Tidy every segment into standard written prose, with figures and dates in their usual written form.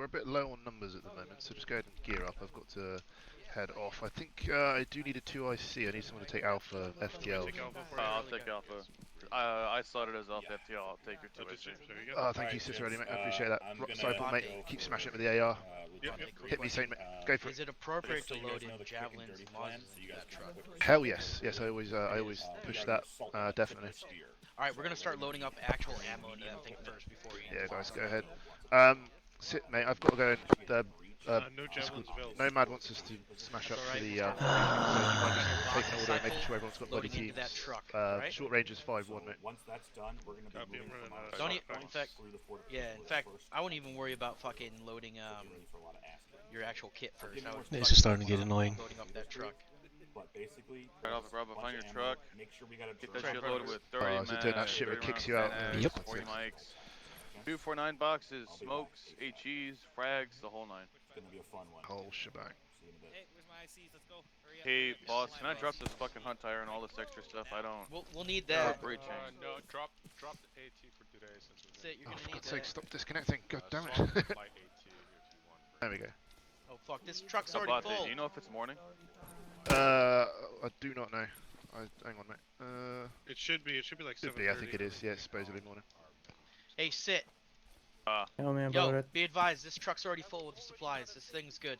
we're a bit low on numbers at the moment, so just go ahead and gear up. I've got to head off. I think I do need a 2IC. I need someone to take Alpha FTL. I'll take Alpha. I slotted as Alpha FTL. I'll take your 2IC. Thank you, Sister Eddie, mate. I appreciate that. Cyborg, mate, keep smashing it with the AR. Hit me, Saint, mate. Go for it. Is it appropriate to load in javelins and muzzles into that truck? Hell yes. Yes, I always push that. Definitely. All right, we're gonna start loading up actual ammo into that thing first before you. Yeah, guys, go ahead. Sit, mate. I've got to go in. No javelins available. Nomad wants us to smash up for the. Taking order and making sure everyone's got bloody keys. That truck, Short range is 5-1, mate. Once that's done, we're gonna be moving from Don't in fact, I wouldn't even worry about fucking loading your actual kit first. This is starting to get annoying. Loading up that truck. But basically, right off, Rob, find your truck. Make sure we gotta get that shit loaded with 30 is it doing that shit where it kicks you out? Yep. 40 mics, 249 boxes, smokes, HEs, frags, the whole nine. It's gonna be a fun one. Whole shebang. Hey, where's my ICs? Let's go. Hurry up. Hey, boss, can I drop this fucking hunt tire and all this extra stuff? I don't. We'll need that. No, drop the AT for today since we're You're gonna For need God's that. sake, stop disconnecting. God damn it. light AT if you want. There we go. Oh fuck, this truck's How already about full. Do you know if it's morning? I do not know. Hang on, mate. It should be like 7:30. Should be, I think it is. Yeah, supposedly morning. Hey, sit. Tell me about Yo, it. be advised, this truck's already full with supplies. This thing's good.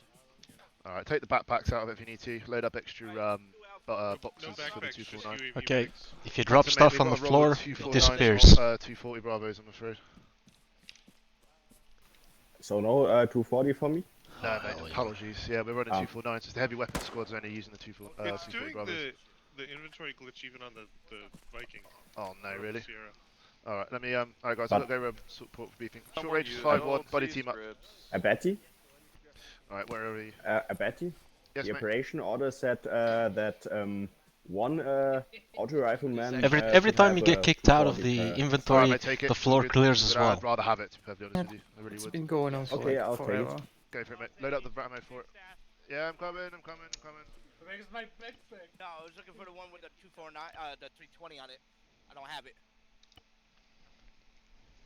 Alright, take the backpacks out of it if you need to. Load up extra boxes No for the backpacks, just 249. UAV Okay, bags. if you drop So, mate, stuff we've on the got to roll floor, with it 249s, disappears. 240 Bravos, I'm afraid. So no 240 for me? No, mate, apologies. Yeah, we're running 249s. It's the heavy weapon squad's only using the It's 240 doing Bravos. the inventory glitch even on the Viking. Oh no, really? Sierra. Alright, let me alright guys, But- I'll go support for beeping. Short Someone range is use 5-1, old buddy C team up. scripts. A Betty? Alright, where are we? A Betty? Yes, The mate. operation order said that one auto rifleman. Every should time have you get a kicked out of 240 the Alright, inventory, mate, take it. the floor Good. clears as But well. I'd rather have it, to be perfectly honest with you. I really It's would. been going on for Okay, like I'll take forever. it. Go for it, mate. Load up the ammo for it. Yeah, I'm coming. Where's my backpack? No, I was looking for the one with the 249, the 320 on it. I don't have it.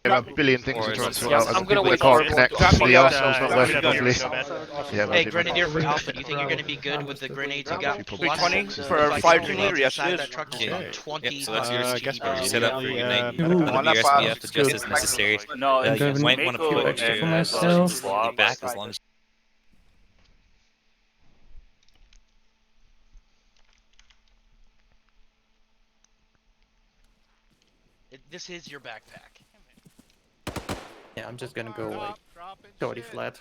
There are a billion things to try and sort out. I'm gonna wait the car for it. connect. Drop me The off, arsenal's not working properly. Yeah, Hey, Grenadier for Alpha, do you think you're gonna be good with the grenades you got? People Plus, 320 the for a Viking 5 grenades grenadier, yes, inside it is. that truck is Okay. 20. So that's your I guess you set up for your night. One Your up, SPF just as necessary. No, You have might a want to few put extra for your myself. back as long as This is your backpack. Yeah, I'm just gonna go like totally flat.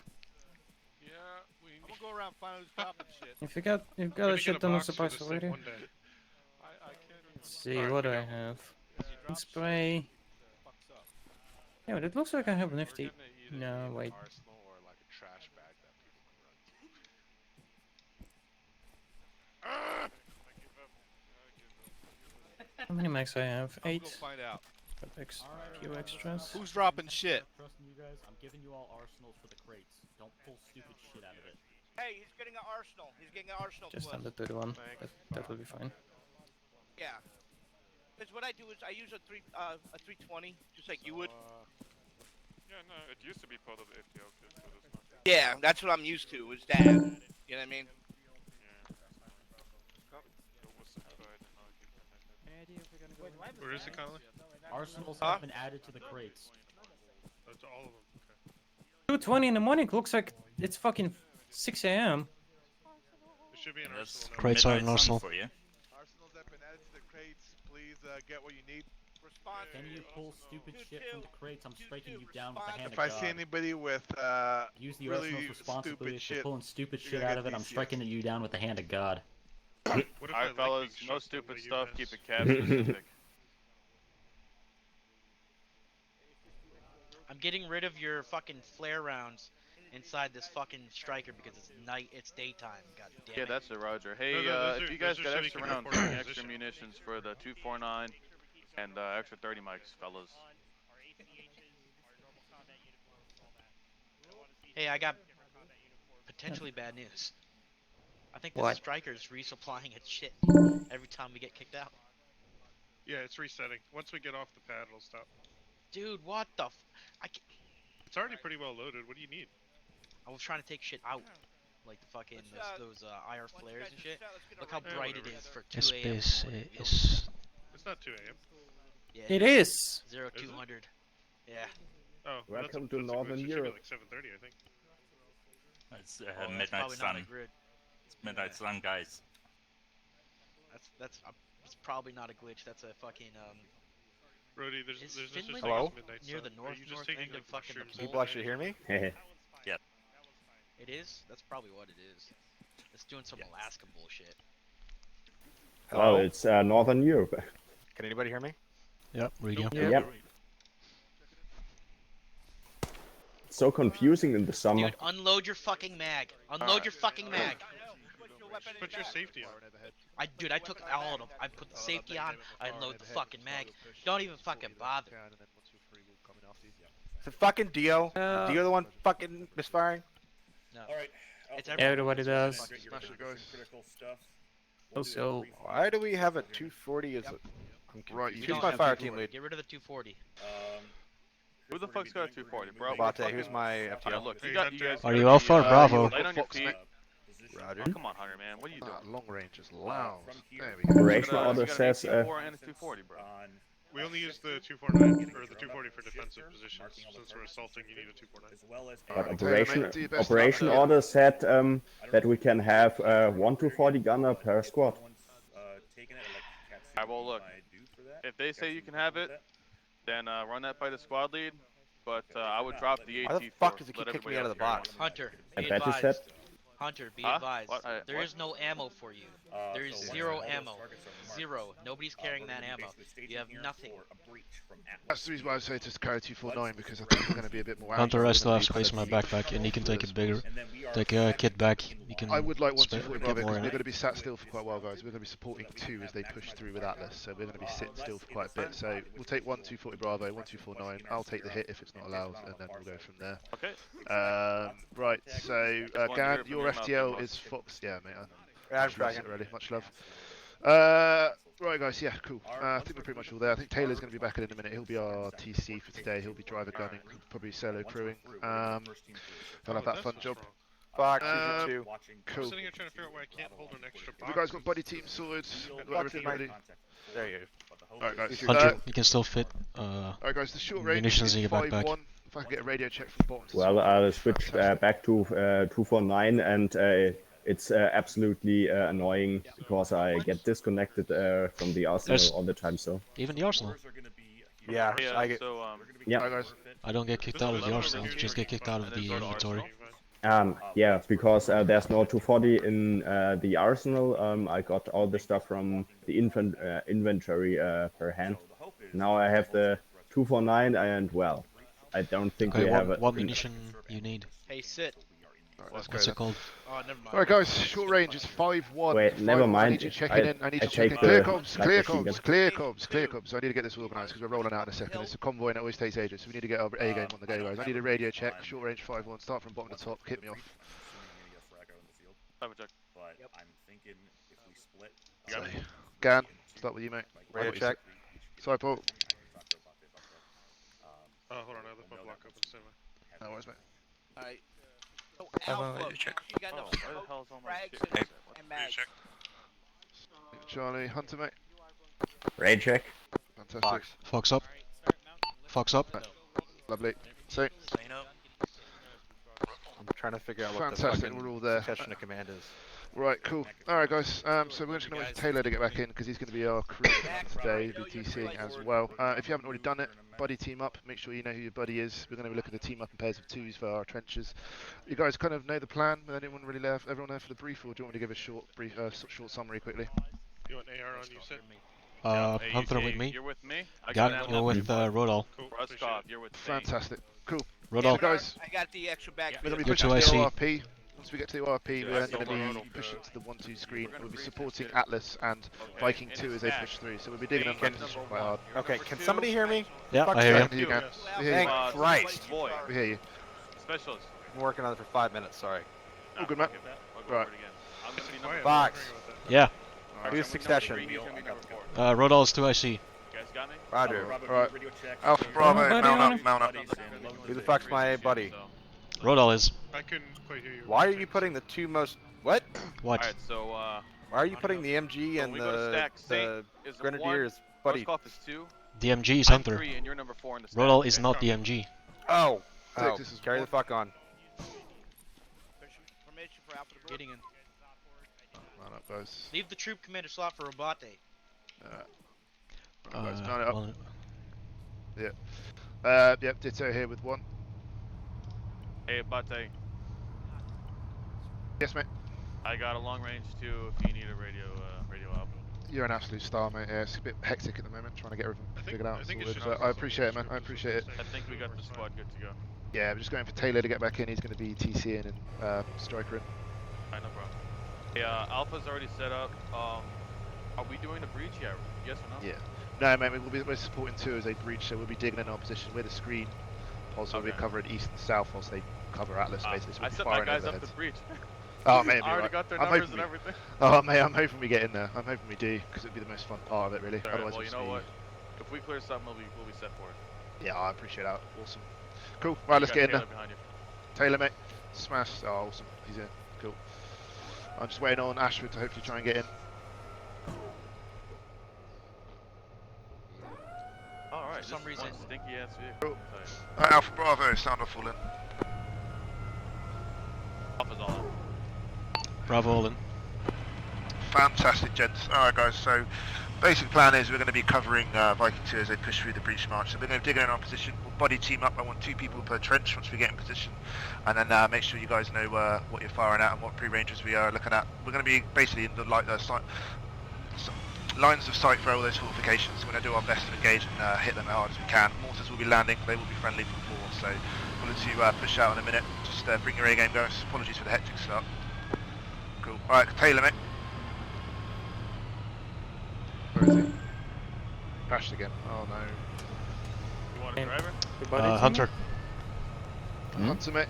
Yeah, I'm gonna go around find who's dropping shit. If you got a shit ton of supplies already. Let's see what do I have. Spray. Yeah, but it looks like I have nifty. No, wait. How many max I have? 8. Find out. Got few extras. Who's dropping shit? Trusting you guys, I'm giving you all arsenals for the crates. Don't pull stupid shit out of it. Hey, he's getting an arsenal. He's getting an arsenal. Just to us. under 31. That will be fine. Yeah. Because what I do is I use a 320, just like you would. Yeah, no, it used to be part of the FTL kit, so that's not. Yeah, that's what I'm used to. Is that? You know what I mean? Where is it, Conley? Arsenals have been added to the crates. That's all of them. 2:20 in the morning. Looks like it's fucking 6 a.m. There should be an arsenal. now. Crates are an arsenal. for you. Arsenals have been added to the crates. Please get what you need. Respond. Can you pull stupid shit from the crates? I'm striking you down with the hand If of I God. see anybody with Use the really arsenals responsibly. stupid If you're shit, pulling stupid you're shit gonna out get of it, I'm DCS. striking you down with the hand of God. What if I Alright, like fellas, being no shot stupid from the stuff. US? Keep it cast specific. I'm getting rid of your fucking flare rounds inside this fucking striker because it's night, it's daytime. God damn it. Yeah, that's it, Roger. Hey, No, those if are- you guys those are got so we extra can rounds, report our bring extra position. munitions for the 249 and extra 30 mics, fellas. Hey, I got potentially bad news. I think this What? striker's resupplying its shit every time we get kicked out. Yeah, it's resetting. Once we get off the pad, it'll stop. Dude, what the f- I ca- It's already pretty well loaded. What do you need? I was trying to take shit out, like the fucking those IR flares and shit. Look how bright it is for 2 a.m. It's not 2 a.m. Yeah, It is. 0200. Yeah. Oh, Welcome that's to a Northern glitch. It should be Europe. like 7:30, I think. It's That's Midnight probably not Sun. a grid. It's Midnight Sun, guys. That's it's probably not a glitch. That's a fucking Brody, there's Is no such Finland thing Hello? as midnight near sun. the Are you just north taking end of like fucking the mushrooms? pole? People actually hear me? It is. That's probably what it is. It's doing some Alaska bullshit. Well, it's Northern Europe. Can anybody hear me? Yep, Yep. Yep. It's so confusing in the summer. Dude, unload your fucking mag. Unload your fucking mag. Put your safety on. Dude, I took all of them. I put the safety on. I unload the fucking mag. Don't even fucking bother. Is it fucking Dio? Is Dio the one fucking misfiring? No. Alright. It's Everybody does. Smash it, guys. Also, Why do we have a 240 as a... I'm Right, confused. you Who's don't my have fire people team lead? Get rid of the 240. Who the fuck's got a 240, bro? Bate, who's my Yeah, FTL? look, you guys. Are gotta Alpha be, or Bravo? Light on your feet. Roger. Oh, come on, Hunter, man. What are you doing? Long range is loud. There we go. Operational You order gotta says be a 240 and a 240, bro. We only use the 249 or the 240 for defensive positions. Since we're assaulting, you need a 249. but operation order said that we can have 1 240 gunner per squad. Alright, well, look. If they say you can have it, then run that by the squad lead. But I would drop the AT. Why the fuck does it keep kicking me out of the box? Hunter, I be bet you advised. said. Hunter, be Huh? advised. What? There is no ammo for you. There is zero ammo. Zero. Nobody's carrying that ammo. You have nothing. That's the reason why I say to carry 249 because I think we're going to be a bit more. Hunter, I agile. still We're have gonna be space in my kind of backpack, and you can take it bigger. further. Take a kit back. You can. I would like 1 spare- 240 get Bravo more because in we're it. going to be sat still for quite a while, guys. We're going to be supporting 2 as they push through with Atlas, so we're going to be sitting still for quite a bit. So we'll take 1 240 Bravo, 1 249. I'll take the hit if it's not allowed, and then we'll go from there. Okay. Right. So Just Gan, wanted to your hear from you, FTL Mouse. is Fox. Yeah, mate. Yeah, I'm Much love, tracking. really. Much love. Right, guys. Yeah, cool. I think we're pretty much all there. I think Taylor's going to be back in a minute. He'll be our TC for today. He'll be driver gunning, probably solo crewing. He'll have that fun job. Fox, season 2. I'm Cool. sitting here trying to figure out why I can't hold an extra box. Have you guys got buddy team sorted? Got everything ready? There you go. Alright, guys. Hunter, you can still fit. Alright, guys. The short range munitions is in your backpack. 5-1. If I can get a radio check from bottom to Well, top. I'll switch back to 249, and it's absolutely annoying because I get disconnected from the arsenal There's- all the time. So Even the Arsenal. Yeah, Yeah, I get... so, yeah, Alright, guys. I don't get kicked out of the Arsenal. Just get kicked out of the inventory. yeah, because there's no 240 in the arsenal. I got all the stuff from the inventory per hand. Now I have the 249, and well, I don't think Okay, we have it. what munition you need? Hey, sit. Alright, let's go. What's then. it called? Oh, never mind. Alright, guys. Short range is 5-1. Wait, never 5-1. I mind. need you checking in. I need I you checking. take Clear the comms. light Clear machine gun. comms. Clear comms. Clear comms. I need to get this organised because we're rolling out in a second. It's a convoy and it always takes ages. So we need to get our A game on the go, guys. I need a radio check. Short range 5-1. Start from bottom to top. Hit me off. have a check. So, Gan, start with you, mate. Radio check. Sorry, Paul. Oh, hold on, I left my block open. So No worries, mate. Alright. So Have a Alpha, radio check. you got Oh, enough where the smoke, hell's all my frags, shit? and mags. Charlie, Hunter, mate. Raid check. Fantastic. Fox up. Fox up. Lovely. So, I'm trying to figure out what the fantastic. fucking We're all there. succession of command is. Right, cool. Alright, guys. So we're just going to wait for Taylor to get back in because he's going to be our crew today, be TCing as well. If you haven't already done it, buddy team up. Make sure you know who your buddy is. We're going to be looking to team up in pairs of 2s for our trenches. You guys kind of know the plan. Anyone really there? Everyone there for the brief, or do you want me to give a short brief, short summary quickly? you want AR on you, Sid? Hey, Hunter you- with me. You're with me. I Gan, got you're with Rodal. Cool. Ruskov, you're with me. Fantastic. Cool. Rodal. guys. I got the extra bag. We're going to be You're pushing to the 2IC. ORP. Once we get to the ORP, we're then going to be pushing to the 1-2 screen. We'll be supporting Atlas and Viking 2 as they push through. So we'll be digging them Can- position quite hard. Okay, can somebody hear me? Yeah, Fuck I hear that. you. You can. We hear Thank you. Christ. Boy, We hear you. specialist. I'm working on it for 5 minutes, sorry. All good, man. I'll go Right. over it again. I'm gonna be number Fox. Yeah. Who's succession? He's gonna be number 4. Rodal is 2IC. You guys got me? Roger. Alright. Alpha Bravo, Buddy mount on up, mount up. Who the fuck's my buddy? Rodal is. I couldn't quite hear you. Why are you putting the two most... What? What? Alright, so, Why are you putting the MG so and we go to stack. Saint the is Grenadiers, 1, buddy? Roscoff is 2, The MG is I'm Hunter. 3, and you're number 4 in the stack. Rodal is not the MG. Oh. Oh. This is Carry the fuck on. Permission for Alpha to board. Getting in. Line up, guys. Leave the troop commander slot for Robate. Guys, line it up. Well, Yep, ditto here with 1. Hey, Bate, Yes, mate. I got a long range too if you need a radio up. You're an absolute star, mate. Yeah, it's a bit hectic at the moment, trying to get everything figured out. I think and it's sorted, just but I appreciate it, man. I appreciate it. I think we got the squad good to go. Yeah, we're just going for Taylor to get back in. He's going to be TCing and striker in. I know, bro. Yeah, Alpha's already set up. Are we doing the breach yet? Yes or no? Yeah. No, mate, we're supporting 2 as they breach, so we'll be digging in our position. We're the screen. Also, we're covering east and south whilst they cover Atlas, basically. So we'll I be set my firing guys up overhead. to breach. Oh, mate, I already right. got their I'm numbers hoping and everything. Oh, mate, I'm hoping we get in there. I'm hoping we do, because it'd be the most fun part of it, really. Right, Otherwise, well, you it'll know just what? If we clear something, we'll be set for it. Yeah, I appreciate that. Awesome. Cool. Right, let's get in there. Behind you. Taylor, mate. Smash. Oh, awesome. He's in. Cool. I'm just waiting on Ashford to hopefully try and get in. Alright, For some reason. Stinky ass vehicle. Cool. Alpha Bravo, sound off all in. Alpha's all in. Bravo all in. Fantastic, gents. Alright, guys, so basic plan is we're going to be covering Viking 2 as they push through the breach march. So we're going to dig in our position. We'll body team up. I want 2 people per trench once we get in position. And then make sure you guys know what you're firing at and what pre-rangers we are looking at. We're going to be basically in the lines of sight for all those fortifications. We're going to do our best to engage and hit them as hard as we can. Mortars will be landing. They will be friendly from 4. So we'll let you push out in a minute. Just bring your A-game, guys. Apologies for the hectic start. Cool. Alright, Taylor, mate. Where is he? Crashed again. Oh no. You want a driver? Hunter. Hunter, mate.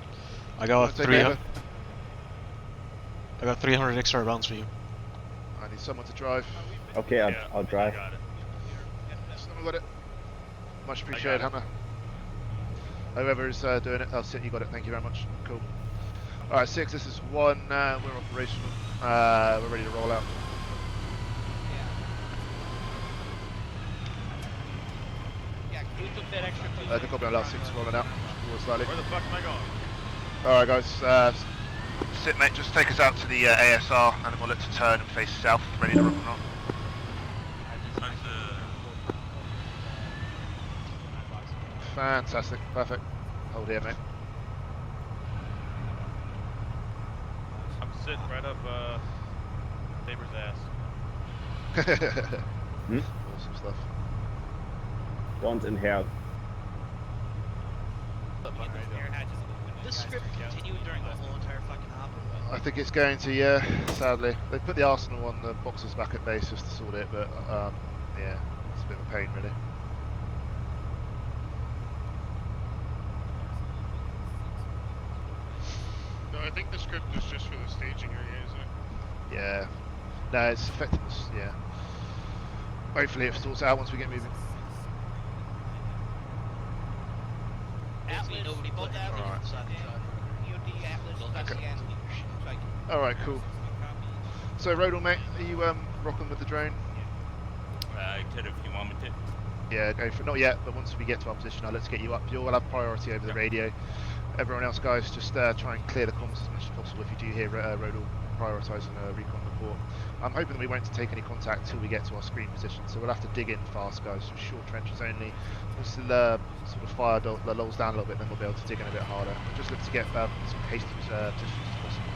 I got Take 300. over. I got 300 extra rounds for you. I need someone to drive. Okay, I'll drive. I got it. Someone got it. Much appreciated, Hunter. Whoever is doing it, Sid, you got it. Thank you very much. Cool. Alright, 6, this is 1. We're operational. We're ready to roll out. Who took that extra I think I'll be on last 6 rolling out. Forward slightly. Where the fuck am I going? Alright, guys. Sit, mate. Just take us out to the ASR and then we'll look to turn and face south. Ready to rock and roll. Fantastic. Perfect. Hold here, mate. I'm sitting right up neighbor's ass. Awesome stuff. Don't inhale. This script continued during the whole entire fucking opera. I think it's going to, yeah, sadly. They put the Arsenal on the boxers back at base just to sort it, but yeah, it's a bit of a pain, really. No, I think the script is just for the staging area, isn't it? Yeah. No, it's affecting us, yeah. Hopefully it sorts out once we get moving. Atlas, Nobody put both Atlas, Alright. inside the driver. EOD, Atlas, Okay. and like, Alright, cool. So, Rodal, mate, are you rocking with the drone? I could if you want me to. Yeah, go for it. Not yet, but once we get to our position, I'll let's get you up. You'll have priority over the radio. Everyone else, guys, just try and clear the comms as much as possible. If you do hear Rodal prioritising a recon report, I'm hoping that we won't take any contact until we get to our screen position. So we'll have to dig in fast, guys. Just short trenches only. Once the sort of fire lulls down a little bit, then we'll be able to dig in a bit harder. Just look to get some hasty positions as possible.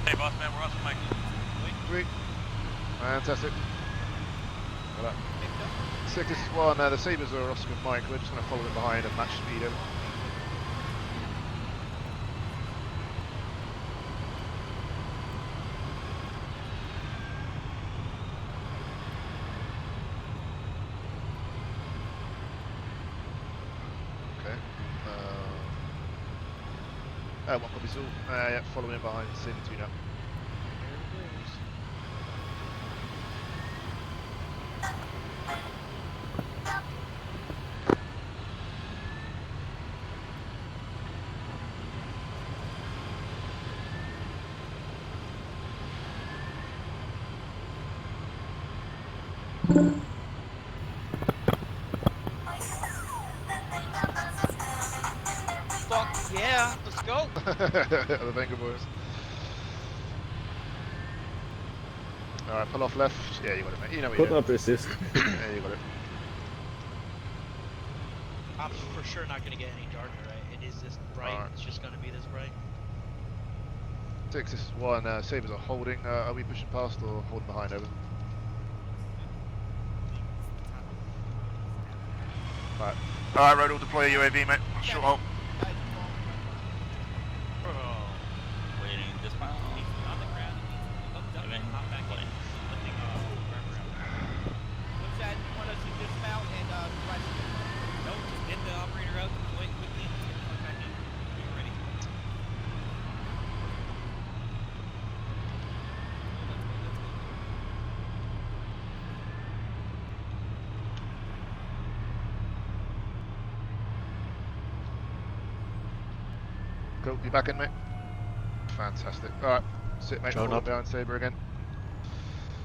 Hey, boss man, we're off the mic. Sweet. Fantastic. Well, 6, this is 1. The Sabres are Oscar and Mike. We're just going to follow it behind and match speed over. Okay. One copy all. Yeah, following in behind, seeing the 2 now. Fuck yeah, let's go. The Venga boys. Alright, pull off left. Yeah, you got it, mate. You know what Could you're not resist. doing. Yeah, you got it. I'm for sure not gonna get any darker, right? It is this bright. Alright. It's just gonna be this bright. 6, this is 1. Sabres are holding. Are we pushing past or holding behind over? Alright. Alright, Road will deploy a UAV, mate. Short hold. Waiting, dismount. On the ground. And then plane. What's that? You want us to dismount and flash? No, just get the operator out, deploy quickly, get the fuck back in. We're ready. Cool, you back in, mate? Fantastic. Alright, sit, mate. Drone Forward up. behind Sabre again.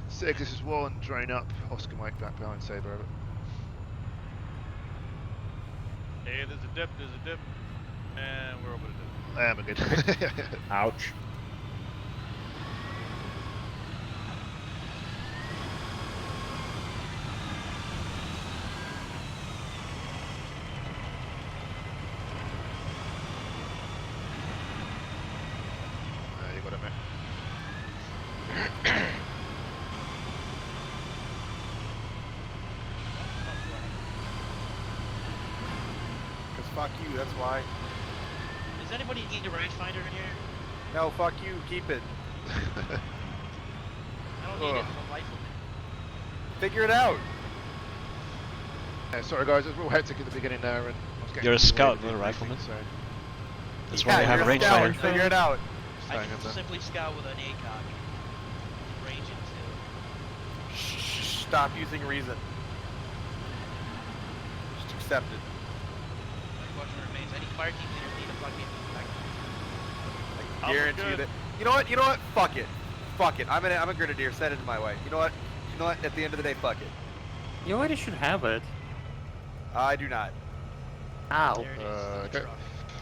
6, this is 1. Drone up. Oscar Mike back behind Sabre. Over. Hey, there's a dip, and we're over the dip. I am a good. Ouch. You got it, mate. Cause fuck you, that's why. Does anybody need a rangefinder in here? No, fuck you, keep it. I don't need it. I'm a rifleman. Figure it out. Yeah, sorry guys, it was real hectic at the beginning there, and I was getting You're a pulled away scout, with not a the rifleman. briefing, so That's why I have a you're scout, rangefinder. figure it out. I staying can in there. simply scout with an ACOG. Range and Shh, stop using reason. Just accept it. My question remains: any fire team leader need a fucking. I guarantee that. You know what? Fuck it. I'm a grenadier. Send it in my way. You know what? At the end of the day, fuck it. You already should have it. I do not. Ow. There it is. Okay.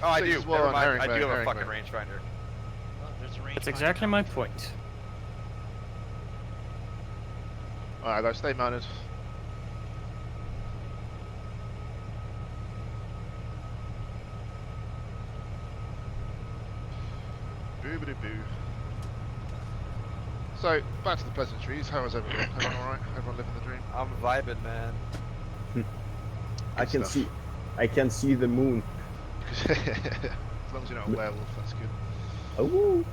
Oh, I do. 6, Never 1, mind. herring I do mate, have a herring fucking mate. rangefinder. Well, there's a range That's finder exactly now. my point. Alright guys, stay mounted. Boobity boo. So, back to the pleasantries. How is everyone? Everyone alright? Everyone living the dream? I'm vibing, man. I can see the moon. As long as you're not a werewolf, that's good. Oh.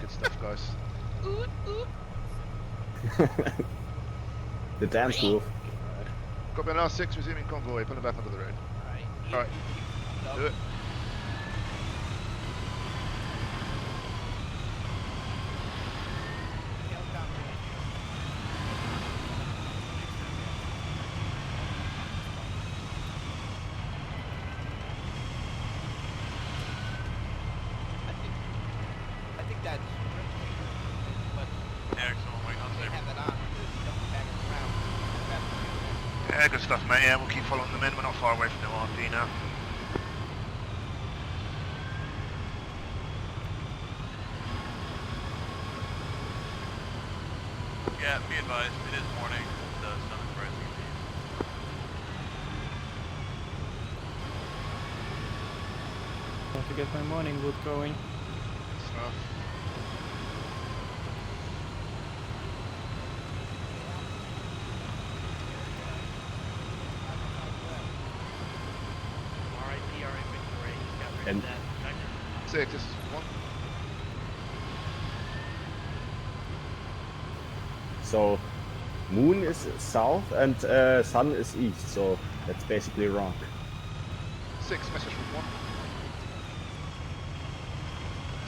Good stuff, guys. The dance wolf. Copy on R6, resuming convoy, pulling back onto the road. Alright. Do it. I think that's but Excellent, wait on they Sabre. have that on. Don't tag them around. Yeah, good stuff, mate. Yeah, we'll keep following them in. We're not far away from the RP now. Yeah, be advised, it is morning. The sun is rising in the east. Have to get my morning wood going. Stuff. RIP, RIP, just got rid And- of that. 6, this is 1. So, moon is south and sun is east. So that's basically wrong. 6, message from 1.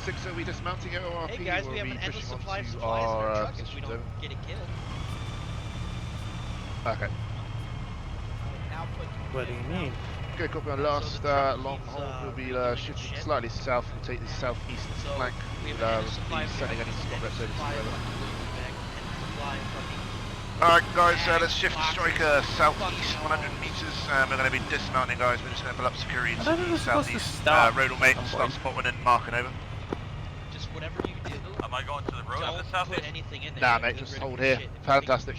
6, are we dismounting at ORP Hey guys, or we are have we an endless pushing on supply of to supplies in our our truck if we positions don't over? get it killed. Okay. Now put What do you mean? Okay, copy on So last the truck long keeps, haul. We'll be redoing its shifting shit. slightly south. We'll take the southeastern So flank. we have We'll an endless supply be of sending any endless squad reps over to supply the of other. fucking Williamsburg, endless supply of fucking Alright guys, let's shift to striker southeast 100 meters. We're going to be dismounting guys, we're just going to pull up security to the southeast. Road mate, start spotting and marking over. Just whatever you do. Am I going to the road in the Don't southeast? put anything in there. Nah mate, just hold here. Fantastic.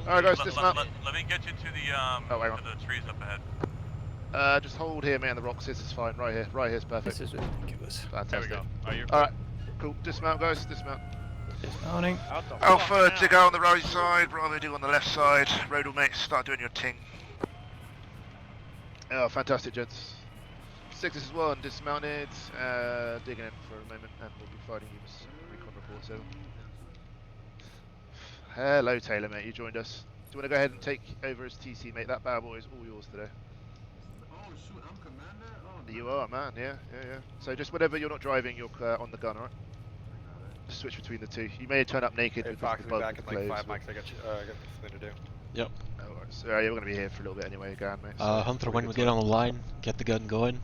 Alright guys, dismount. Let me get you to the to the trees up ahead. Just hold here mate on the rocks, this is fine, right here is perfect. This is ridiculous. Fantastic. There we go. Alright, cool, dismount guys, dismount. Dismounting. Alpha, Digger on the right side, Bravo Digger on the left side. Rodal mate, start doing your ting. Oh, fantastic gents. 6 is 1, dismounted, digging in for a moment, and we'll be providing you with some recon reports over. Hello Taylor mate, you joined us. Do you want to go ahead and take over as TC mate? That bad boy is all yours today. Oh shoot, I'm commander? Oh, You are man, yeah. So just whenever you're not driving, you're on the gun, alright? Just switch between the two. You may turn up naked Hey, because Fox, the will be bug back with in like clothes. 5 mics. I got something to do. Yep. Oh, right. So you're going to be here for a little bit anyway, again, mate. So Hunter, when we get on the line, get the gun going.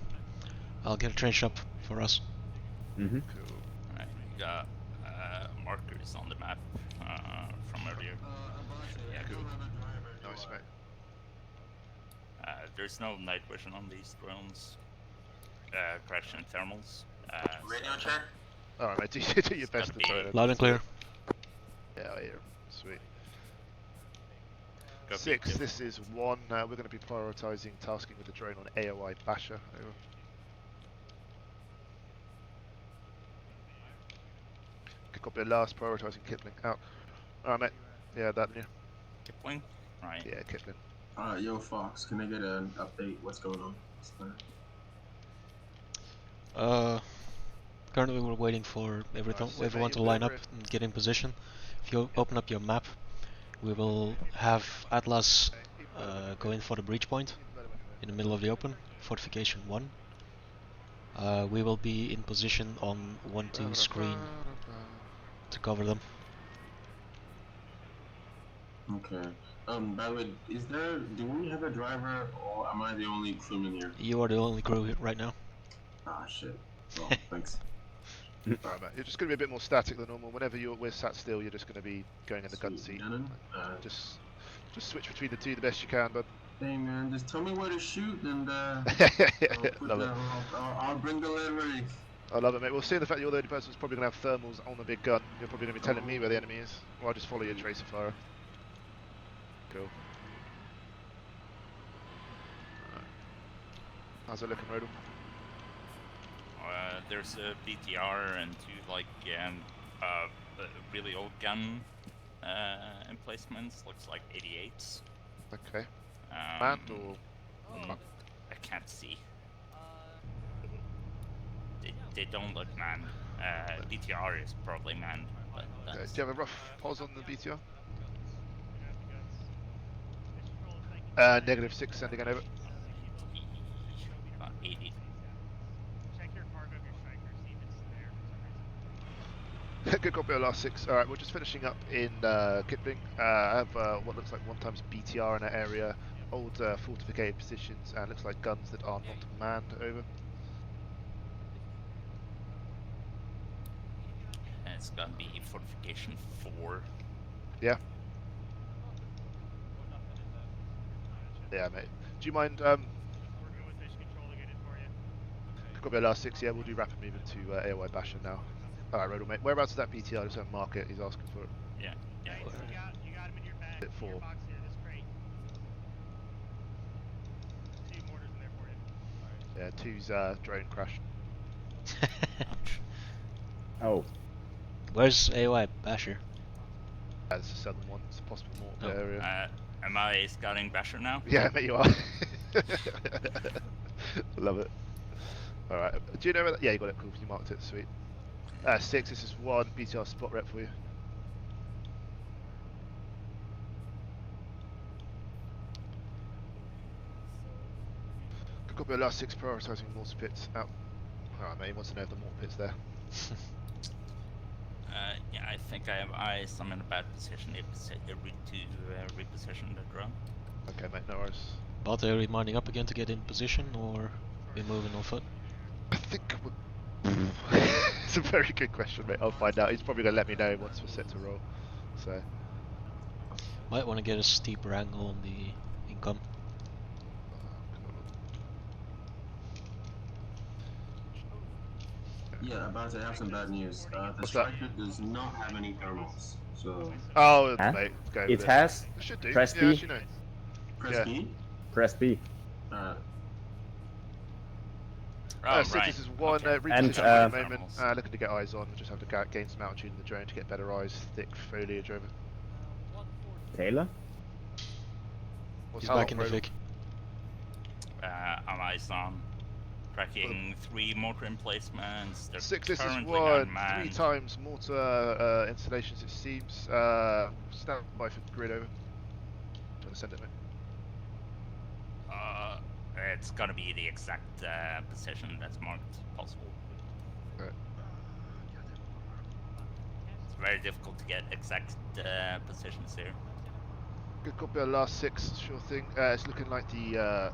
I'll get a train shop for us. Mm-hmm. Cool. Alright, we got markers on the map from earlier. yeah, cool. Nice, mate. There's no night vision on these drones. Crashing thermals. Radio check. Alright, mate, do your best to try to... Loud and clear. Yeah, I hear him. Sweet. Copy. 6, this is 1. We're going to be prioritising tasking with the drone on AOI Basher. Over. Copy last, prioritising Kipling. Out. Alright, mate. Yeah, that, yeah. Kipling? Right. Yeah, Kipling. Yo, Fox, can I get an update? What's going on? Currently we're waiting for everyone to line up and get in position. If you open up your map, we will have Atlas go in for the breach point in the middle of the open, fortification 1. We will be in position on 1-2 screen to cover them. Okay. By the way, do we have a driver, or am I the only crewman here? You are the only crew right now. Ah, shit. Well, thanks. Alright, mate. You're just going to be a bit more static than normal. Whenever we're sat still, you're just going to be going in the gun seat. Just switch between the two the best you can, bud. Hey man, just tell me where to shoot and I'll bring the lead ready. I love it, mate. Well, seeing the fact that you're the only person who's probably going to have thermals on the big gun, you're probably going to be telling me where the enemy is. Or I'll just follow your tracer fire. Cool. Right. How's it looking, Rodal? There's a BTR and 2 like really old gun emplacements. Looks like 88s. Okay. Manned or? I can't see. They don't look manned. BTR is probably manned. But Okay. Do you have a rough pause on the BTR? -6, sending it over. 80. Good copy on last 6. Alright, we're just finishing up in Kipling. I have what looks like 1x BTR in that area, old fortificated positions, and looks like guns that are not manned. Over. And it's gonna be fortification 4. Yeah. Yeah, mate. Do you mind? Copy on last 6. Yeah, we'll do rapid movement to AOI Basher now. Alright, Rodal, mate. Whereabouts is that BTR? Just don't mark it. He's asking for it. Yeah. You got him in your bag. Bit 4. Box here, this crate. 2 mortars in there for you. Yeah, 2's drone crash. Oh. Where's AOI Basher? That's the southern one. It's a possible mortar area. Am I scouting Basher now? Yeah, mate, you are. Love it. Alright. Do you know where that? Yeah, you got it. Cool. You marked it. Sweet. 6, this is 1 BTR spot rep for you. Good copy of last 6, prioritising mortar pits out. Alright, mate, he wants to know if the mortar pit's there. Yeah, I think I have eyes. I'm in a bad position to reposition the drone. Okay, mate, no worries. But are we lining up again to get in position, or we moving on foot? I think we're... It's a very good question, mate. I'll find out. He's probably going to let me know once we're set to roll. So... Might want to get a steeper angle on the income. Yeah, about to have some bad news. The What's that? striker does not have any thermals, so. Oh, Huh? mate, go It with it. has. It should do. Press Yeah, B. actually, no. Press Yeah. B? Press B. Since this is one reposition at the moment, looking to get eyes on, we'll just have to gain some altitude in the drone to get better eyes, thick foliage over. Taylor? He's back in the Vic. I'm eyes on. Tracking 3 mortar emplacements. They're 6, this is currently 1, unmanned. 3 times mortar installations it seems. Stand by for grid over. Do you want to send it, mate? It's gonna be the exact position that's marked possible. Right. It's very difficult to get exact positions here. Good copy of last 6, sure thing. It's looking like the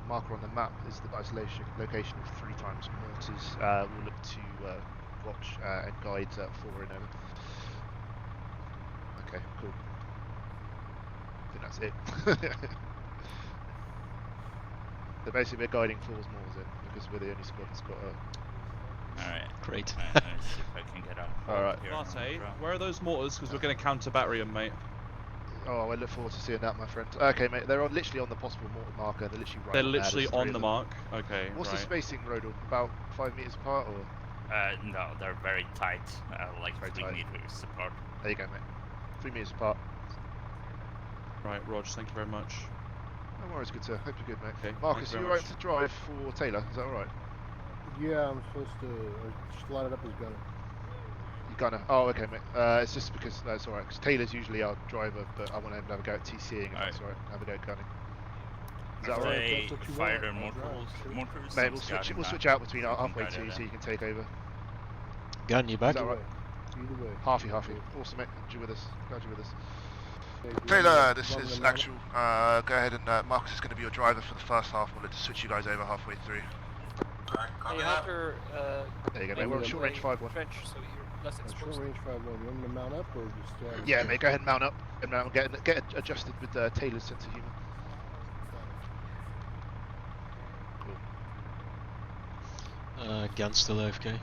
marker on the map is the isolation location of 3 times mortars. We'll look to watch and guide 4 and over. Okay, cool. I think that's it. So basically we're guiding 4's mortars in because we're the only squad that's got a... Alright. Great. Let's see if I can get out. Alright. Mate, where are those mortars? Because we're going to counter battery them, mate. Oh, I look forward to seeing that, my friend. Okay, mate, they're literally on the possible mortar marker. They're literally right. They're literally on the mark? Okay, What's the right. spacing, Rodel? About 5 meters apart, or...? No, they're very tight. Like Very 3 tight. meters apart. There you go, mate. 3 meters apart. Right, Rog, thank you very much. No worries, good sir. Hope you're good, mate. Okay, Marcus, thank you you very alright to drive for Taylor? Is that alright? Yeah, I'm supposed to just line it up as gunner. You gunner? Oh, okay, mate. It's just because that's alright. Because Taylor's usually our driver, but I want him to have a go at TCing. If that's alright, have a go at gunning. Is that alright? Fire their mortars. Mate, we'll switch out between halfway two, so you can take over. Gun, you back? Is that alright? Either way. Halfy. Awesome, mate. Glad you're with us. Okay, Taylor, this is actual. Go ahead and Marcus is going to be your driver for the first half. We'll let to switch you guys over halfway through. Hey Hunter, there you go, mate. We're on short range 5-1. French, so you're less exposed. Short range 5-1. You want me to mount up or just? Yeah, mate. Go ahead and mount up. And get adjusted with Taylor's sense of humour. Cool. Gun still AFK. Hello,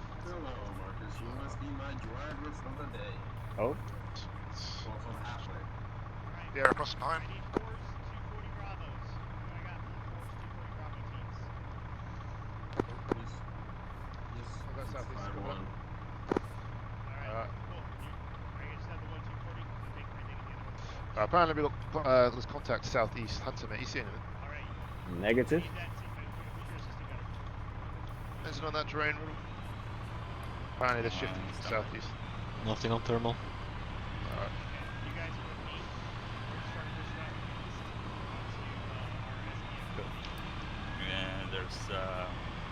Marcus. You must be my driver for the day. Oh? Well, from halfway. Yeah, across the line. Apparently we got there's contact southeast. Hunter, mate, you seeing it? Negative. Is it on that terrain? Apparently they're shifting to southeast. Nothing on thermal. Alright. Yeah,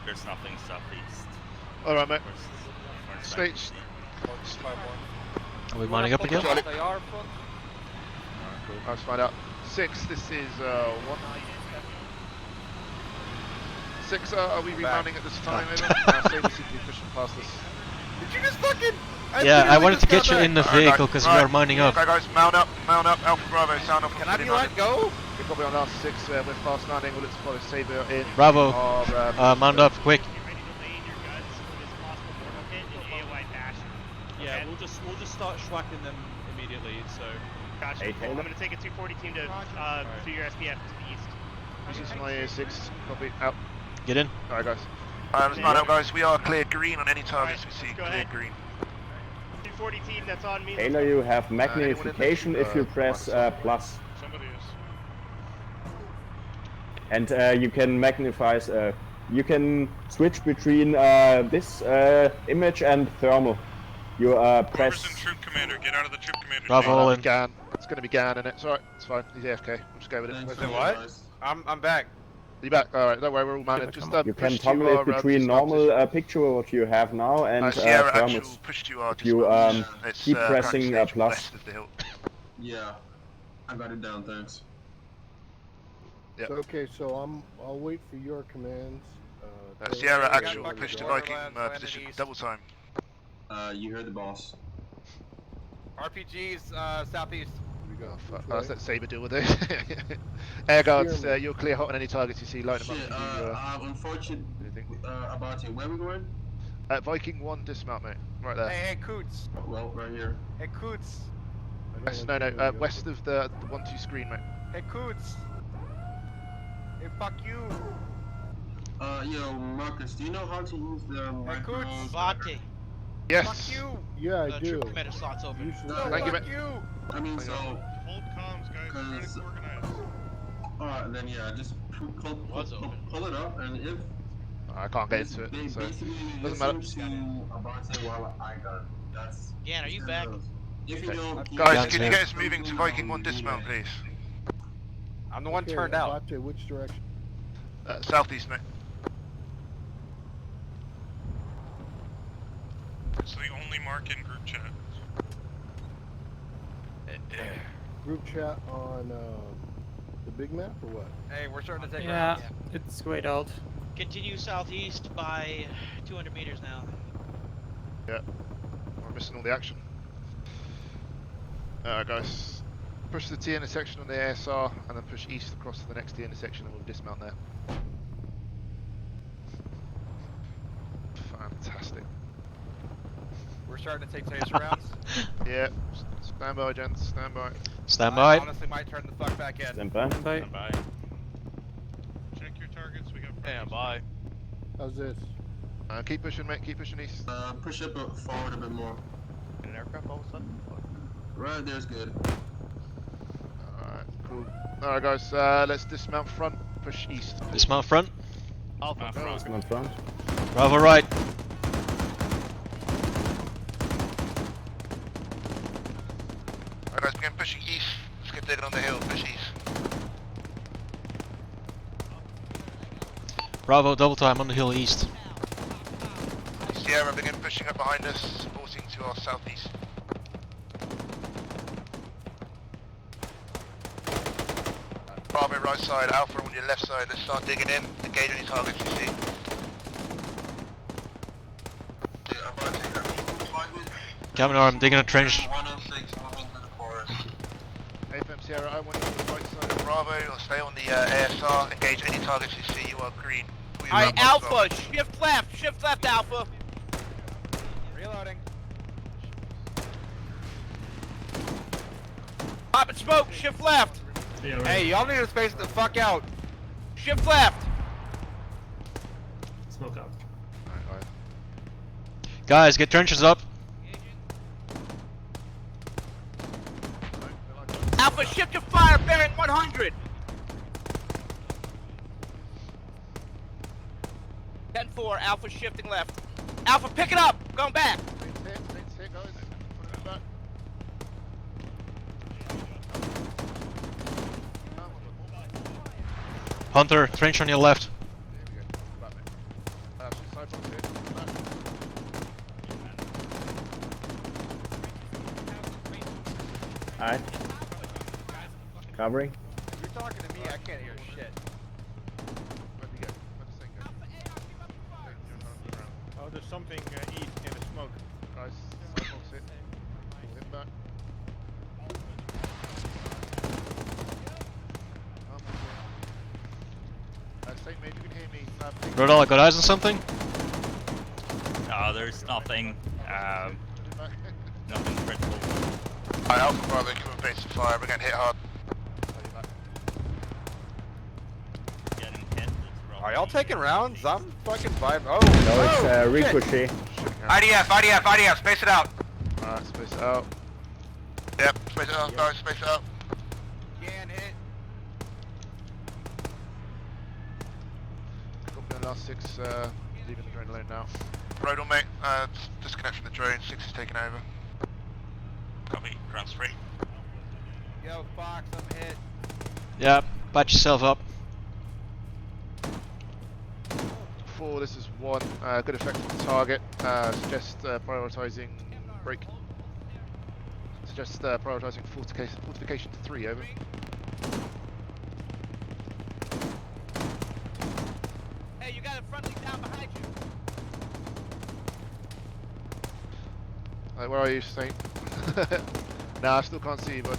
there's nothing southeast. Alright, mate. First Stage. Are we lining up again? They are front. Alright, cool. Let's find out. 6, this is 1. 6, are we remounting at this time? Saber seems to be pushing past us. Did you just fucking... Yeah, I wanted to get you in the vehicle because we are mining up. Okay guys, mount up, Alpha Bravo, sound off. Can I be let go? You're probably on last 6, we're fast landing, we'll let's follow Saber in. Bravo, our, mount up, quick. Yeah, we'll just start schwacking them immediately, so... Gotcha. Cool. I'm going to take a 240 team to do your SPF to the east. This is my ear 6, copy, out. Get in. Alright guys. Let's mount up guys, we are clear green on any targets we see, go clear ahead. green. 240 team, that's on me. Taylor, you have magnification if you press plus. Somebody is. And you can magnify, you can switch between this image and thermal. You press... Whoever's in troop commander, get out of the troop commander. Bravo, all in. Gan. It's going to be Gan in it. It's alright, it's fine. He's AFK. We'll just go with it. Wait, what? I'm back. You back? Alright, don't worry, we're all mounted. Just you can push to toggle it our, between normal picture what you have now and thermals. Push to our You keep pressing plus. Yeah, I got it down, thanks. Yep. So, okay, so I'll wait for your commands. Sierra actual, push to Viking position, double time. You heard the boss. RPGs southeast. we go? Oh, fuck. Which Oh, let's way? let Saber deal with it. Air guards, Steer me. you're clear hot on any targets you see. Light them up Shit, if you do unfortunate anything. about it. Where we going? Viking 1, dismount, mate. Right there. Hey, Coots. Well, right here. Hey, Coots. West, no, west of the 1-2 screen, mate. Hey, Coots. Hey, fuck you. Yo, Marcus, do you know how to use the micro? Vate. Yes. Fuck you. Yeah, I do. Troop commander slots open. Thank you, fuck mate. you. I mean, so. Hold comms, guys. Try to organize. Alright, then yeah, just pull it up, and if. I can't get into it, so basically doesn't matter. listen to Abate while I gun. That's. Gan, are you back? If you don't. Guys, can you get us moving to Viking 1 dismount, please? I'm the one turned out. Abate, which direction? Southeast, mate. It's the only mark in group chat. Group chat on the big map or what? Hey, we're starting to take Yeah, rounds. it's grayed out. Continue southeast by 200 meters now. Yeah. We're missing all the action. Alright, guys. Push the T intersection on the ASR and then push east across to the next T intersection and we'll dismount there. Fantastic. We're starting to take taser rounds. Yeah. Stand by, gents. Stand by. Stand I by. honestly might turn the fuck back in. Stand by. Stand by. Check your targets. We got. Stand by. How's this? Keep pushing, mate. Keep pushing east. Push up forward a bit more. An aircraft all of a sudden? Right there's good. Alright, cool. Alright, guys. Let's dismount front. Push east. Dismount front. Alpha front. Dismount front. Bravo right. Alright, guys. Begin pushing east. Let's get digging on the hill. Push east. Bravo double time on the hill east. Sierra, begin pushing up behind us, supporting to our southeast. Bravo right side, Alpha on your left side. Let's start digging in. Engage any targets you see. Captain Arm digging a trench. 106 moving to the forest. AFM Sierra, I want you on the right side of Bravo, or stay on the ASR. Engage any targets you see. You are green. Alright, Alpha, shift left, Alpha. Reloading. Popping smoke, shift left. Hey, y'all need to space the fuck out. Shift left. Smoke out. Guys, get trenches up. Alpha, shift to fire, bearing 100. 10-4, Alpha shifting left. Alpha, pick it up, going back. Hunter, trench on your left. Alright. Cavalry. If you're talking to me, I can't hear shit. Oh, there's something east in the smoke. Guys, sidebox it. Pull him back. Saint, maybe you can hear me. Rodal, got eyes on something? No, there's nothing. Nothing critical. Alright, Alpha Bravo, give him a base of fire. We're going to hit hard. Getting hit. Are y'all taking rounds? I'm fucking vibing. Oh, No, it's shit. ricochet. IDF, space it out. Alright, space it out. Yep, space it out, guys, space it out. Gan hit. Copy on last 6, leaving the drone alone now. Rodal, mate, disconnect from the drone, 6 is taking over. Copy, ground free. Yo, Fox, I'm hit. Yeah, patch yourself up. 4, this is 1. Good effect on the target. Suggest prioritising break. Suggest prioritising fortification to 3, over. Hey, you got a friendly down behind you. Where are you, Saint? Nah, I still can't see you, but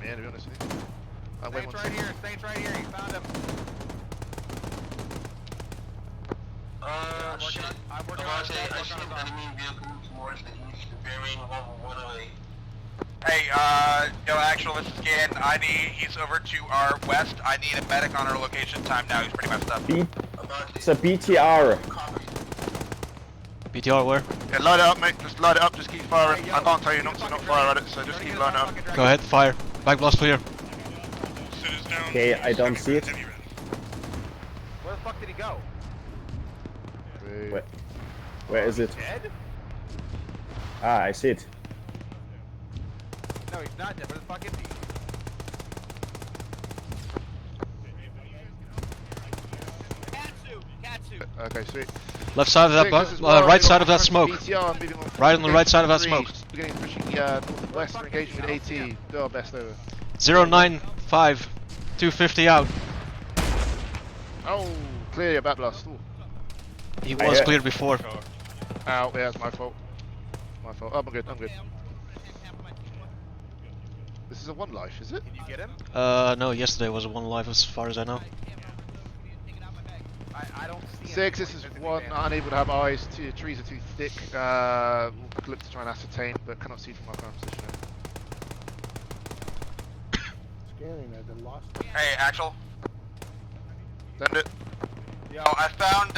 me, to be honest with you. Wait Saints one right second. here. Saints right here. You found him. Shit. I'm working on Devontae, his I working see on an his arm. enemy vehicle towards the east, bearing 108. Hey, actual, this is Gan. He's over to our west. I need a medic on our location. Time now, he's pretty messed up. It's a BTR. BTR where? Yeah, load it up, mate. Just load it up. Just keep firing. I can't tell you not to not fire at it, so just keep loading it up. Go ahead, fire. Back blast clear. Okay, I don't see it. Where the fuck did he go? Where is it? Dead? Ah, I see it. No, he's not dead. Where the fuck is he? Okay, sweet. Left side of that, right side of that smoke. Right on the right side of that smoke. Beginning pushing northwest. We're engaging with AT. Do our best over. 095, 250 out. Oh, clear your back blast. Ooh. He was cleared before. Ow, yeah, that's my fault. My fault. Oh, I'm good, I'm good. This is a one life, is it? Can you get him? No, yesterday was a one life as far as I know. I don't see 6, this is 1, unable to have eyes, 2, trees are too thick. We'll look to try and ascertain, but cannot see from our current position. Scanning, I done lost it. Hey, actual. Send it. Yo, I found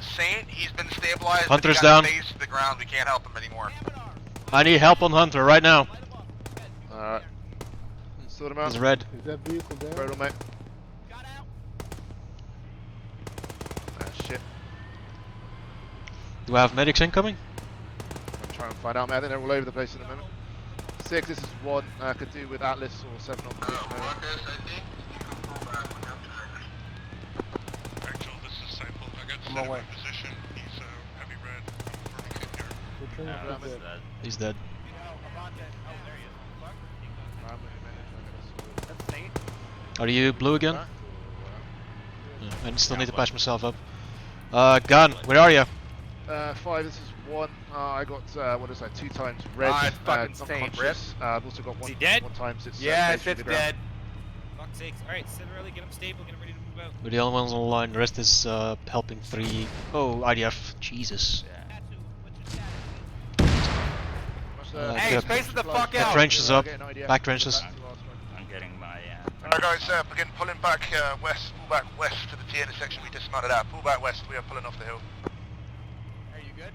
Saint. He's been stabilized. Hunter's but he got down. phased to the ground. We can't help him anymore. I need help on Hunter right now. Alright. Sort him out. He's red. Is that vehicle down? Right on, mate. Ah, shit. Do I have medics incoming? I'm trying to find out, mate. I think they're all over the place in a moment. 6, this is 1. Could do with Atlas or 7 on position. Actual, this is Cycle. I got set in position. He's heavy red. I'm confirming it. He's dead. Are you blue again? Yeah, I still need to patch myself up. Gun, where are you? 5, this is 1. I got, what is that, 2 times red. It's fucking Saint, unconscious. I've also got 1, dead? 1 times it's Yes, it's dead. Fuck's sakes. Alright, sit early, get him stable, get him ready to move out. We're the only ones on the line, the rest is helping 3. Oh, IDF, Jesus. Hey, space it the fuck Get out! trenches up, back trenches. I'm getting my. Alright, guys, begin pulling back west. Pull back west to the T intersection we dismounted at. Pull back west. We are pulling off the hill. Are you good?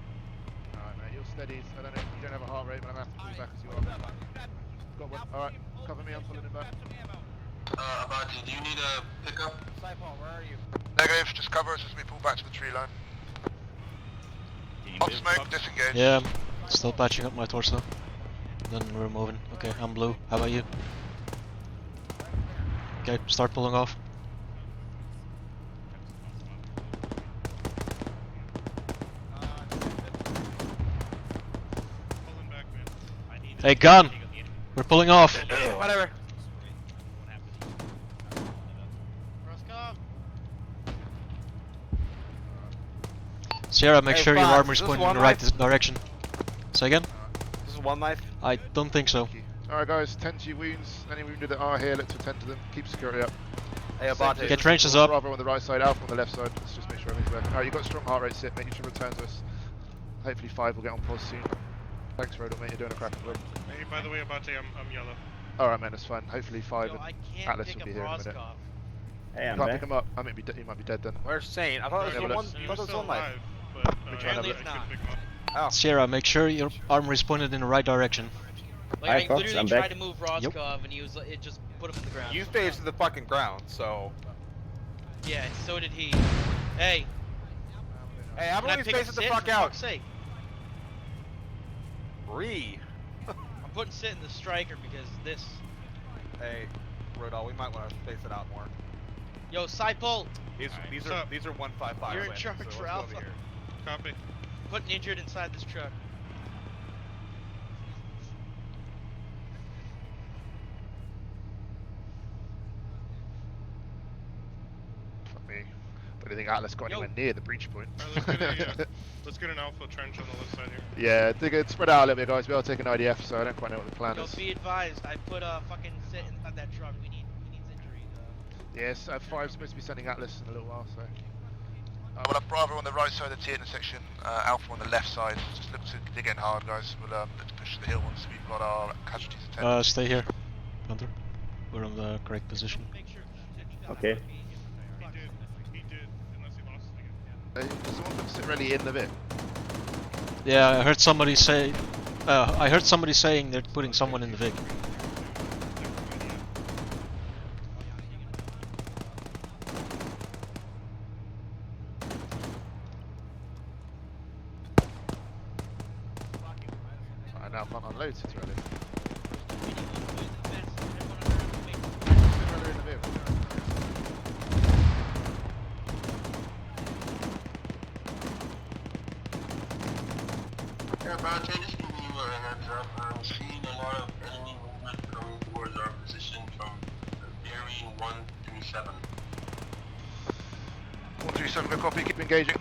Alright, mate, you're steady. I don't know if you don't have a heart rate, but I'm going to have to pull back as you are. Got one. Alright, cover me, I'm pulling him back. Abati, do you need a pickup? Cypol, where are you? Negative, just cover us as we pull back to the tree line. On smoke, disengage. Yeah, still patching up my torso. Then we're moving. Okay, I'm blue. How about you? Okay, start pulling off. Hey, gun! We're pulling off. Whatever. Sierra, make Hey, sure your Fox, armor's is this pointing in one the right life? direction. Say again? This is 1 life? I don't think so. Alright, guys, tend to your wounds. Any wounded that are here, let's attend to them. Keep security up. Hey, Abate. Get trenches up. Bravo on the right side, Alpha on the left side. Let's just make sure everything's working. Alright, you've got strong heart rate, sit, mate. You should return to us. Hopefully 5 will get on pause soon. Thanks, Rodel, mate. You're doing a cracking job. Hey, by the way, Abate, I'm yellow. Alright, man, that's fine. Hopefully 5 Yo, I and can't Atlas pick will up be here in a minute. Roscoff. Hey, I'm Can't back. pick him up. I might be you might be dead then. Where's Saint? I thought it was one. I thought it was 1 life. But Apparently it's not. Oh. Sierra, make sure your armor is pointed in the right direction. Like, Hi, I Fox, literally I'm tried back. to move Roscoff and he was it just put him in the ground. You phased to the fucking ground, so. Yeah, so did he. Hey. Hey, I'm Can I only pick phasing up the Sit, fuck for out. fuck's sake? I'm putting Sit in the striker because this. Hey, Rodol, we might want to space it out more. Yo, Cypol! These are 155. You're in wins, charge so let's for go Alpha. over here. Copy. Putting injured inside this truck. Fuck me. I don't think Atlas got anywhere near the breach point. Let's get an alpha trench on the left side here. Yeah, dig it, spread out a little bit, guys. We are taking IDF, so I don't quite know what the plan is. Be advised, I put a fucking sit inside that truck. We need injuries. Yes, 5's supposed to be sending Atlas in a little while, so. We'll have Bravo on the right side of the T intersection, Alpha on the left side. Just look to dig in hard, guys. We'll let's push the hill once we've got our casualties attended. Stay here, Hunter. We're on the correct position. Okay. He did, unless he lost it again. Does someone put Citrelli in the bit? Yeah, I heard somebody say. I heard somebody saying they're putting someone in the Vic. I now can't unload Citrelli. Yeah, Bounty, just giving you a heads up. I'm seeing a lot of enemy movement coming towards our position from bearing 137. 137, good copy, keep engaging.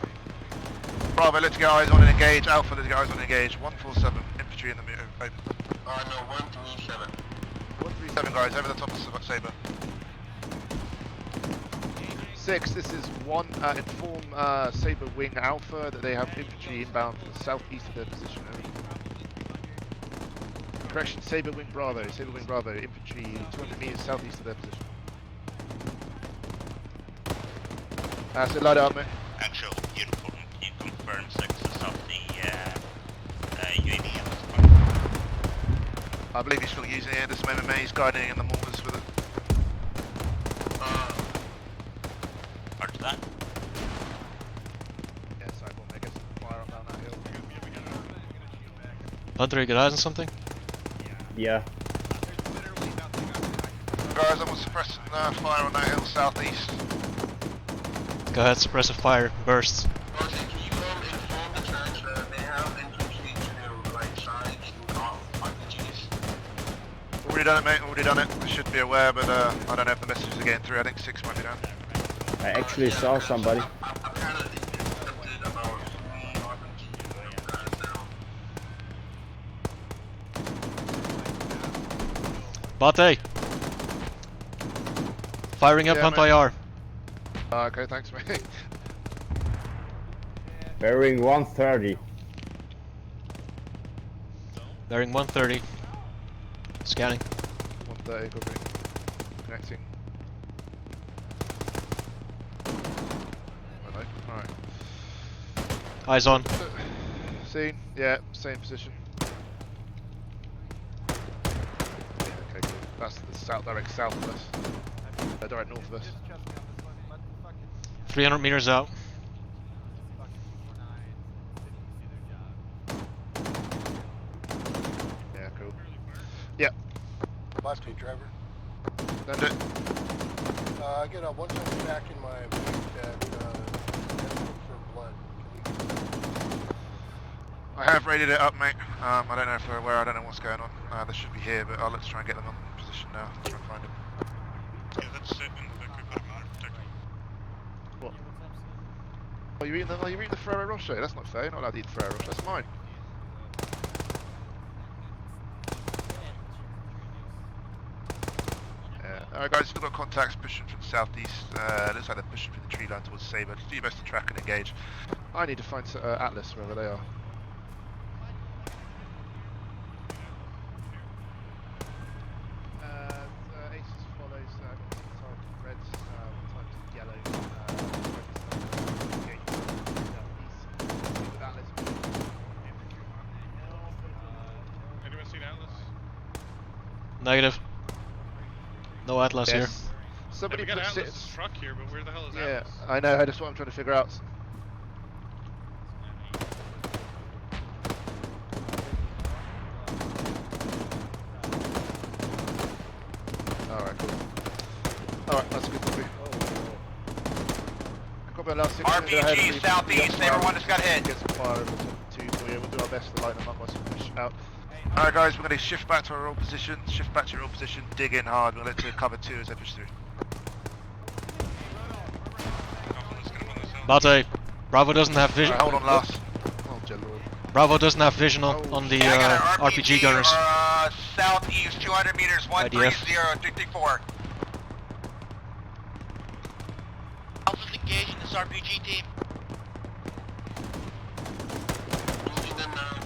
Bravo, let's get eyes on and engage. Alpha, let's get eyes on and engage. 147, infantry in the move, open. No, 137. 137, guys, over the top of Sabre. 6, this is 1, inform Sabre Wing Alpha that they have infantry inbound from the southeast of their position. Correction, Sabre Wing Bravo, infantry 200 meters southeast of their position. So light up, mate. Actual uniform, you confirm 6 is of the UAV. I believe he's still using it at this moment, mate. He's guiding in the mortars with it. After that? Yeah, sorry, we'll make it fire up down that hill. Hunter, you got eyes on something? Yeah. Guys, I'm suppressing fire on that hill southeast. Go ahead, suppressive fire, bursts. Already done it, mate, already done it. I should be aware, but I don't know if the messages are getting through. I think 6 might be down. I actually saw somebody. Bate! Firing up anti-R. Okay, thanks, mate. Bearing 130. Bearing 130. Scanning. 130, copy. Connecting. Alright. Eyes on. Seen? Yeah, same position. Okay, cool. That's the south, direct south of us. Direct north of us. 300 meters out. Yeah, cool. Yep. Last two, driver. Send it. I get a 170 back in my boot that for blood. I have raided it up, mate. I don't know if they're aware, I don't know what's going on. They should be here, but let's try and get them on position now. Let's try and find them. Yeah, that's it. And we put them on protector. What? Oh, you're eating the Ferrero Rocher? That's not fair. You're not allowed to eat the Ferrero Rocher. That's mine. Alright guys, still got contacts pushing from the southeast. Looks like they're pushing through the tree line towards Sabre. Just do your best to track and engage. I need to find Atlas wherever they are. Aces follows reds, time to yellow. Anyone seen Atlas? Negative. No Atlas here. Somebody we got put Atlas' truck here, but where the hell is yeah, Atlas? I know. That's what I'm trying to figure out. Alright, cool. Alright, that's a good copy. Copy on last 6 RPG southeast, everyone just got hit. Get some fire over the 2, so yeah, we'll do our best to line them up whilst we push out. Alright guys, we're going to shift back to our old position. Shift back to your old position, dig in hard. We're going to let cover 2 as they push through. Bate, Bravo doesn't have vision. Alright, hold on, last. Oh, dear lord. Bravo doesn't have vision on the RPG gunners. Southeast, 200 meters, 130334. Alpha's engaging this RPG team. Moving them now.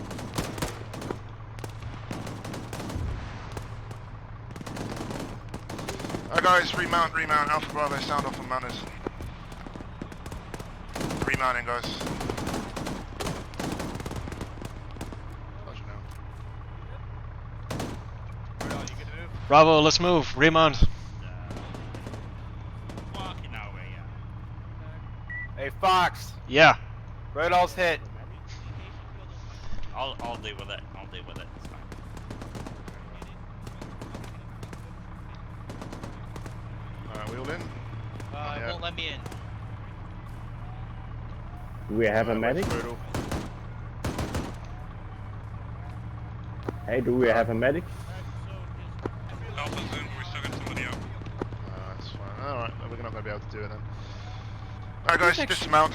Alright guys, remount, Alpha Bravo, sound off on mounters. Remounting guys. Bravo, let's move. Remount. Hey Fox. Yeah. Rodol's hit. I'll deal with it. I'll deal with it. It's fine. Alright, we all in? It won't let me in. Do we have a medic? Hey, do we have a medic? Alpha's in, we still got somebody out. That's fine. Alright, we're not going to be able to do it then. Alright guys, dismount,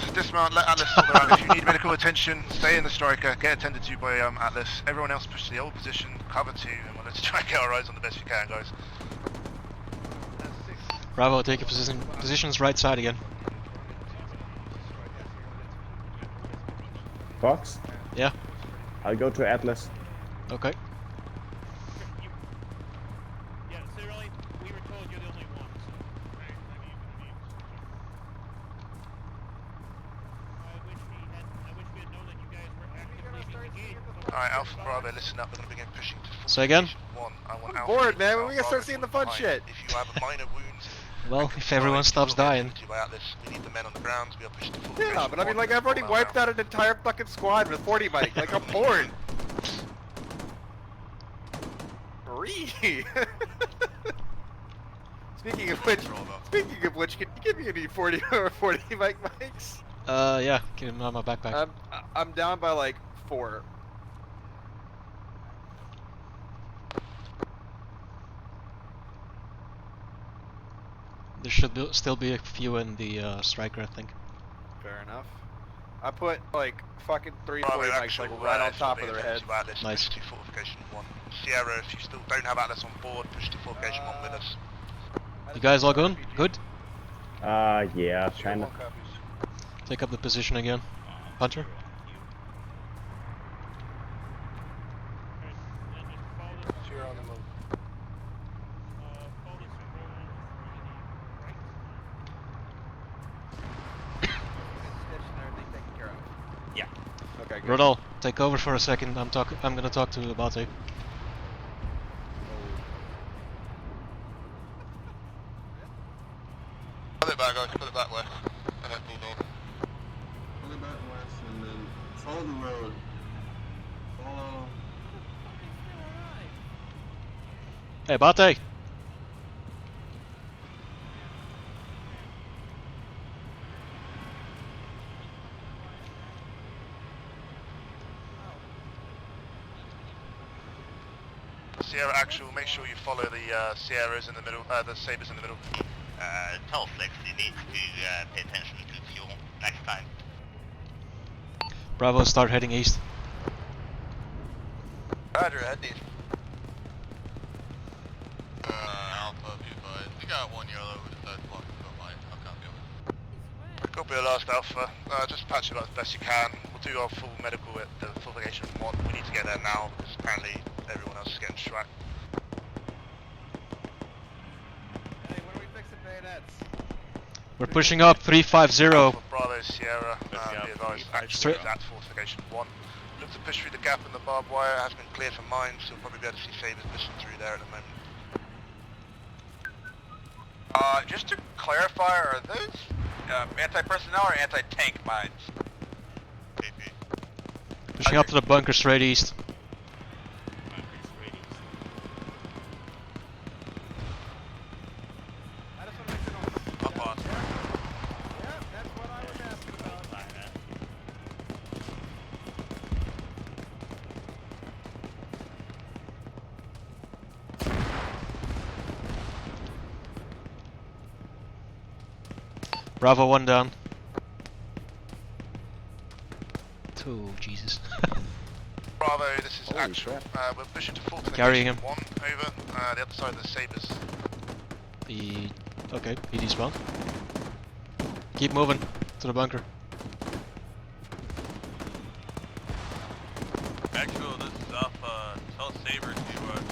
let Atlas sort that out. If you need medical attention, stay in the striker, get attended to by Atlas. Everyone else push to the old position, cover 2, and let's try and get our eyes on the best we can guys. Bravo, take your positions right side again. Fox? Yeah. I'll go to Atlas. Okay. Yeah, so really, we were told you're the only one, so. Right? I mean, I wish we had known that you guys were actively engaged. Alright, Alpha Bravo, listen up, we're going to begin pushing to full Say again? station 1. I want I'm Alpha bored, man. Bravo When we gonna start seeing the fun behind. shit? If you have minor wounds, Well, if everyone stops dying. by Atlas, we need the men on the ground, we are pushing to full Yeah, station but I mean, 1. like, I've already All wiped out. out an entire fucking squad with 40 mic. Like, I'm bored. Breathe. Speaking of which, can you give me any 40 or 40 mic mics? Yeah, get him on my backpack. I'm down by like 4. There should still be a few in the striker, I think. Fair enough. I put like fucking 3 Bravo 40 mics actual, like right on should top be of their attention heads. to Atlas, Nice. push to fortification 1. Sierra, if you still don't have Atlas on board, push to fortification 1 with us. You guys all good? Good? Yeah, kinda. Take up the position again. Hunter? You're on the move. Yeah. Okay, good. Rodol, take over for a second. I'm gonna talk to Abate. Pull it back, guys, pull it back way. And then move on. Pull it back west and then follow the road. Follow. Hey, Abate! Sierra actual, make sure you follow the Sierras in the middle, the Sabres in the middle. Tell Flex he needs to pay attention to fuel next time. Bravo, start heading east. Roger, head east. Alpha, be advised. We got one yellow who decided to walk into a mine. I'll copy over. Copy the last Alpha. Just patch it up as best you can. We'll do our full medical at the fortification 1. We need to get there now because apparently everyone else is getting tracked. Hey, when are we fixing bayonets? We're pushing up 350. Alpha Bravo Sierra, be advised, actually is at fortification 1. Look to push through the gap in the barbed wire, has been cleared for mines, so you'll probably be able to see Sabres pushing through there at the moment. Just to clarify, are those anti-personnel or anti-tank mines? KP. Pushing up to the bunker straight east. Up on. Yeah, that's what I was asking about. Bravo 1 down. Oh, Jesus. Bravo, this is actual. We're pushing to fortification Carrying him. 1, over. The other side of the Sabres. Okay, he despawned. Keep moving to the bunker. Actual, this is off, tell Saber to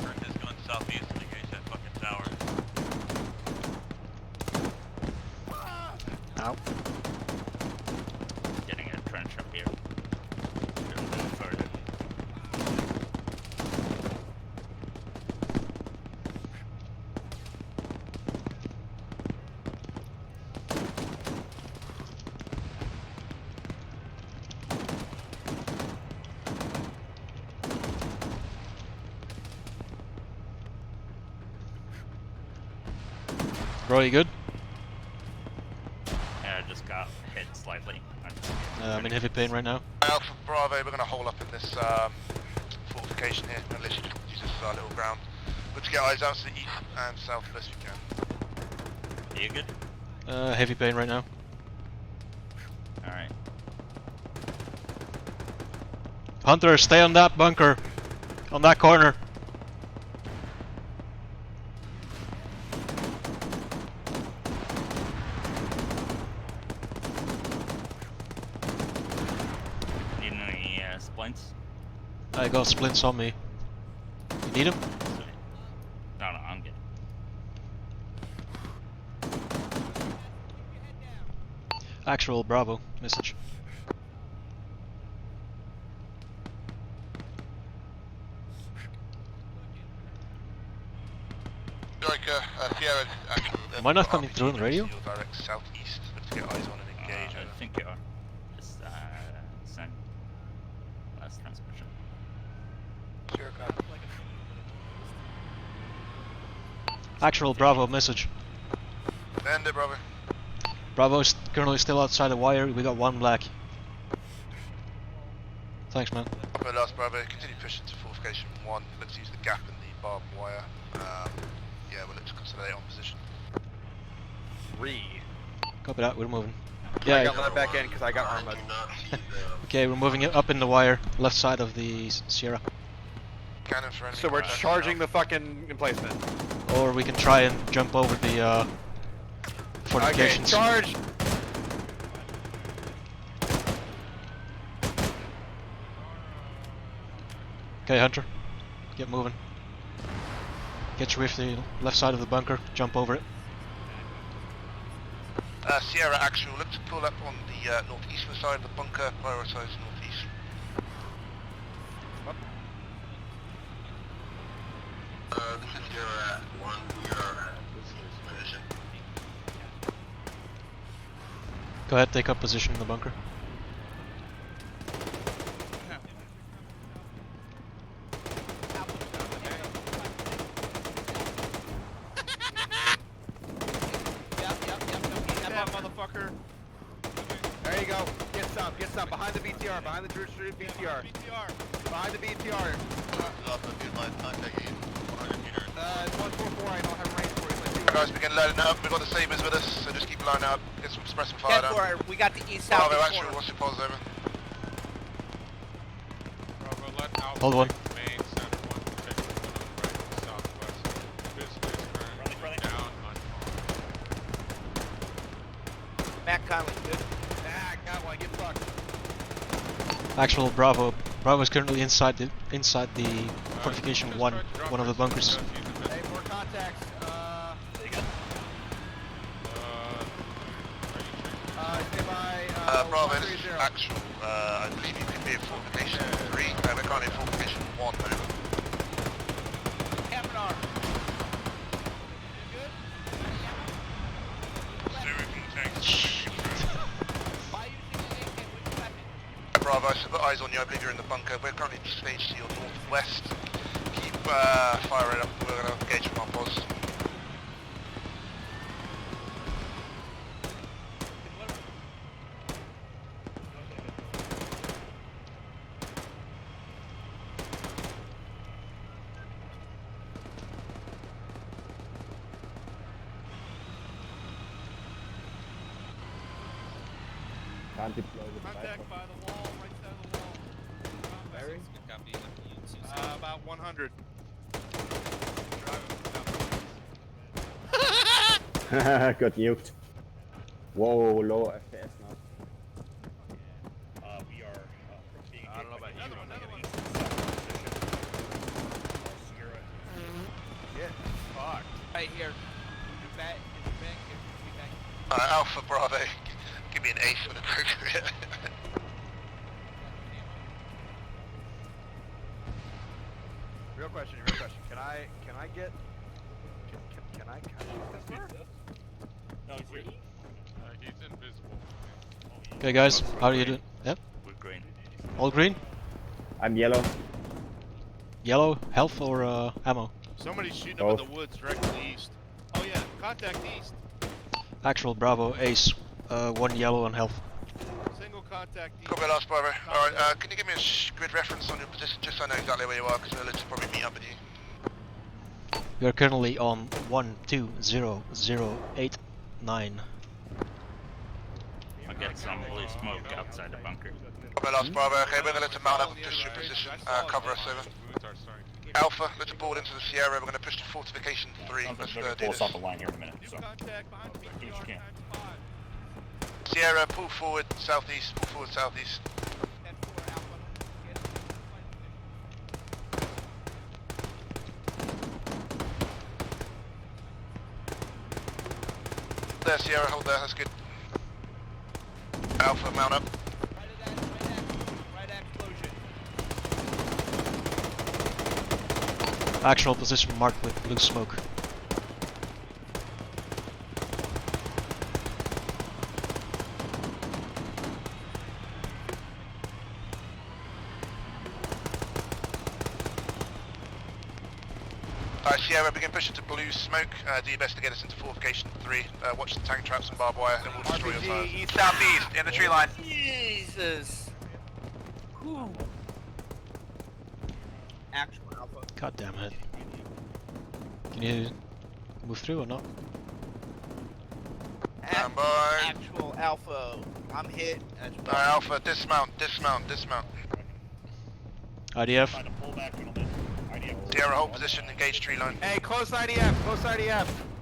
turn his gun southeast and engage that fucking tower. Ow. Getting a trench up here. Should have been further. Bro, you good? Yeah, I just got hit slightly. I'm in heavy pain right now. Alpha Bravo, we're going to hole up in this fortification here. We're going to literally use this as our little ground. Good to get eyes out to the east and south as best we can. Are you good? Heavy pain right now. Alright. Hunter, stay on that bunker. On that corner. Need any splints? I got splints on me. You need them? No, I'm good. Actual Bravo message. Striker, Sierra, actual. Am I not coming through on the radio? Direct southeast, to get eyes on and engage. I think you are. Just send last transmission. Sure, copy. Actual Bravo message. End it, Bravo. Bravo is currently still outside the wire. We got one black. Thanks, man. Well, last Bravo, continue pushing to fortification 1. Let's use the gap in the barbed wire. Yeah, we'll look to consolidate on position. 3. Copy that, we're moving. I Yeah. got let back in because I got Arma. Okay, we're moving it up in the wire, left side of the Sierra. Cannon for enemy. So we're charging the fucking emplacement. Or we can try and jump over the fortifications. Okay, charge! Okay, Hunter. Get moving. Get you with the left side of the bunker, jump over it. Sierra actual, look to pull up on the northeastern side of the bunker, prioritize northeast. This is Sierra 1, we are at position. Go ahead, take up position in the bunker. Motherfucker. There you go. Get some. Behind the BTR. Behind the Drew Street BTR. Behind the BTR. 144. I don't have range for it. Guys, begin loading up. We've got the Sabres with us, so just keep lining up. Get some suppressing fire down. 10-4, we got the east-south Bravo, corner. actual, what's your pause over? Bravo, let Alpha Hold one. main center 1 protect the right and southwest. Business currently down on Matt Conley, good. Ah, got one. Get fucked. Actual Bravo. Bravo is currently inside the fortification one of the bunkers. Hey, more contacts. Stay by. Bravo, this is actual. I believe you could be at fortification 3. We're currently at fortification 1, over. Kaminar. Bravo, I put eyes on you. I believe you're in the bunker. We're currently staged to your northwest. Keep firing up. We're going to engage from our pause. Can't deploy the Contact by the wall, right side of the wall. About 100. Got nuked. Whoa, low FPS now. We are being I don't know about you. Get fucked. Right here. You're back. You're back. You're back. Alpha Bravo, give me an ace when appropriate. Real question. Can I get? Can I use this car? No, he's here. He's invisible. Okay, guys, how are you doing? Yep. We're green. All green? I'm yellow. Yellow, health or ammo? Somebody's shooting up in the woods directly east. Oh yeah, contact east. Actual Bravo, Ace, 1 yellow on health. Single contact east. Copy last, Bravo. Alright, can you give me a grid reference on your position just so I know exactly where you are, because we'll probably meet up with you. We are currently on 120,089. I'll get some blue smoke outside the bunker. Copy last, Bravo. Okay, we're going to let him mount up and push your position. Cover us, over. Alpha, let's board into the Sierra. We're going to push to fortification 3. Let's They're do gonna pull this. us off the line here in a minute, so do what you can. Sierra, pull forward southeast. Pull forward southeast. There, Sierra, hold there. That's good. Alpha, mount up. Actual position marked with blue smoke. Sierra, begin pushing to blue smoke. Do your best to get us into fortification 3. Watch the tank traps and barbed wire, and we'll destroy your tires. RPG east southeast in the tree line. Jesus. Whew. Actual Alpha. God damn it. Can you move through or not? Stand by. Actual Alpha. I'm hit. Alpha, dismount. IDF. Sierra, hold position, engage tree line. Hey, close IDF.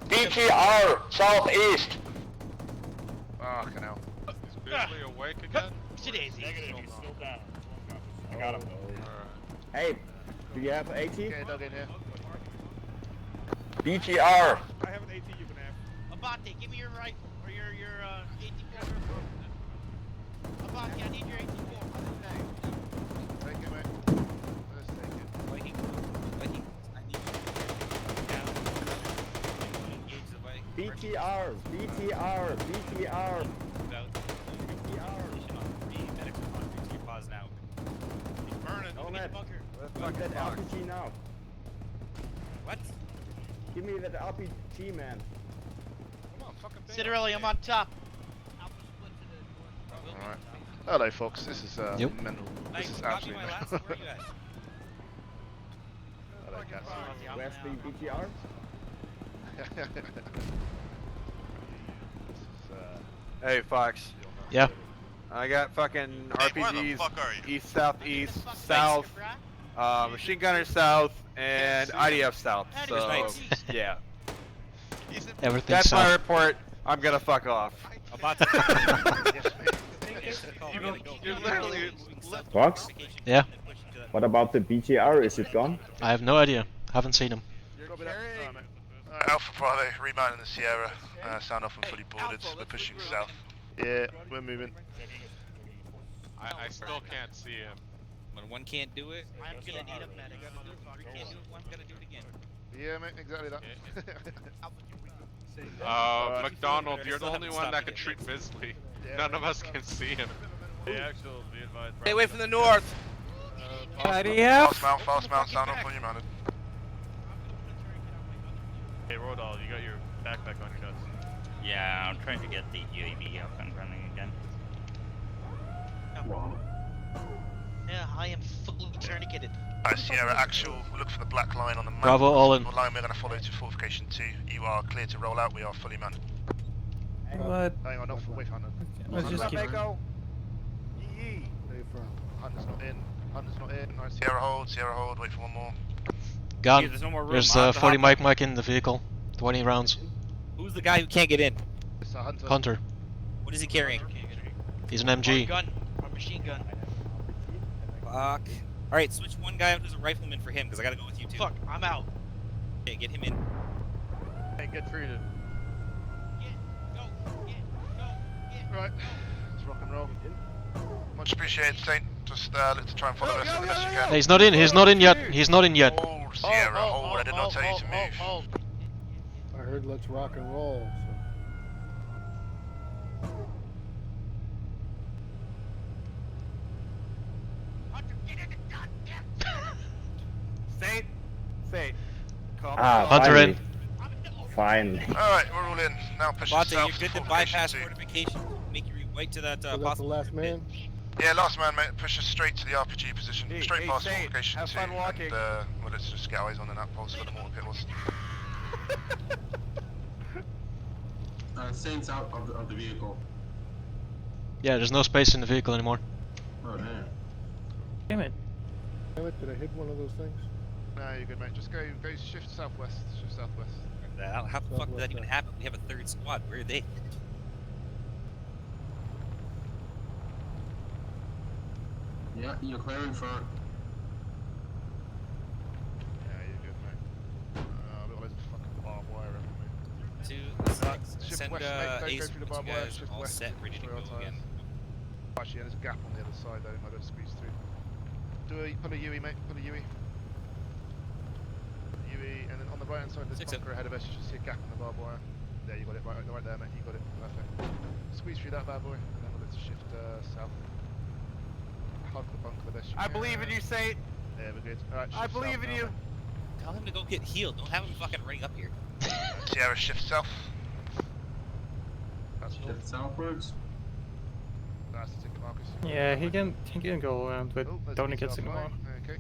BTR, southeast. Fucking hell. Is Bisley awake again? Daisy. Negative, he's still down. I got him. Hey, do you have AT? Okay, dug in here. BTR. I have an AT you can have. Abate, give me your rifle or your 84. Abate, I need your 84. Take it, mate. Let's take it. Viking, I need you. Engage the Viking. BTR. Medics are on 3 pause now. He's burning. Nomad, fuck that RPG now. What? Give me that RPG, man. Come on, fucking thing. Citarelli, I'm on top. Alright. Hello, Fox. This is mental. Like, This is copy absolutely my last. mental. Where are you at? Hello, Cassie. Where's the BTR? Hey, Fox. Yeah. I got fucking RPGs where the fuck are you? east, southeast, south, machine gunner south, and IDF south. So yeah, Everything that's my south. report. I'm gonna fuck off. About You're literally Fox? Yeah. What about the BTR? Is it gone? I have no idea. Haven't seen him. Alpha Bravo, remounting the Sierra. Sound off and fully boarded. We're pushing south. Yeah, we're moving. I still can't see him. When one can't do it, I'm gonna need a medic. three can't do it, one's gonna do it again. Yeah, mate, exactly that. McDonald, you're the only one that can treat Bisley. None of us can see him. The actual, be advised. Stay away from the north. Fast mount, sound off when you're mounted. Hey, Rodal, you got your backpack on your chest. Yeah, I'm trying to get the UAV up and running again. Yeah, I am fully tourniqueted. Sierra, actual, we'll look for the black line on the map. Bravo, all in. The line we're going to follow to fortification 2. You are clear to roll out, we are fully manned. What? Hang on, not for Hunter. Let's just keep. Hunter's not in. Hunter's not in. Nice. Sierra hold, wait for one more. Gun. There's no more room. There's I'll 40 hop mic in the vehicle. 20 rounds. Who's the guy who can't get in? It's Hunter. Hunter. What is he carrying? He's an MG. Gun. Or machine gun. Fuck. Alright, switch one guy out who's a rifleman for him, because I gotta go with you too. Fuck, I'm out. Okay, get him in. Hey, get treated. Right, let's rock and roll. Much appreciated, Saint. Just look to try and follow us as best you can. Hey, he's not in. He's not in yet. He's not in yet. Hold, Sierra, hold. I did not tell you to move. I heard let's rock and roll. Saint. Hunter in. Fine. Alright, we're all in. Now push Bate, south. you're good to Formation bypass 2. fortification. Make your way to that So that's the possible. last man. Yeah, last man, mate. Push us straight to the RPG position. Hey, Straight hey, past Saint, Fortification have 2. fun walking. And, well, let's just get eyes on the nap pulse where the mortar pit was. Saints out of the vehicle. Yeah, there's no space in the vehicle anymore. Oh, damn. Damn it. Damn it, did I hit one of those things? No, you're good, mate. Just go shift southwest. Shift southwest. How the fuck did that even happen? We have a third squad. Where are they? Yeah, you're clearing front. Yeah, you're good, mate. I've got loads of fucking barbed wire everywhere. Shift Send west, mate. Don't Ace go through the once barbed you wire. guys Shift all west. set, ready to Destroy go our again. tyres. Actually, yeah, there's a gap on the other side though. Might be able to squeeze through. Pull a UE, mate. Pull a UE. Pull a UE, and then on the right hand side, there's a bunker ahead of us. You should see a gap in the barbed wire. There, you got it. Right there, mate. You got it. Perfect. Squeeze through that bad boy, and then we'll let's shift south. Hug the bunker the best you I can. believe in you, Saint. Yeah, we're good. Alright, I believe in you. Tell him to go get healed. Don't have him fucking running up here. Sierra, shift south. That's Shift southwards. That's the ticket, Marcus. Yeah, he can go around with there's tourniquets the anymore. Okay.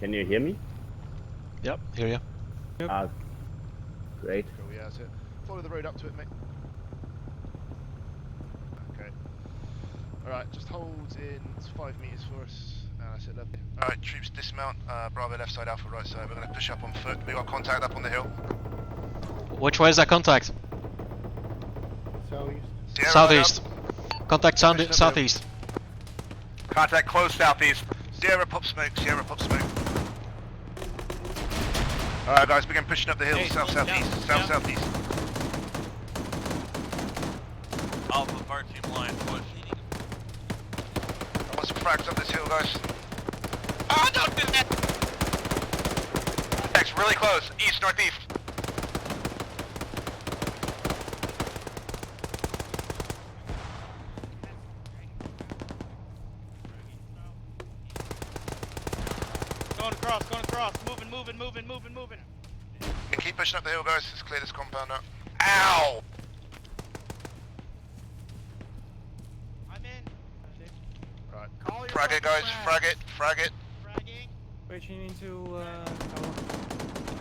Can you hear me? Yep, hear ya. Ah, great. Cool, yeah, that's it. Follow the road up to it, mate. Okay. Alright, just hold in 5 meters for us. That's it, lovely. Alright, troops dismount. Bravo left side, Alpha right side. We're going to push up on foot. We got contact up on the hill. Which way is that contact? Southeast. Sierra Southeast. right Contact southeast. Contact close southeast. Sierra pop smoke. Sierra pop smoke. Alright, guys, begin pushing up the hill. Hey, Southeast. Southeast. Alpha fire team line push. I want some frags up this hill, guys. Oh, don't do that! X, really close. East, northeast. Going across. Moving. Keep pushing up the hill, guys. Let's clear this compound out. Ow! I'm in. Right. Frag it, guys. Frag it. Fragging. Wait, you need to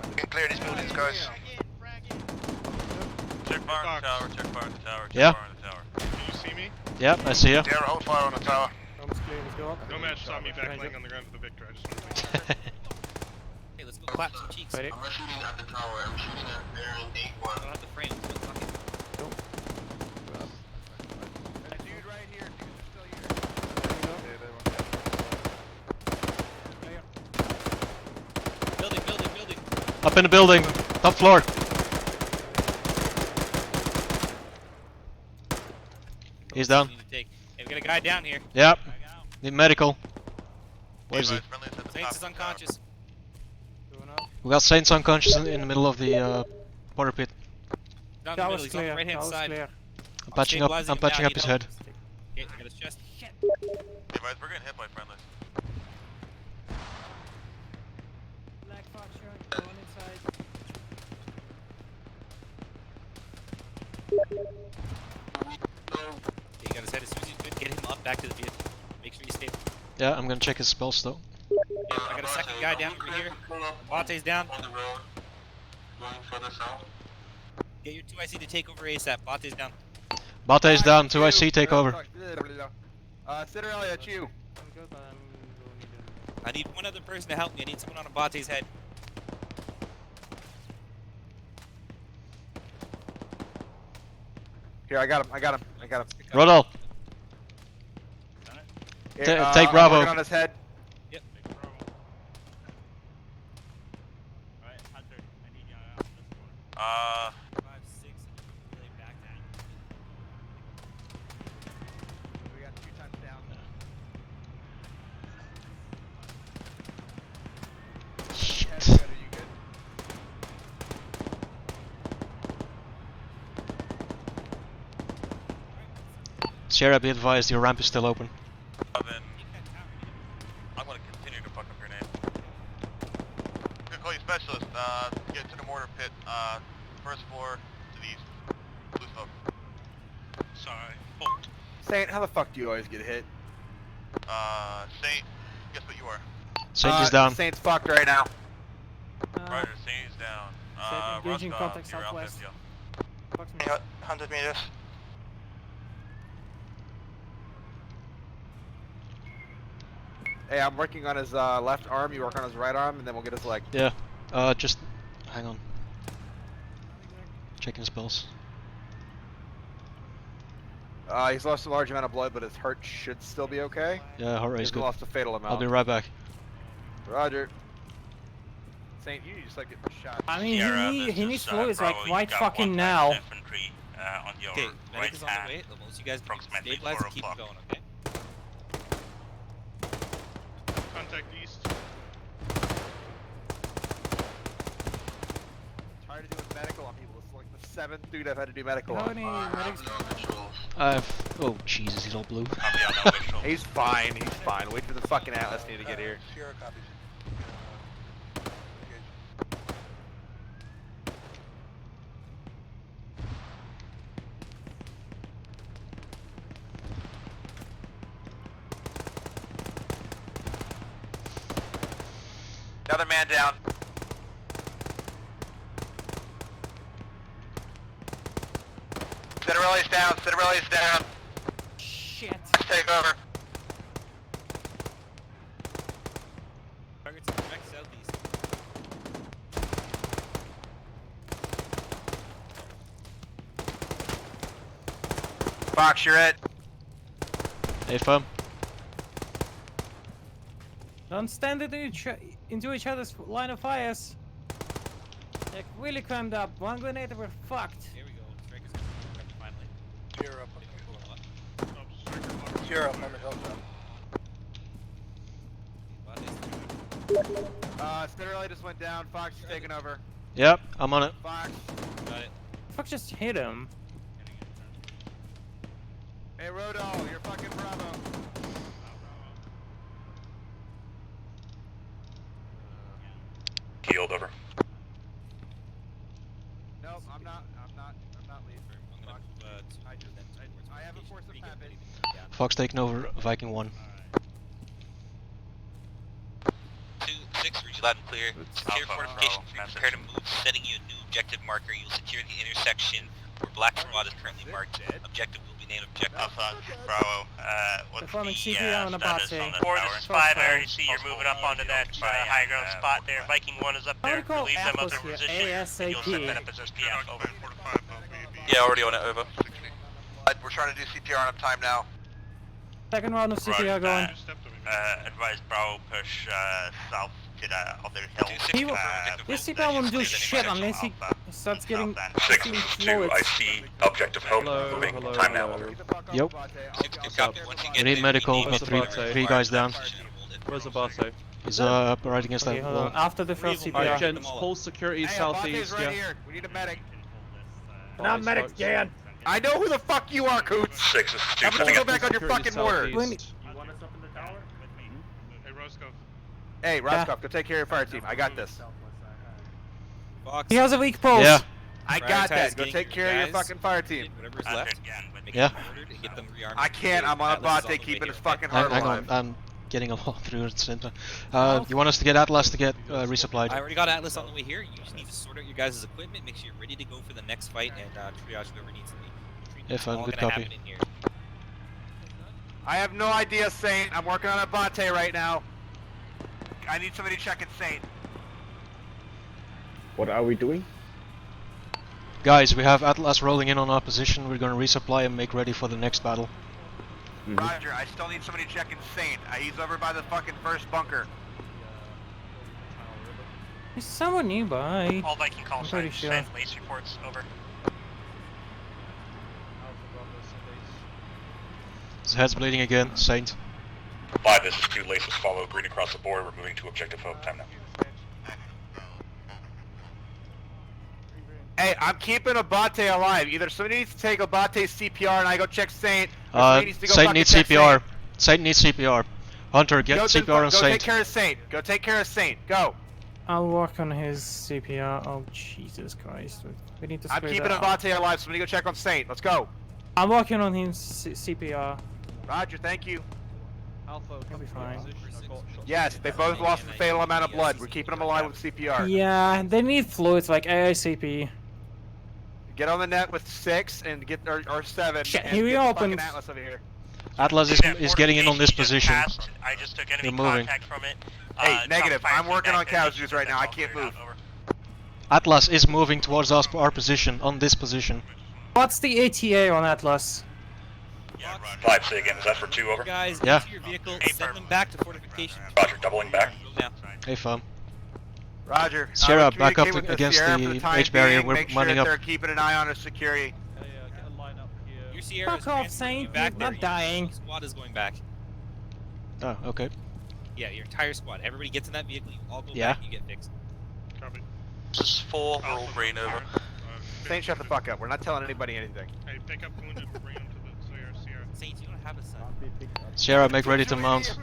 We can clear these buildings, guys. Check fire on the tower, check fire on the tower, check Yeah. fire on the tower. Can you see me? Yep, I see ya. Sierra, hold fire on the tower. Almost clear, let's go up. Nomad saw me back laying on the ground with the Victor. I just wanted to make sure. Hey, let's go clap some cheeks. Ready? I'm not shooting at the tower. I'm shooting at bearing 8-1. I don't have the frames, but fuck it. That dude right here. Dude's still here. Building. Up in the building. Top floor. He's down. Need to take. Hey, we got a guy down here. Yep. Need medical. Where is he? Saints is unconscious. We got Saints unconscious in the middle of the water pit. Down the middle, he's on the right hand Tower's side. clear. I'm patching up his head. Okay, I got his chest. Hey, guys, we're getting hit by friendlies. Black Fox shot, go on inside. Okay, he got his head as soon as he's good. Get him up back to the vehicle. Make sure he's stable. Yeah, I'm gonna check his spells though. Yeah, I got a second guy down over here. Bate's down. On the road. Going further south. Get your 2IC to take over ASAP. Bate's down. Bate's down, 2IC take over. Citarelli, that's you. I need one other person to help me. I need someone on Abate's head. Here, I got him. Rodol. Here, Take Bravo. I'm working on his head. Yep. Alright, Hunter, I need you out on this one. 5, 6, really back down. We got 2 times down. Shit. Are you good? Sierra, be advised, your ramp is still open. Then I'm gonna continue to fuck up your name. Good call you specialist. Get to the mortar pit. First floor to the east. Blue smoke. Sorry. Bolt. Saint, how the fuck do you always get hit? Saint, guess what you are? Saint is down. Saint's fucked right now. Ryder, Saint is down. Engaging Roscoe, contact you're southwest. out 50. 100 meters. Hey, I'm working on his left arm, you work on his right arm, and then we'll get his leg. Yeah. Just hang on. Checking spells. He's lost a large amount of blood, but his heart should still be okay. Yeah, heart rate's He's good. lost a fatal amount. I'll be right back. Roger. Saint, you just like getting shot. I mean, he needs fluids like right fucking now. Infantry, on your Okay, right medic is on hand. the way. Most you guys can Approximately stabilize 4 and keep o'clock. going, okay? Contact east. Tired of doing medical on people. It's like the 7th dude I've had to do medical How on. many medics? Oh Jesus, he's all blue. Copy on no visual. He's fine, he's fine. Wait for the fucking Atlas need to get here. Sierra copies. Another man down. Citarelli's down. Citarelli's down. Shit. Let's take over. Targets in direct southeast. Fox, you're it. Hey, firm. Don't stand into each other's line of fires. They're really crammed up. One grenade and we're fucked. Here we go. Striker's gonna finally. Cheer up. Cheer up on the hilltop. Citarelli just went down. Fox is taking over. Yep, I'm on it. Fox. Got it. Fuck, just hit him. Hey, Rodol, you're fucking Bravo. Healed over. Nope, I'm not leaving. I'm gonna I have a force of habit. Fox taking over Viking 1. 2-6, reach loud and clear. Secure fortification 3, prepare to move. Setting you a new objective marker. You'll secure the intersection where Black Squad is currently marked. Objective will be named objective. Alpha, Bravo, what's Performing the CPR on the status Abate. on the 4, tower? this is 5. I already see you're moving up onto that high ground spot there. Viking 1 is up How do there. you call Relieve them of Atlas their here? position. You'll set that ASAP. up as SPF. Over. Yeah, already on it, over. We're trying to do CPR on time now. Second round of CPR going. Advise Bravo push south to the other hill. He will, this CPR won't do shit unless he starts getting fluids. see objective hope moving. Time now. Yep. Copy. Once you We get need there, medical. you need Three Abate. guys down. Where's Abate? He's right against Okay, that hold on. wall. After the first Alright, CPR. gents, pulse security Hey, Abate's southeast. right Yeah. here. We need a medic. Not medics, Dan. I know who the fuck you are, Coots. 6 is I'm gonna go back on your fucking mortar. When- You want us up in the tower? Hey, Roscoe. Hey, Roscoff, go take care of your fire team. I got this. Fox. He has a weak pulse. Yeah. I got that. Go Getting take care of your guys, fucking fire team. Whatever's left. Make Yeah. them ordered and get them rearmed. I can't. I'm on Atlas is on Abate the keeping way his here, fucking okay? heart Hang on, alive. I'm getting a lot through at the center. You want us to get Atlas to get resupplied? I already got Atlas on the way here. You just need to sort out your guys' equipment, make sure you're ready to go for the next fight, and triage whoever needs to be. If I'm All good gonna copy. happen in here. I have no idea, Saint. I'm working on Abate right now. I need somebody checking Saint. What are we doing? Guys, we have Atlas rolling in on our position. We're gonna resupply and make ready for the next battle. Roger, I still need somebody checking Saint. He's over by the fucking first bunker. There's someone nearby. All Viking call I'm pretty signs, sure. send lace reports, over. His head's bleeding again, Saint. 5, this is 2, laces follow, green across the board, we're moving to objective hub, time now. Hey, I'm keeping Abate alive. Either somebody needs to take Abate's CPR and I go check Saint, or somebody needs to go Saint fucking needs check CPR. Saint needs CPR. Hunter, get Go CPR on go Saint. take care of Saint. Go take care of Saint. Go. I'll work on his CPR. Oh, Jesus Christ. We need to I'm split keeping that up. Abate alive. Somebody go check on Saint. Let's go. I'm working on his CPR. Roger, thank you. Alpha, He'll be fine. Yes, they both lost a fatal amount of blood. We're keeping them alive with CPR. Yeah, they need fluids like AICP. Get on the net with 6 and get or 7. Shit, and here we get the open. fucking Atlas over here. Atlas is getting in on this position. I just took enemy They're moving. contact from it. Hey, negative. Fire I'm working on feedback, casualties right now. I can't move. Atlas is moving towards our position, on this position. What's the ATA on Atlas? 5, say again, is that for 2, over? Guys, Yeah. into your vehicle, send them back to fortification. Roger, doubling back. Now. Hey, fam. Roger. Sierra, would back up communicate with against Sierra the for time H barrier. being, We're make sure running that up. they're keeping an eye on our security. Your Sierra is Fuck off, transferring Saint. you back You're there. not dying. Your squad is going back. Oh, okay. Yeah, your entire squad. Everybody gets in that vehicle. You all go Yeah. back. You get fixed. Copy. This is 4, we're all green, over. Saint, shut the fuck up. We're not telling anybody anything. Hey, pick up wounded, bring them to the Sierra. Saints, you don't have a son. Sierra, make ready to mount.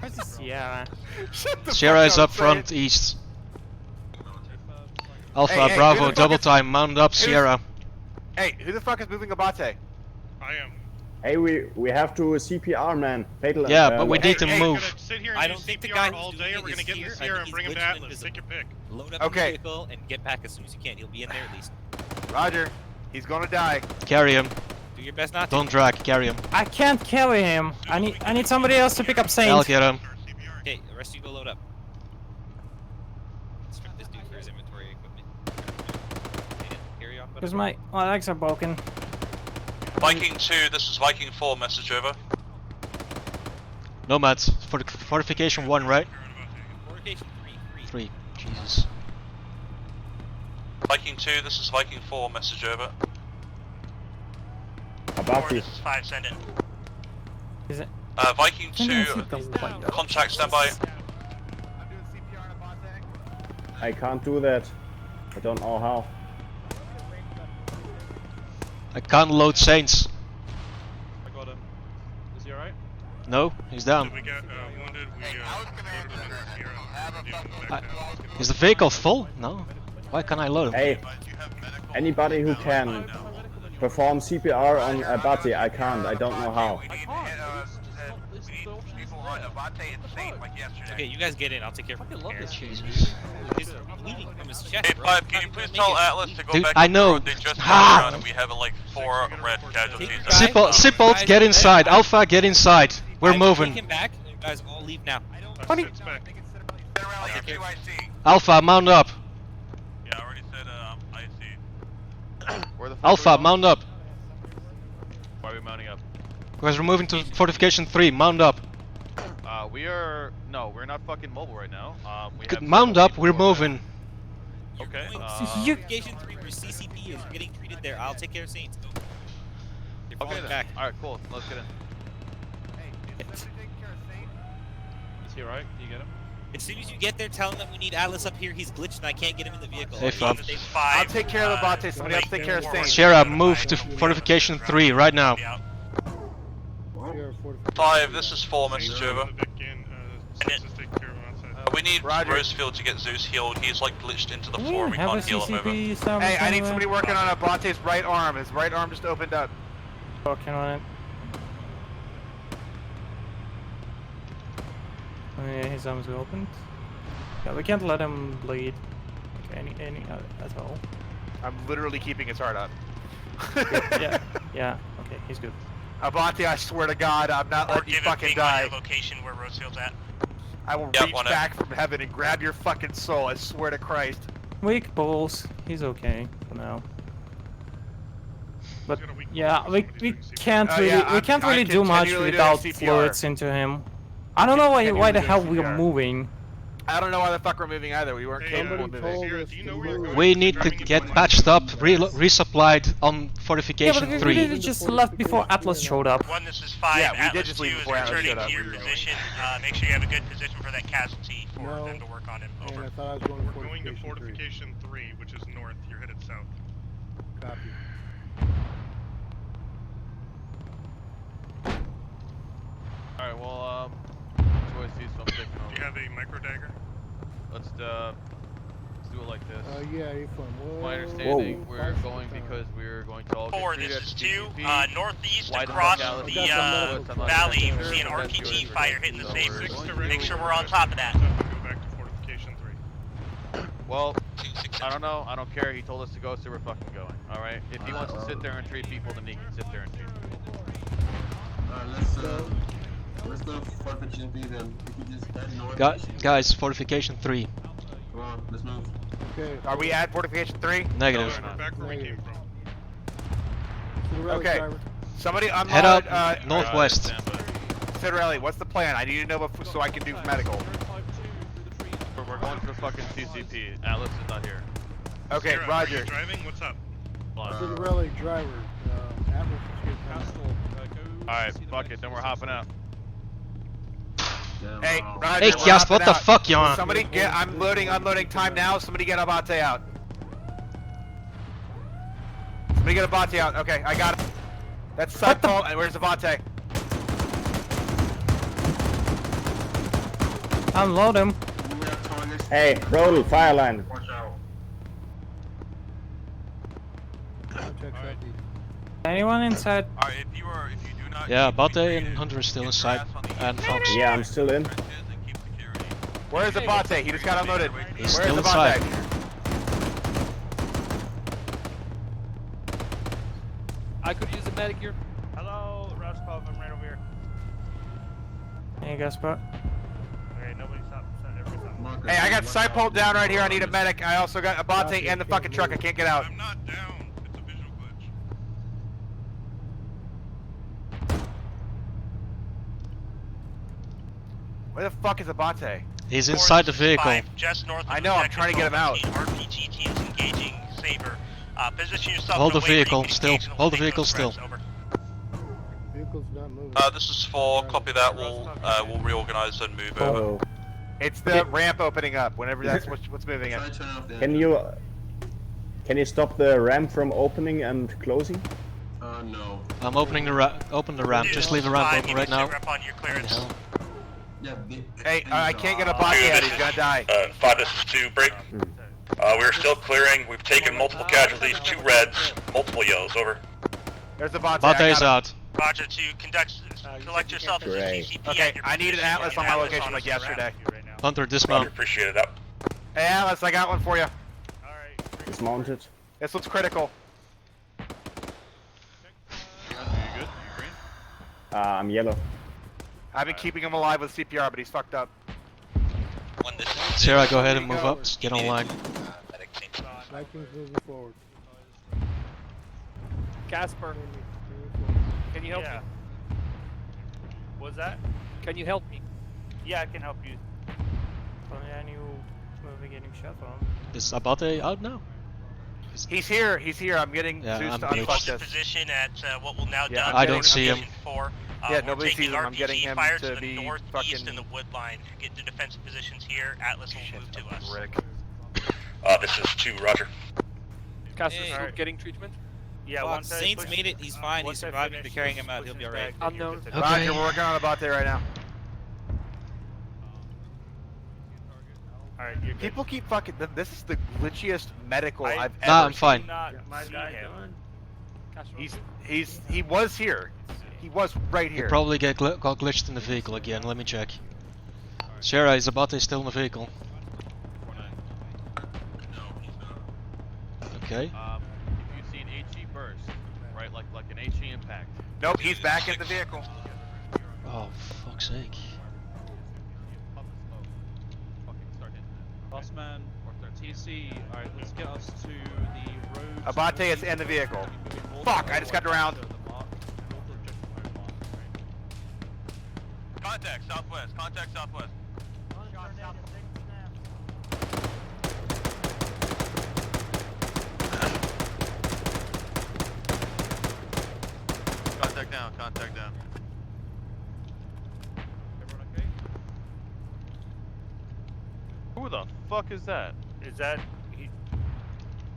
Where's the Sierra? Sierra is up front, east. Alpha, Hey, hey, Bravo, who the fuck double is- time, mount up, Sierra. Hey, who the fuck is moving Abate? I am. Hey, we have to CPR, man. Fatal. Yeah, but we need to Hey, move. we're gonna sit here and I do don't think the CPR guy all who's day, doing we're it gonna is get in here. the I Sierra think and bring him he's to glitching Atlas. invisible. Take your pick. Load up Okay. in the vehicle and get back as soon as you can. He'll be in there at least. Roger. He's gonna die. Carry him. Do your best not to. Don't drag, carry him. I can't carry him. I need somebody else to pick up I'll Saint. get him. Okay, the rest of you go load up. Strip this dude for his inventory equipment. Carry off. Because my legs are broken. Viking 2, this is Viking 4, message over. Nomads, for fortification 1, right? Fortification 3. 3. Jesus. Viking 2, this is Viking 4, message over. Abate. This is 5, send it. Is it? Viking 2, contact standby. I can't do that. I don't know how. I can't load Saints. I got him. Is he alright? No, he's down. We got wounded, we loaded him in the Sierra. We're dealing with back down. Is the vehicle full? No. Why can't I load him? Hey, anybody who can perform CPR on Abate, I can't. I don't know how. Okay, you guys get in. I'll take care of it. Jesus. He's bleeding from his chest, Hey, bro. Pipe, can you please tell Atlas to go Dude, back I to know. the road? They just turned Ah! around and we have like 4 red casualties. Sipolt, get inside. Alpha, get inside. We're Take moving. him back. You guys all leave now. What sits back. I'll take care of it. Alpha, mount up. Yeah, I already said IC. Where the fuck Alpha, are we mount up. Why are we mounting up? Because we're moving to fortification 3. Mount up. We're not fucking mobile right now. We Good, have mount several up. people We're who are moving. Okay. Fortification 3 where CCP is. You're getting treated there. I'll take care of Saints. Go. You're Okay falling then. back. Alright, cool. Let's get in. Is he alright? Can you get him? As soon as you get there, tell him that we need Atlas up here. He's glitched and I can't get him in the vehicle. Hey, fam. I'll take care of Abate. Somebody else take care of Saint. Sierra, move to fortification 3 right now. 5, this is 4, message over. We need Roger. Rosefield to get Zeus healed. He's like glitched into the floor. We Have a can't heal him over. CCP established Hey, I need somewhere? somebody working on Abate's right arm. His right arm just opened up. Working on it. Oh yeah, his arms are opened. Yeah, we can't let him bleed. Like any at all. I'm literally keeping his heart up. Yeah, yeah. Okay, he's good. Abate, I swear to God, I'm not letting you fucking die. Location where Rosefield's at. I will reach back from heaven and grab your fucking soul. I swear to Christ. Weak balls. He's okay for now. But yeah, we can't really do much without fluids into him. I don't know why the hell we're moving. I don't know why the fuck we're moving either. We weren't capable of moving. We need to get patched up, resupplied on fortification yeah, but 3. We really just left before Atlas showed up. One, this is 5. Yeah, we Atlas did just leave 2 before is Atlas returning showed up. to your position. Make sure you have a good position for that casualty for them to work on him. Over. I thought I was going to We're going to Fortification 3, which is north. You're headed south. Copy. Alright, well, Joy sees something. Do you have a micro dagger? Let's do it like this. Yeah, you're from. My understanding, we're going because we're going to all 4, get this is treated 2. at Northeast Wide across Galaxy. the valley, we're seeing RPG fire hitting the safe. Make sure we're on top of that. Go back to Fortification 3. Well, I don't know. I don't care. He told us to go, so we're fucking going. Alright? If he wants to sit there and treat people, then he can sit there and treat people. Let's go Fortification 3 then. If you just head north. Guys, fortification 3. Come on, let's move. Okay. Are we at Fortification 3? Negative. We're back where we came from. Okay. Somebody unload. Head up northwest. Citarelli, what's the plan? I need to know so I can do medical. We're going for fucking CCP. Atlas is not here. Okay, Sarah, Roger. Are you driving? What's up? Citarelli, driver. Atlas is here. Alright, fuck it. Then we're hopping out. Hey, Roger, Hey, we're Kiast, what hopping the out. fuck, you on? Somebody get. I'm unloading time now. Somebody get Abate out. Somebody get Abate out. Okay, I got it. That's Cypol, and where's Abate? Unload him. Hey, roll fire line. Watch out. Anyone inside? Alright, if you do not. Yeah, Bate and Hunter is still inside. And Fox. Yeah, I'm still in. Where's Abate? He just got unloaded. He's Where's still Abate? inside. I could use a medic here. Hello, Roscoe, I'm right over here. Hey, Gaspar. Okay, nobody stop. Everybody stop. Hey, I got Cypol down right here. I need a medic. I also got Abate and the fucking truck. I can't get out. I'm not down. It's a visual glitch. Where the fuck is Abate? He's inside the vehicle. 5, just north of I know, I'm trying to get him out. RPG teams engaging Saber. Position yourself. Hold in the a way where you vehicle can still. engage and Hold the take vehicle those still. threats. Over. Vehicle's not moving. This is 4. Copy that. We'll reorganize and move over. Oh. It's the ramp opening up. Whenever that's what's moving it. Can you stop the ramp from opening and closing? No. I'm opening the open the ramp. Just leave the ramp open right now. On your clearance. Hey, I can't get Abate out. He's gonna die. 5, this is 2. Break. We're still clearing. We've taken multiple casualties. 2 reds, multiple yellows. Over. There's Abate. Bate's out. Roger, to collect yourself as a Great. CCP. Okay, I need an Atlas on my location like yesterday. Hunter, dismount. Appreciate it. Up. Hey, Atlas, I got one for you. Dismounted. This looks critical. I'm yellow. I've been keeping him alive with CPR, but he's fucked up. Sarah, go ahead and move up. Get online. Vikings moving forward. Casper, can you help me? What's that? Can you help me? Yeah, I can help you. Is Abate out now? He's here. He's here. I'm getting Yeah, Zeus I'm to glitched. unfuck this. Position at what will now Yeah, done. I don't see him. Yeah, we're nobody taking sees him. I'm RPG getting him fire to the be northeast fucking- in the wood line. Get to defensive positions here. Atlas will move to us. Rick. This is 2. Roger. Casper's still getting treatment? Yeah, Fox, Saints made it. He's fine. He's surviving. We're carrying him out. He'll be alright. Unknown. Roger, we're working on Abate right now. Alright, you're good. People keep fucking. This is the glitchiest medical I've ever Nah, I'm seen. fine. He was here. He was right He here. probably got glitched in the vehicle again. Let me check. Sarah, is Abate still in the vehicle? Okay. If you've seen HE burst, right? right? Like an HE impact. Nope, he's back in the vehicle. Oh, fuck's sake. Boss man, TC, alright, let's get us to the road. Abate is in the vehicle. Fuck, I just got around. Contact southwest, contact southwest. Contact down, contact down. Everyone okay? Who the fuck is that? Is that he?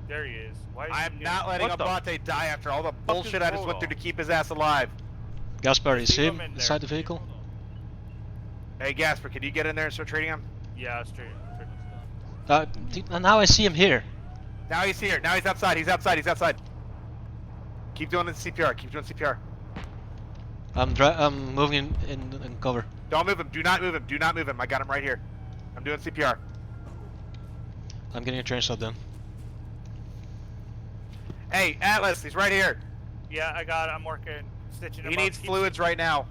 There he is. Why is I'm he not letting Abate die after all the bullshit I just went through to keep his ass alive. Gaspar, is him inside the vehicle? Hey Gasper, can you get in there and start trading him? Yeah, straight. Now I see him here. Now he's here. Now he's outside. He's outside. He's outside. Keep doing the CPR. Keep doing CPR. I'm moving in cover. Don't move him. Do not move him. Do not move him. I got him right here. I'm doing CPR. I'm getting a train stop then. Hey, Atlas, he's right here. Yeah, I got it. I'm working, stitching him He up. needs fluids right now.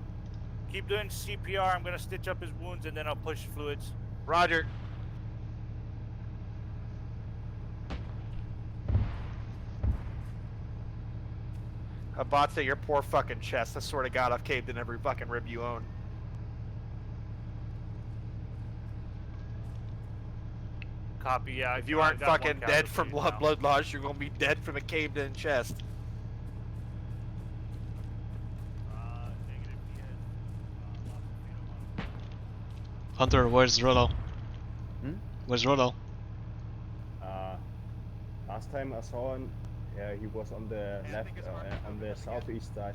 Keep doing CPR. I'm gonna stitch up his wounds and then I'll push fluids. Roger. Abate, your poor fucking chest. I swear to God, I've caved in every fucking rib you own. Copy, yeah. If you aren't fucking dead from blood loss, you're gonna be dead from a caved-in chest. Hunter, where's Rollo? Where's Rollo? Last time I saw him, yeah, he was on the left, on the southeast side.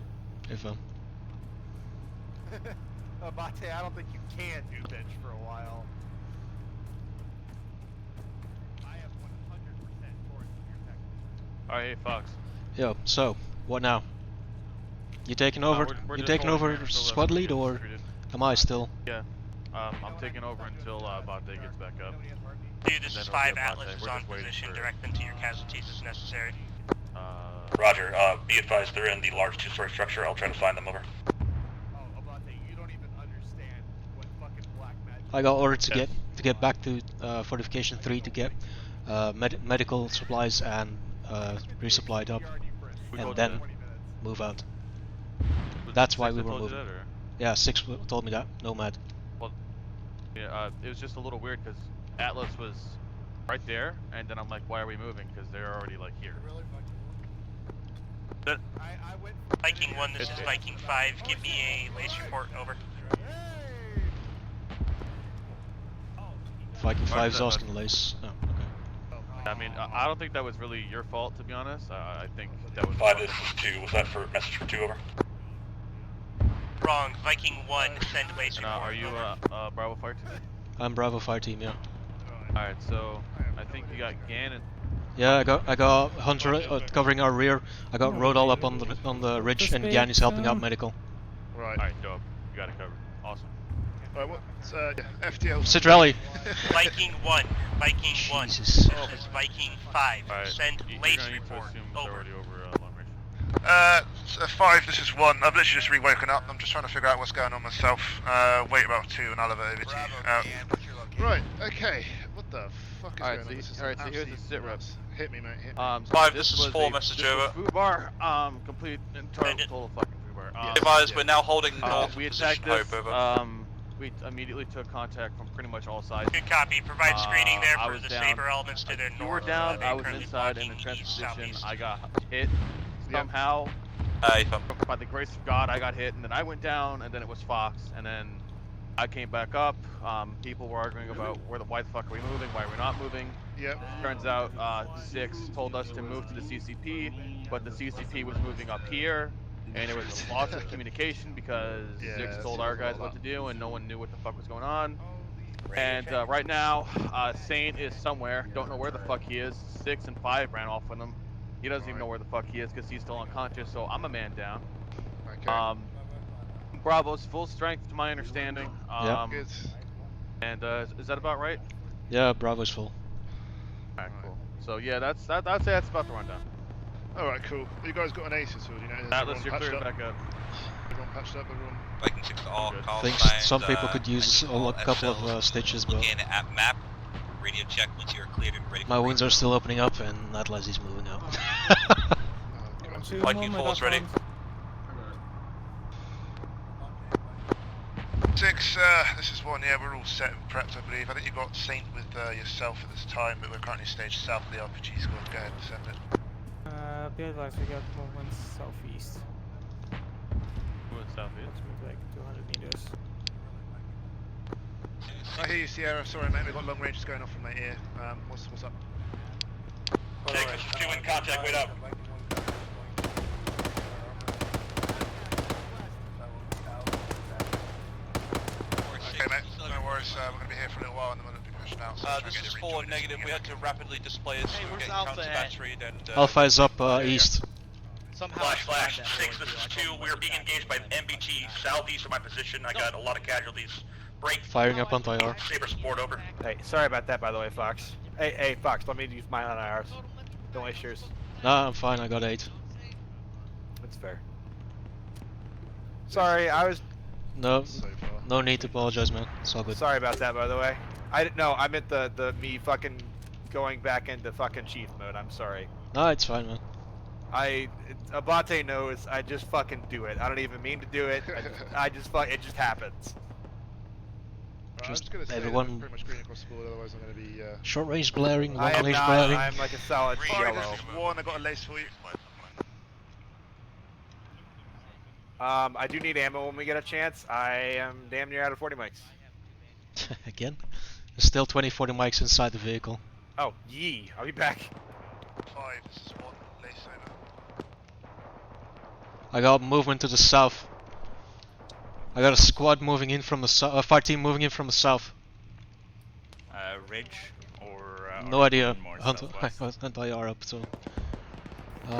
If Abate, I don't think you can do bench for a while. I am 100% for your tech. Alright, hey Fox. Yo, so what now? You taking over? We're You just taking holding over here until squad lead, gets or treated. am I still? Yeah. I'm taking over until Abate gets back up. Dude, this And is then 5 it'll be Atlas Abate. is We're on just waiting position. for- Direct them to your casualties as necessary. Roger, be advised they're in the large two-story structure. I'll try to find them over. Oh, Abate, you don't even understand what fucking black magic. I got ordered to get back to fortification 3 to get medical supplies and resupplied up, and then move out. That's why we were moving. Yeah, 6 told me that. Nomad. Well, yeah, it was just a little weird because Atlas was right there, and then I'm like, why are we moving? Because they're already like here. Viking 1, this is Viking 5. Give me a lace report, over. Viking 5 is asking lace. Oh, okay. I mean, I don't think that was really your fault, to be honest. I think that was... 5, this is 2. Was that for message for 2, over? Wrong. Viking 1, send lace And, report, are you Bravo Fire Team? I'm Bravo Fire Team, yeah. Alright, so I think you got Gannon. Yeah, I got Hunter covering our rear. I got Rodal up on the ridge, and Gan is helping out medical. Right. Alright, dope. You got it covered. Awesome. Right, what's FTL? Citrelli. Viking 1. Viking 1. Jesus. This is Viking 5. Alright, Send you're lace gonna need to report, assume it's over. already over long range. 5, this is 1. I've literally just rewoken up. I'm just trying to figure out what's going on myself. Wait about 2 and I'll have it over to you. Right, okay. What the fuck is going on? This is Alright, so here's the absolute sit reps. Hit me, mate. Hit me. So 5, this is 4, was message this was over. Food bar, complete and total fucking food bar. Advised, we're now holding north We position, attacked this, hope, over. we immediately took contact from pretty much all sides. Good copy. Provide screening there I for was the down. Saber elements to the You were north. down, They're I was currently inside in the blocking trench east, position. southeast. I got hit somehow. By the grace of God, I got hit, and then I went down, and then it was Fox, and then I came back up. People were arguing about why the fuck are we moving, why are we not moving. Yep. Turns out 6 told us to move to the CCP, but the CCP was moving up here, and there was lots of communication because 6 told our guys what to do, and no one knew what the fuck was going on. And right now, Saint is somewhere, don't know where the fuck he is. 6 and 5 ran off with him. He doesn't even know where the fuck he is because he's still unconscious, so I'm a man down. Okay. Bravo's full strength to my understanding. Yeah. Good. And is that about right? Yeah, Bravo's full. Alright, cool. So yeah, that's about the rundown. Alright, cool. You guys got an ace at all? You know, is Atlas, everyone you're patched clear up? back up. Everyone patched up? Everyone? Viking 6 to all call Think signs. some people could use a couple of FSLs. stitches, but Looking at map. Radio check once you're cleared and ready. my wounds are still opening up and Atlas is moving out. Viking full ready. 6, this is 1, yeah, we're all set and prepped, I believe. I think you got Saint with yourself at this time, but we're currently staged south of the RPG squad. Go ahead and send it. Be advised, we got movement southeast. Moving southeast? Like 200 meters. I hear you, Sierra. Sorry, mate, we've got long ranges going off from my ear. What's up? Jake, this is 2 in contact, wait up. Okay, mate, no worries, we're going to be here for a little while and then we'll be pushing out. So This is 4 negative, we had to rapidly display as we were getting counter-batteried and... Alpha is up east. Flash, 6, this is 2, we are being engaged by MBT southeast of my position, I got a lot of casualties. Break. Firing up anti-R. Saber support over. Hey, sorry about that, by the way, Fox. Hey, Fox, let me use mine on ours. Don't waste yours. Nah, I'm fine, I got 8. That's fair. Sorry, I was... No, no need to apologize, man. It's all good. Sorry about that, by the way. I didn't know, I meant the me fucking going back into fucking chief mode, I'm sorry. Nah, it's fine, man. Abate knows, I just fucking do it. I don't even mean to do it, it just happens. Right, I'm just going to say everyone pretty much green across the board, otherwise I'm going to be... Short range blaring, long I am range not, blaring. I'm like a solid yellow. This is 1, I got a lace for you. I do need ammo when we get a chance. I am damn near out of 40 mics. Again? There's still 20-40 mics inside the vehicle. Oh, yee. I'll be back. 5, this is 1, lace over. I got movement to the south. I got a squad moving in from the south, a fire team moving in from the south. Ridge or... no idea. more Hunt southwest? IR up, so...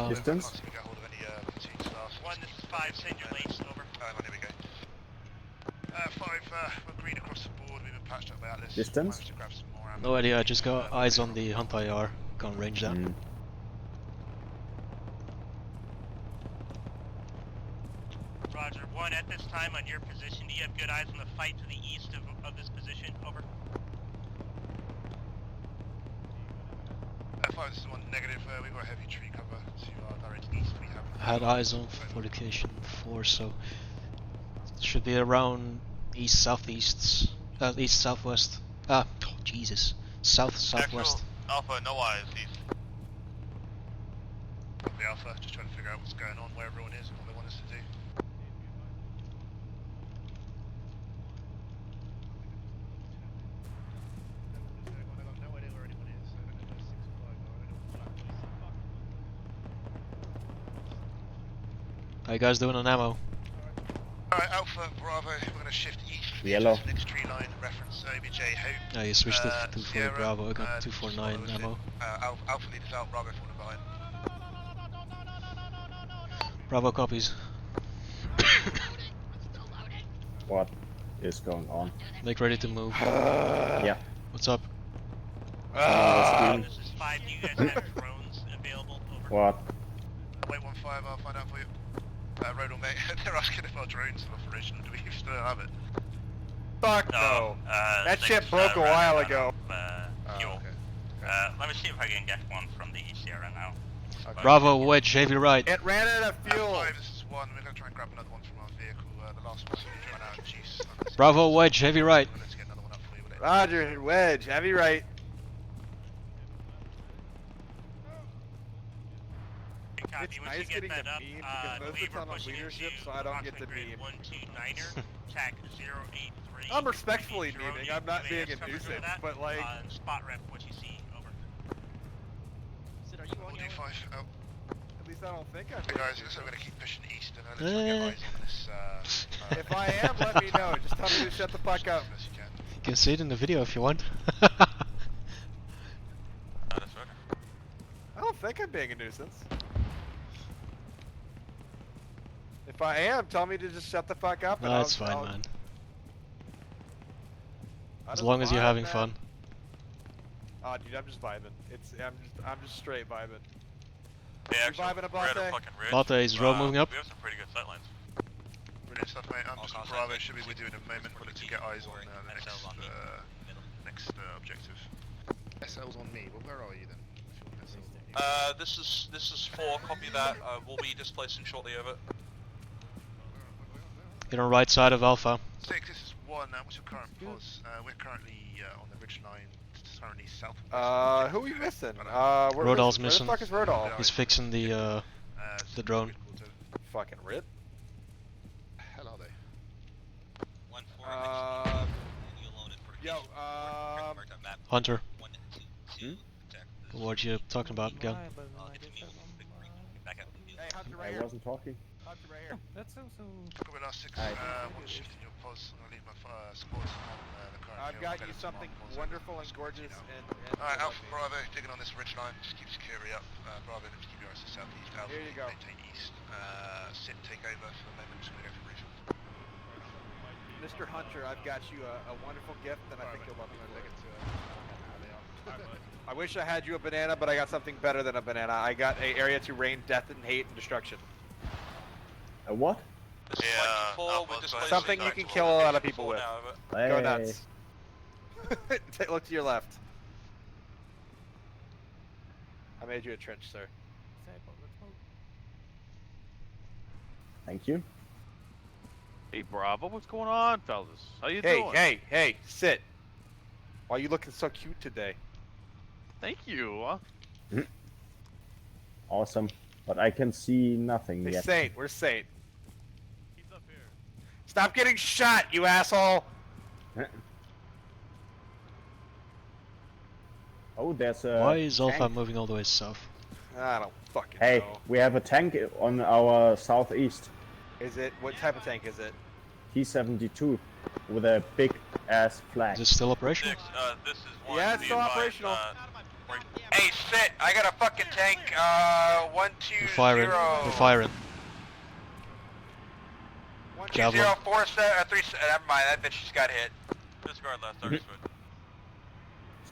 Distance? 1, this is 5, send your lace over. There we go. 5, we're green across the board, we've been patched up by Atlas. Distance? Managed to grab some more ammo. No idea, I just got eyes on the Hunt IR. Can't range that. Roger. 1, at this time on your position, do you have good eyes on the fight to the east of this position? Over. 5, this is 1, negative. We've got heavy tree cover to our direct east. We have... Had eyes on fortification 4, so... It should be around east-southeast... east-southwest. Ah, oh, Jesus. South-southwest. Alpha, no eyes, east. The Alpha, just trying to figure out what's going on, where everyone is, and what they want us to do. How you guys doing on ammo? Alright, Alpha, Bravo, we're going to shift east. Yellow. Next tree line, reference OBJ, Hope. Yeah, you switched it to 240 Sierra, Bravo, I got 249 ammo. Alpha lead us out, Bravo falling behind. Bravo copies. What is going on? Make ready to move. Yeah. What's up? This is 5, do you guys have drones available? Over. What? Wait 1-5, I'll find out for you. Rodal mate, they're asking if our drones are operational, do we still have it? Fuck no. That shit broke a while ago. Fuel. Let me see if I can get one from the Sierra now. Okay. Bravo, wedge, heavy right. It ran out of fuel. 5, this is 1, we're going to try and grab another one from our vehicle. The last one ran out of juice. Bravo, wedge, heavy right. Let's get another one up for you. Roger, wedge, heavy right. It's nice getting the meme because most of the time I'm leadership, so I don't get the meme. 129er, TAC 083. I'm respectfully memeing, I'm not being a nuisance, but like... spot rep, what you see, over. Sid, are you on your... 5, out. At least I don't think I'm Hey guys, so we're going to keep pushing east and let's try and get eyes on this. If I am, let me know. Just tell me to shut the fuck up. You can see it in the video if you want. I don't think I'm being a nuisance. If I am, tell me to just shut the fuck up. No, it's fine, man. As long as you're having fun. Oh, dude, I'm just vibing. I'm just straight vibing. Yeah, actually, Reviving we're at a Abate. fucking ridge. Bata is road moving up. We have some pretty good sight lines. Brilliant stuff, mate. I'm just on Bravo. Should be with you in a moment. We'll look to get eyes on the next objective. SL's on me. Well, where are you then? This is 4. Copy that. We'll be displacing shortly. Over. Get on right side of Alpha. 6, this is 1. What's your current pause? We're currently on the ridge line, currently south. Who are we missing? Rodal's missing. Where the fuck is Rodal? He's fixing the drone. Fucking rip. Hell are they? Hunter. What you talking about, gun? Hey, Hunter right I here. wasn't talking. Hunter right here. That's also. Copy last 6. One shift in your pause. I'm gonna leave my supports on the current. I've got you something wonderful and gorgeous and Alright, Alpha Bravo, digging on this ridge line. Just keep security up. Bravo, let's keep your eyes to southeast. Alpha, here you go. maintain east. Sit, take over for the moment. Just gonna go for briefing. Mr. Hunter, I've got you a wonderful gift, and I think you'll love it. I wish I had you a banana, but I got something better than a banana. I got a area to rain death and hate and destruction. A what? Something you can kill a lot of people with. Hey. Go nuts. Look to your left. I made you a trench, sir. Thank you. Hey, Bravo, what's going on, fellas? How you Hey, doing? hey, sit. Why are you looking so cute today? Thank you. Awesome. But I can see nothing Hey, yet. Saint, where's Saint? He's up here. Stop getting shot, you asshole! Oh, there's a. Why is Alpha tank. moving all the way south? I don't fucking Hey, know. we have a tank on our southeast. Is it? What type of tank is it? T-72 with a big ass flag. Is it still operational? This is 1. Yeah, it's still operational. Hey, sit! I got a fucking tank. 120. We're firing. We're firing. 120 Javelin. 3. Never mind. That bitch just got hit. Disregard last target.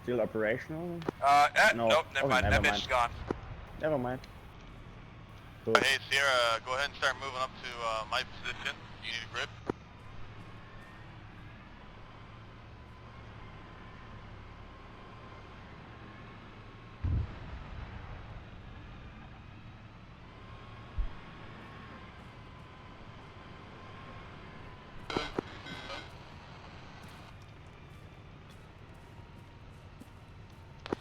Still operational? Nope. No. Never Okay, mind. never That bitch mind. is gone. Never mind. Cool. Hey, Sierra, go ahead and start moving up to my position. You need a grip.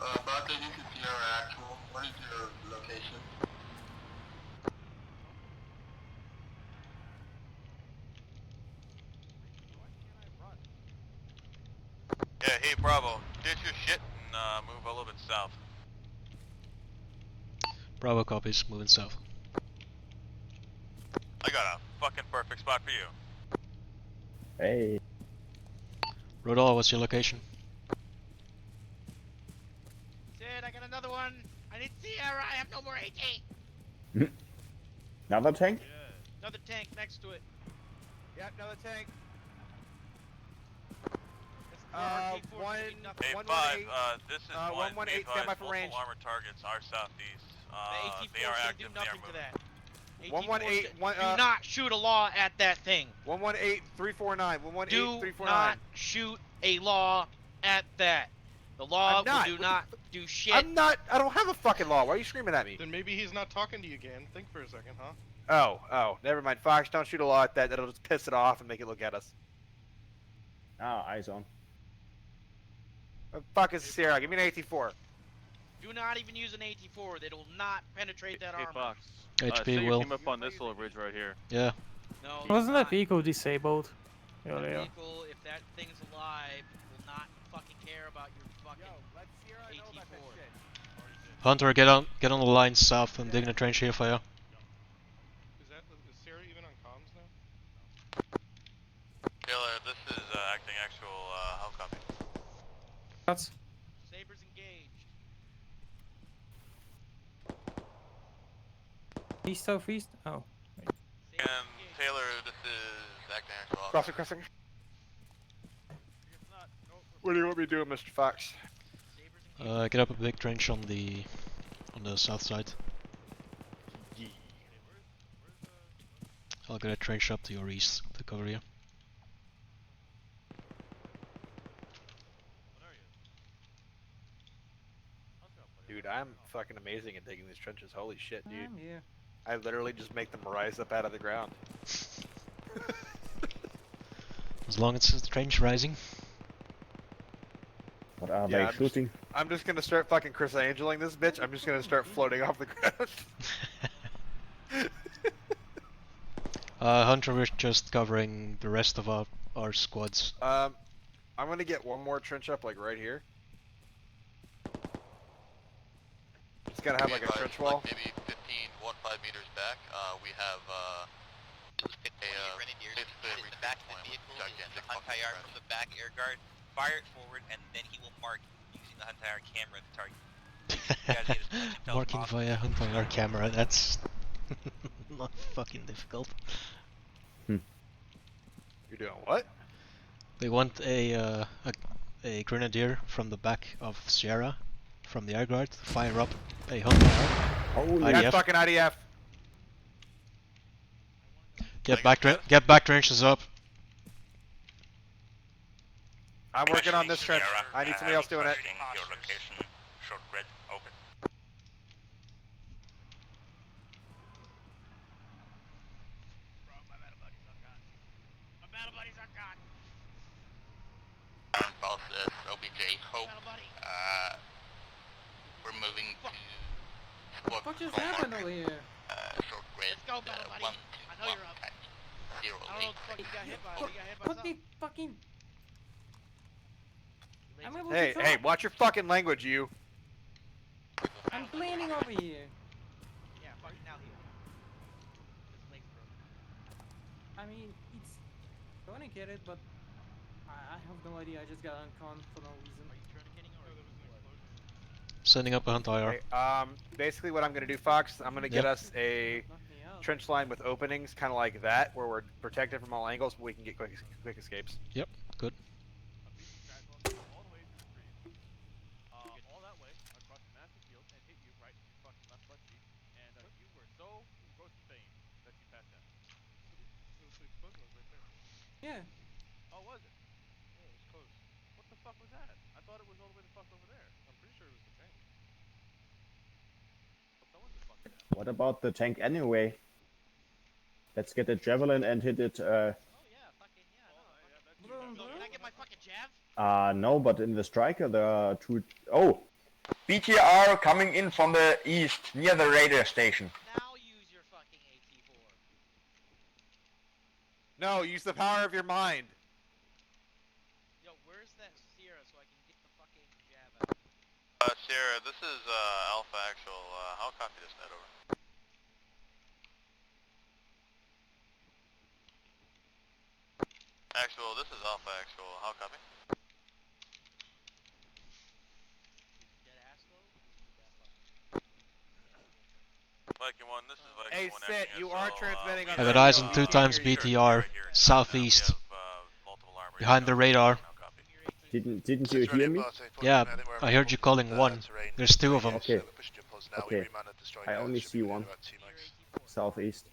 About this is Sierra Actual. What is your location? Yeah, hey, Bravo. Ditch your shit and move a little bit south. Bravo copies, moving south. I got a fucking perfect spot for you. Hey. Rodal, what's your location? Sid, I got another one. I need Sierra. I have no more AT. Another tank? Another tank next to it. Yep, another tank. Hey, 5, this is 1. 118, stand by for multiple range. armored targets are southeast. The They are AT-4 active, do they are nothing to moving. that. 118, Do not shoot a law at that thing. 118-349. 118-349. Do not shoot a law at that. The law will do not do shit. I don't have a fucking law. Why are you screaming at me? Then maybe he's not talking to you again. Think for a second, huh? Oh, never mind. Fox, don't shoot a law at that. That'll just piss it off and make it look at us. Ah, eyes on. What the fuck is Sierra? Give me an AT-4. Do not even use an AT-4. They will not penetrate that Hey, armor. Fox. HP say will. you came up on this little bridge right here. Yeah. No. Wasn't that vehicle disabled? The Earlier. vehicle, if that thing's alive, will not fucking care about your fucking AT-4. Hunter, get on the line south and digging a trench here for you. Is Sarah even on comms now? Taylor, this is acting actual, how copy? That's. Sabers engaged. East, southeast? Oh. Taylor, this is acting actual. Crossing. What do you want me to do, Mr. Fox? Get up a big trench on the south side. I'll get a trench up to your east to cover you. Dude, I'm fucking amazing at digging these trenches. Holy shit, dude. Yeah. I literally just make them rise up out of the ground. As long as it's the trench rising. What are they shooting? I'm just gonna start fucking Chris Angeling this bitch. I'm just gonna start floating off the ground. Hunter, we're just covering the rest of our squads. I'm gonna get one more trench up, like right here. It's gotta have like a trench wall. Like maybe 15 meters back, we have Grenadiers in the back of the vehicle, the Huntire from the back air guard, fire it forward, and then he will mark using the Huntire camera the target. Marking via Huntire camera, that's not fucking difficult. You're doing what? They want a grenadier from the back of Sierra, from the air guard, to fire up a Huntire. Holy IDF. fucking IDF. Get back trenches up. I'm working on this trench. I need somebody else doing it. Your location, short grid, open. Fox.S, OBJ, Hope. We're moving to squad What just happened over here? short grid. Let's go, battle buddy. I know you're up. I don't know what the fuck you got hit by. You got hit by Put something. me fucking... I'm able Hey, to hey, talk. watch your fucking language, you. I'm bleeding over here. Yeah, fucking now here. His leg's broken. I mean, it's tourniqueted, but I have no idea. I just got uncon for no reason. Are you tourniqueting or Sending up a Huntire. Okay, basically what I'm gonna do, Fox, I'm gonna get us a trench line with openings, kind of like that, where we're protected from all angles, but we can get quick escapes. Yep, good. All that way across the massive field and hit you right in your fucking left butt cheek, and you were so gross in pain that you passed out. It was the explosion was right there. Yeah. Oh, was it? Yeah, it was close. What the fuck was that? I thought it was all the way the fuck over there. I'm pretty sure it was the tank. Someone just fucked that. What about the tank anyway? Let's get a javelin and hit it. Oh yeah, fucking yeah, no. Can I get my fucking jav? No, but in the striker there are two. Oh, BTR coming in from the east, near the radar station. Now use your fucking AT4. No, use the power of your mind. Yo, where's that Sierra so I can get the fucking jav out? Sierra, this is Alpha Actual. I'll copy this net over. Actual, this is Alpha Actual. How copy? Viking 1, this is Viking 1. Hey, Sit, you are transmitting on Have it eyes on 2 times BTR, southeast, behind the radar. didn't you hear me? Yeah, I heard you calling one. There's 2 of them. Okay. Okay. I only see one. Southeast.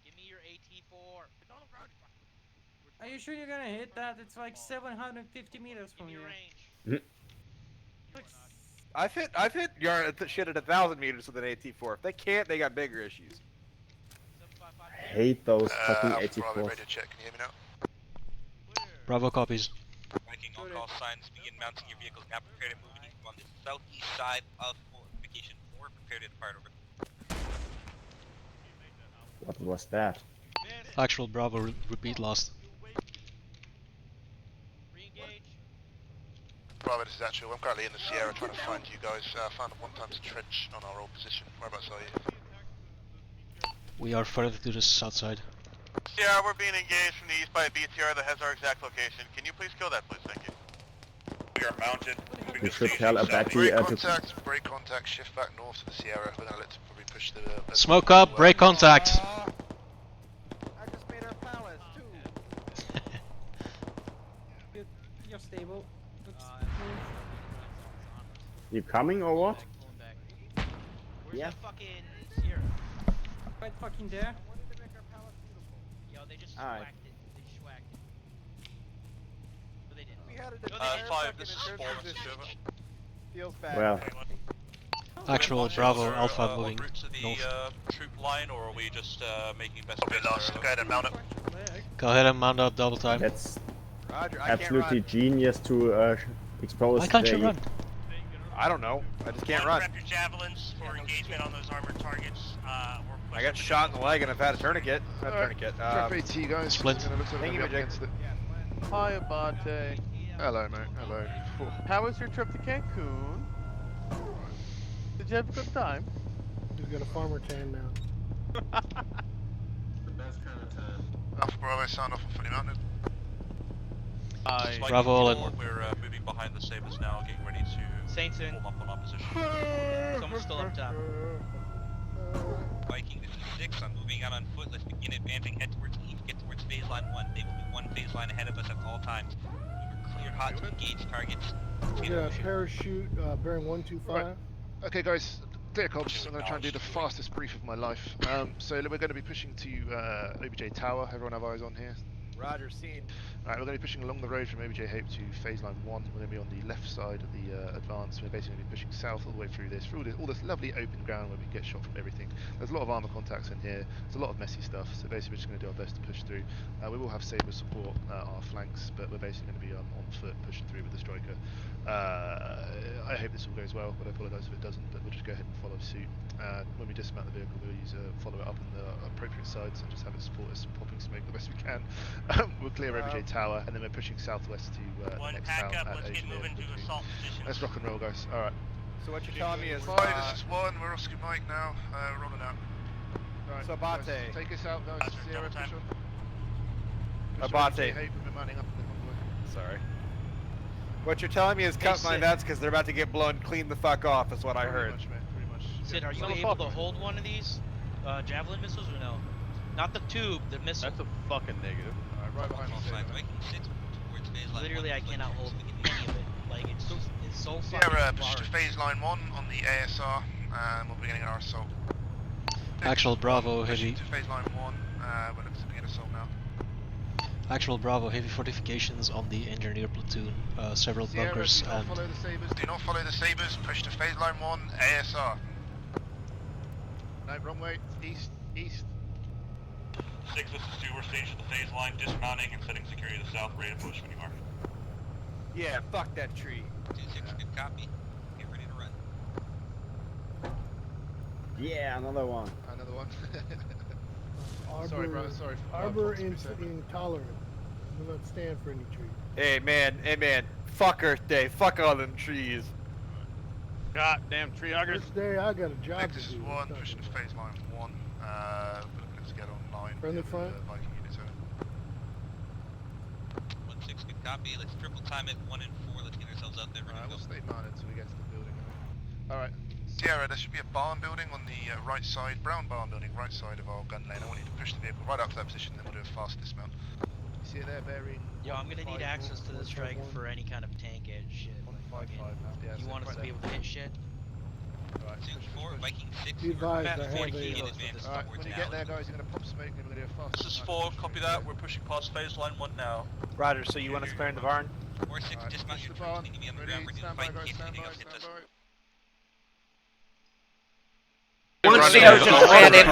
Give me your AT4. Are you sure you're gonna hit that? It's like 750 meters from here. I've hit your shit at 1,000 meters with an AT4. If they can't, they got bigger issues. I hate those fucking Bravo, 84s. radio check. Can you hear me now? Bravo copies. Viking on call signs, begin mounting your vehicles now. Prepare to move on the southeast side of fortification 4. Prepare to depart over. What was that? Actual Bravo, repeat last. Bravo, this is Actual. I'm currently in the Sierra trying to find you guys. Found a 1 times trench on our old position. Whereabouts are you? We are further to the south side. Sierra, we're being engaged from the east by a BTR that has our exact location. Can you please kill that, please? Thank you. We are mounted. We should tell Abachi Break contact, shift back north to the Sierra. We're gonna let probably push the... Smoke up, break contact. I just made our palace, too. You're stable. You coming or what? Where's Yeah. that fucking Sierra? Right fucking there. they just Alright. schwacked it. They schwacked it. No, they didn't. We had it No, in they 5, fucking this is insurance 4, message position. over. Feels bad. Well, Actual Bravo Alpha En moving route to the north. troop line, or are we just making best Copy case last. scenario? Go ahead and mount up. Go ahead and mount up double time. that's Roger, I absolutely can't genius to expose Why can't the... you run? run. I don't know. I just can't run. Prep your javelins for engagement on those armored targets. I got shot in the leg and I've had a tourniquet. Not a tourniquet. Prep AT guys. Splint. It's gonna look like Thank we're you, gonna be up Majek. against it. Hi, Abate. Hello, mate. Hello. Whew. How was your trip to Cancun? Did you have a good time? He's got a farmer tan now. The best kind of time. Alpha Bravo, sound off and fully mounted. Viking Bravo all in. We're moving behind the Sabres now, getting ready to Saints in. form up on our position. Someone's still up top. Viking 56, I'm moving out on foot. Let's begin advancing, head towards the east, get towards phase line 1. They will be one phase line ahead of us at all times. We were clear hot to engage targets. We got a parachute bearing 125. Right. Okay, guys. Dear Cobbs, I'm going to try and do the fastest brief of my life. So we're going to be pushing to OBJ Tower. Everyone have eyes on here? Roger, seen. Alright, we're going to be pushing along the road from OBJ Hope to phase line 1. We're going to be on the left side of the advance. We're basically going to be pushing south all the way through this, all this lovely open ground where we can get shot from everything. There's a lot of armor contacts in here. There's a lot of messy stuff. So basically we're just going to do our best to push through. We will have Sabre support our flanks, but we're basically going to be on foot pushing through with the striker. I hope this all goes well, but I apologise if it doesn't, but we'll just go ahead and follow suit. When we dismount the vehicle, we'll follow it up on the appropriate sides and just have it support us, popping smoke the best we can. We'll clear OBJ Tower, and then we're pushing southwest to the next town at let's get moving to assault position. Let's rock and roll, guys. Alright. So what you're telling me is... This is 1, we're Oscar Mike now, rolling out. Right, So guys, Abate. take us out, guys. Sierra, push on. Abate. Hope we're manning up in the convoy. Sorry. What you're telling me is cut my nuts because they're about to get blown clean the fuck off, is what I heard. Pretty much. Sid, are you able to hold one of these javelin missiles or no? Not the tube, the missile. That's a fucking negative. Alright, right behind you. Viking 6 towards phase line 1. Literally, I cannot hold any of it. Like, it's so fucking Sierra, push large. to phase line 1 on the ASR, and we'll be beginning our assault. Actual Bravo heavy. To phase line 1, we're looking to begin assault now. Actual Bravo heavy fortifications on the engineer platoon. Several Sierra, bunkers do not and follow the Sabres. Do not follow the Sabres, push to phase line 1, ASR. No, wrong way. East. 6, this is 2, we're staged at the phase line, dismounting and setting security to the south, ready to push when you are. Yeah, fuck that tree. 2-6, good copy. Get ready to run. Yeah, another one. Another one. Arbor, Sorry, bro. Sorry. Arbor intolerant. Do not stand for any tree. Hey man, fuck Earth Day, fuck all them trees. Goddamn tree huggers. This day I got a job to This is do. 1, pushing to phase line 1. We're looking to get online. Friendly with, front? Viking units over. 1-6, good copy. Let's triple time it. 1 and 4. Let's get ourselves out there. Ready to We'll go. stay mounted until we get to the building. Alright. Sierra, there should be a barn building on the right side, brown barn building, right side of our gun lane. I want you to push the vehicle right up to that position, then we'll do a fast dismount. You see it there, bearing. Yo, I'm gonna need access to the striker for any kind of tank edge shit. You want us to be able to hit shit? Alright. 2-4, Viking 6. Be advised, We're I have 40 a, in advance Alright, towards when you get there, Allen. guys, you're gonna pop smoke and we're gonna do a fast. This is 4, copy that, we're pushing past phase line 1 now. Roger, so you want us clearing the barn? 4-6, dismount your troops. Need to be on the ground. We're doing Stand by, fight in guys, case stand anything by, else hits stand us. by. One Sierra just ran in.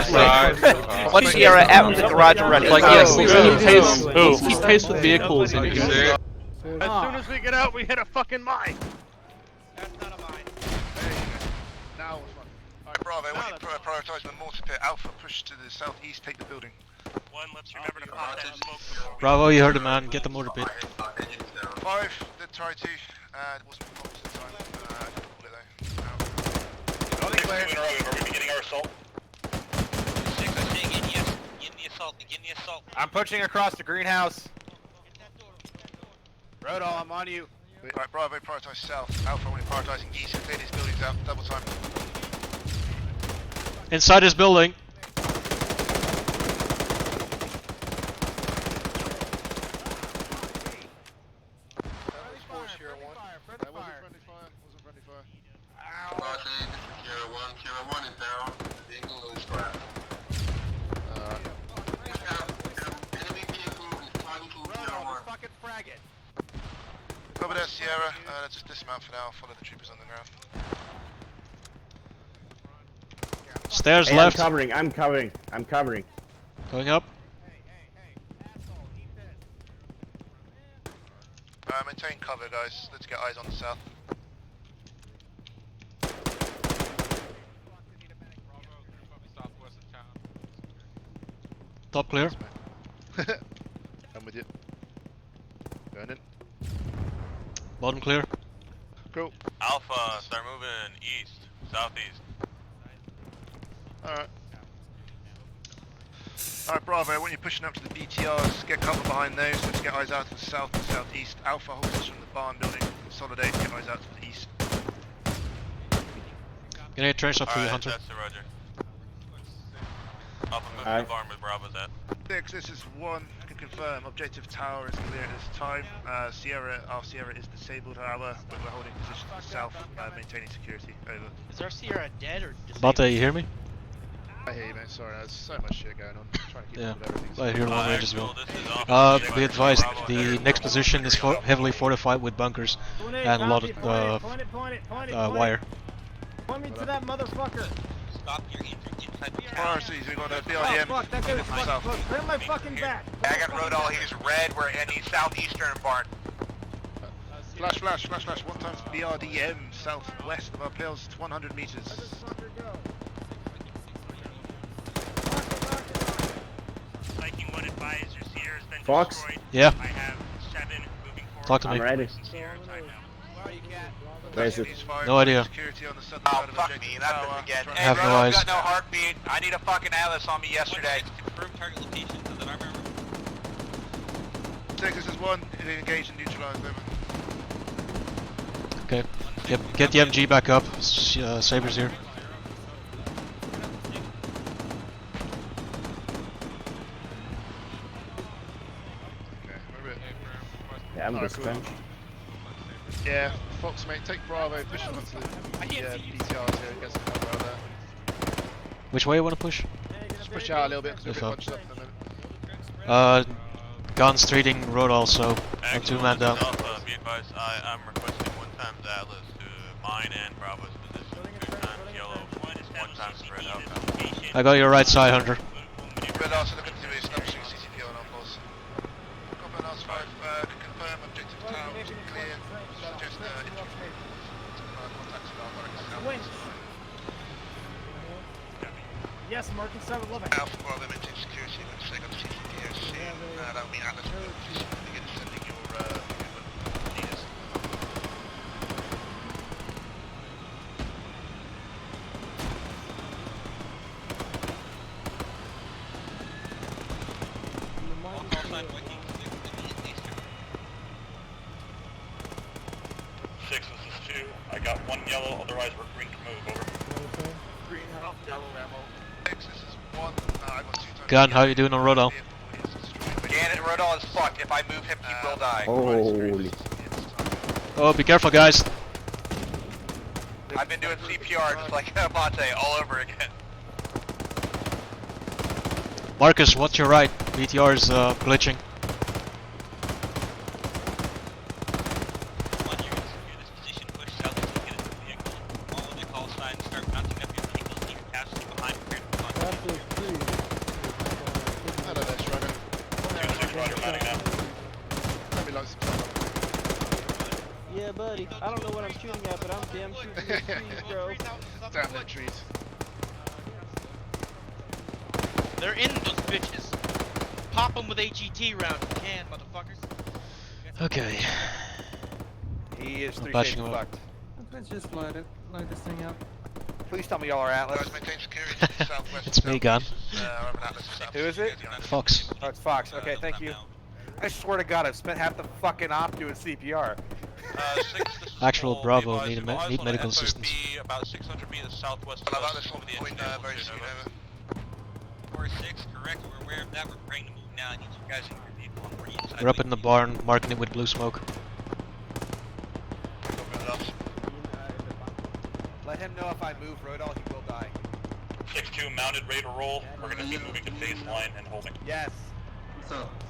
One Sierra out in the garage already. Like, yes, he's paced with vehicles and you can... As soon as we get out, we hit a fucking mine. That's not a mine. Now what's fun? Alright, Bravo, I want you to prioritise the mortar pit. Alpha, push to the southeast, take the building. 1, let's remember to pop that smoke before we... Bravo, you heard the man. Get the mortar pit. 5, did try to. It wasn't promised at the time. I didn't call it though. Are we beginning our assault? 6, I'm saying in, yes. Begin the assault. Begin the assault. I'm pushing across the greenhouse. Rodo, I'm on you. Right, Bravo, prioritise south. Alpha, we're prioritising east. Clear these buildings out. Double time. Inside this building. Sierra 1 is down. The vehicle is trapped. Cover that, Sierra. Let's just dismount for now. Follow the troopers on the ground. Stairs Hey, left. I'm covering. Going up. Maintain cover, guys. Let's get eyes on the south. Top clear. I'm with you. Going in. Bottom clear. Cool. Alpha, start moving east, southeast. Alright. Alright, Bravo, when you're pushing up to the BTRs, get cover behind those. Let's get eyes out to the south and southeast. Alpha holds us from the barn building. Consolidate, get eyes out to the east. Grenade trench up for you, Hunter. That's the Roger. Alpha, move to the barn with Bravo's at. 6, this is 1. I can confirm. Objective tower is clear at this time. Our Sierra is disabled, however, but we're holding position to the south, maintaining security. Over. Is our Sierra dead or disabled? Bata, you hear me? I hear you, mate. Sorry, there's so much shit going on. Trying to keep up with everything. I hear long range as well. Be advised, the next position is heavily fortified with bunkers and a lot of wire. Point me to that motherfucker. Stop your entry inside the Priorities, we got a BRDM. Oh fuck, that guy was fucking close. Put him my fucking back. I got Rodall, he's red, we're in the southeastern barn. Flash. 1 times BRDM southwest of our pills, 100 meters. Fox? Yeah. I have 7 moving forward. Talk to me. I'm ready. Where is it? No idea. Oh, fuck me, that's it again. I have no eyes. Got no heartbeat. I need a fucking Atlas on me yesterday. Confirm target location so that Arma. 6, this is 1. Engage and neutralize them. Okay. Get the MG back up. Sabers here. Yeah, I'm just trench. Yeah, Fox, mate, take Bravo, push them onto the BTRs here and get some cover out there. Which way you want to push? Just push out a little bit because we're a bit bunched up at the moment. Guns treating road also. And 2 man down. Alpha, be advised, I'm requesting 1 times Atlas to mine and Bravo's position, 2 times yellow, 1 times red Alpha. I got your right side, Hunter. Red also looking to establish CCP on our pulse. Combat Last 5, confirm objective tower is clear. Suggest infantry. Contacts with our direct Winch. Yes, Mark and 711. Alpha Bravo, maintain security. Let's take up CCP here soon. That will mean Atlas will begin sending your leaders. Six, this is 2. I got 1 yellow, otherwise we're green to move, over. Green, yellow ammo. 6, this is 1. I got 2 times. Gun, how you doing on Rodall? Gannon, Rodall is fucked. If I move him, he will die. Holy. Oh, be careful, guys. I've been doing CPR just like Mate all over again. Marcus, watch your right. BTR is glitching. Yeah, buddy. I don't know what I'm shooting at, but I'm damn shooting these trees, bro. Damn them trees. They're in those bitches. Pop them with HET round if you can, motherfuckers. Okay. He is 3 Bashing shades him up. fucked. Let's just load this thing up. Please tell me y'all are Atlas. Guys, maintain security to the southwest. It's me, Gun. Who is it? Fox. Oh, it's Fox. Okay, thank you. I swear to God, I've spent half the fucking op doing CPR. Actual Bravo need medical assistance. About 600 meters southwest Well, of Atlas us on over the point, entrance. very soon, over. 4-6, correct. We're aware of that. We're preparing to move now. I need you guys in your vehicle. I'm already inside. We're up in the barn, marking it with blue smoke. Let him know if I move Rodall, he will die. 6-2 mounted, ready to roll. We're going to be moving to baseline and holding. Yes.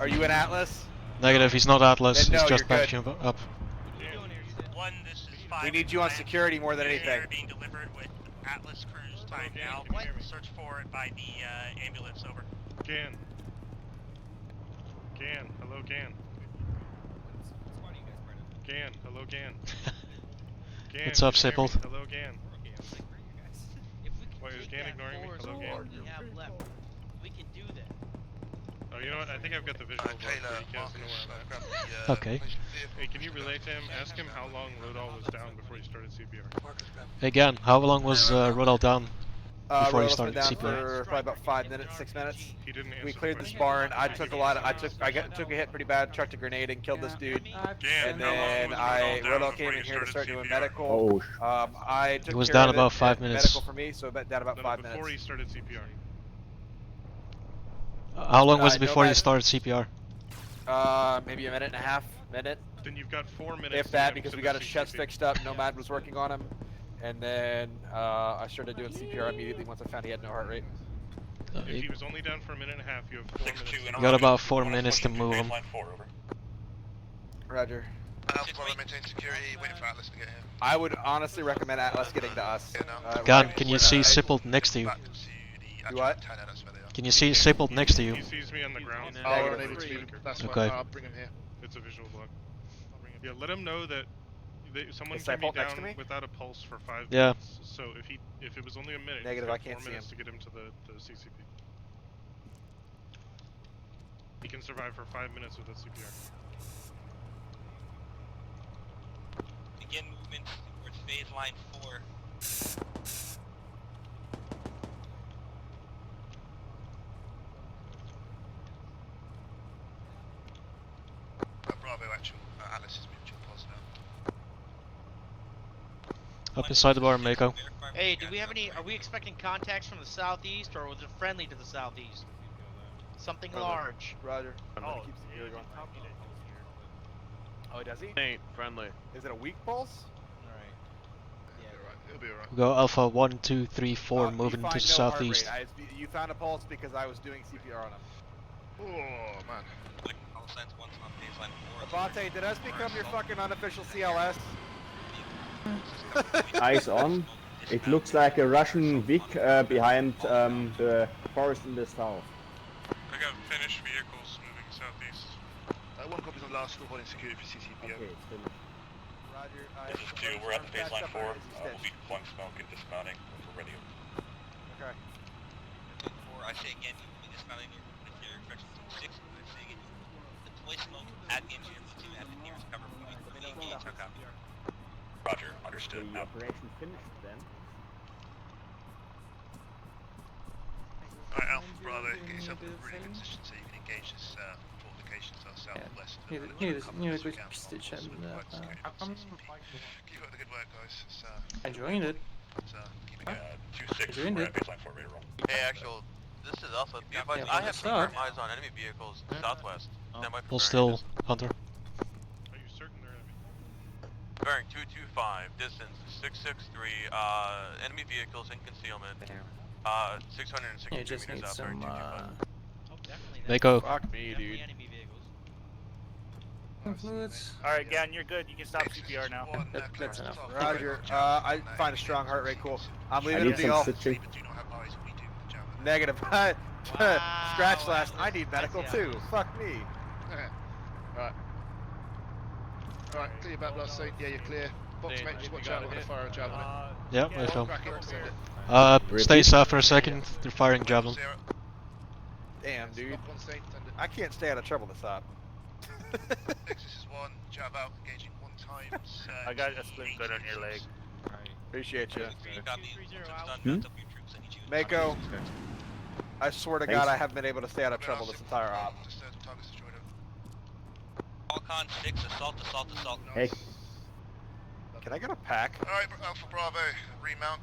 Are you an Atlas? Negative, he's not Atlas, Then he's no, just you're backing up. 1, this is 5. We need you on security more than anything. Being delivered with Atlas crews timed out. Search for it by the ambulance, over. Gan. Gan, hello Gan. Gan, hello Gan. Gan, What's up, can you hear me? Sippled? Hello Gan. Wait, is Gan ignoring me? Hello Gan. We have left. We can do that. Oh, you know what? I think I've got the visual block so he doesn't know where I'm at. Okay. Hey, can you relay to him? Ask him how long Rodal was down before he started CPR. Again, how long was Rodal down before he Rodal's started been down CPR? for probably about 5 minutes, 6 minutes. He didn't answer We the cleared this question. barn. I took a hit pretty bad. Chucked a grenade and killed this dude. And then Rodal came in here to start doing medical. I took He was care down of it, about 5 and minutes. Medical for me, so down about 5 minutes. Before he started CPR. How long was it before you Nomad- started CPR? Maybe a minute and a half, minute. Then you've got 4 minutes. If to that, get because to we the got his chest CCP. fixed up. Nomad was working on him. And then I started doing CPR immediately once I found he had no heart rate. If he was only down for a minute and a half, you have 4 minutes. You got about 4 minutes to move him. Roger. Alpha Bravo, maintain security, waiting for Atlas to get here. I would honestly recommend Atlas getting to us. God, can you see Sippled next to you? Do what? Can you see Sippled next to you? He sees me on the ground. Oh, we're unable to move him. That's Okay. fine. I'll bring him here. It's a visual block. Yeah, let him know that someone Is can be Sippled next to down me? without a pulse for 5 Yeah. minutes. So if it was only a minute, Negative, he's I got can't 4 see minutes him. to get him to the CCP. He can survive for 5 minutes with a CPR. Begin movement towards phase line 4. Bravo, actual. Atlas is mutual positive. Up inside the bar, Mako. Hey, do we have any? Are we expecting contacts from the southeast, or was it friendly to the southeast? Something large. Roger. Oh, Keeps the gear going. Oh, does he? Ain't friendly. Is it a weak pulse? It'll be alright. We go Alpha 1, 2, 3, 4, You moving find to no southeast. heart rate. You found a pulse because I was doing CPR on him. Oh, man. All signs once on phase line 4. Avante, did us become your fucking unofficial CLS? Eyes on. It looks like a Russian Vic behind the forest in the south. I got finished vehicles moving southeast. One copy's on last, still holding security for CCP. Okay, it's finished. Roger. This is 2, we're at the phase line 4. We'll be deploying smoke and dismounting when we're ready. Okay. 4, I say again, you will be dismounting your correction 6. I say again, deploy smoke at the engineer 2 at the nearest cover point. Engage, I copy. Roger, understood. The Out. operation finished then. Alright, Alpha Bravo, get yourself in a really good position so you can engage this fortifications to our southwest. Need a quick stitch and Keep up the good work, guys. It's, I joined it. keep it going. 2-6, Doing we're it. at baseline 4, ready to roll. Hey, actual, this is Alpha. Yeah, I have start. firm eyes on enemy vehicles southwest. That might be Hold bearing still, Hunter. Are you certain they're enemy? Bearing 225, distance 663, enemy vehicles in concealment. 663 Yeah, just meters need out, bearing some 225. Mako. Fuck me, dude. Enemy vehicles. Fluids. Alright, Gan, you're good. You can stop CPR now. That's enough. Roger. I find a strong heart rate. Cool. I'm I leaving need him some deal. stitching. Negative. Scratch last. I need medical too. Fuck me. Right. Alright, clear back last scene. Yeah, you're clear. Box mate, just watch out with the fire of javelin. Yeah, I fell. Crack it, send it. Stay south for a second. They're firing javelin. Damn, dude. I can't stay out of trouble this up. This is 1, jab out, engaging 1 time. I got a split gun on your leg. Appreciate you. Hmm? Mako, I swear to Thanks. God, I haven't been able to stay out of trouble this entire op. Falcon 6, assault. Hey, Can I get a pack? Alright, Alpha Bravo, remount.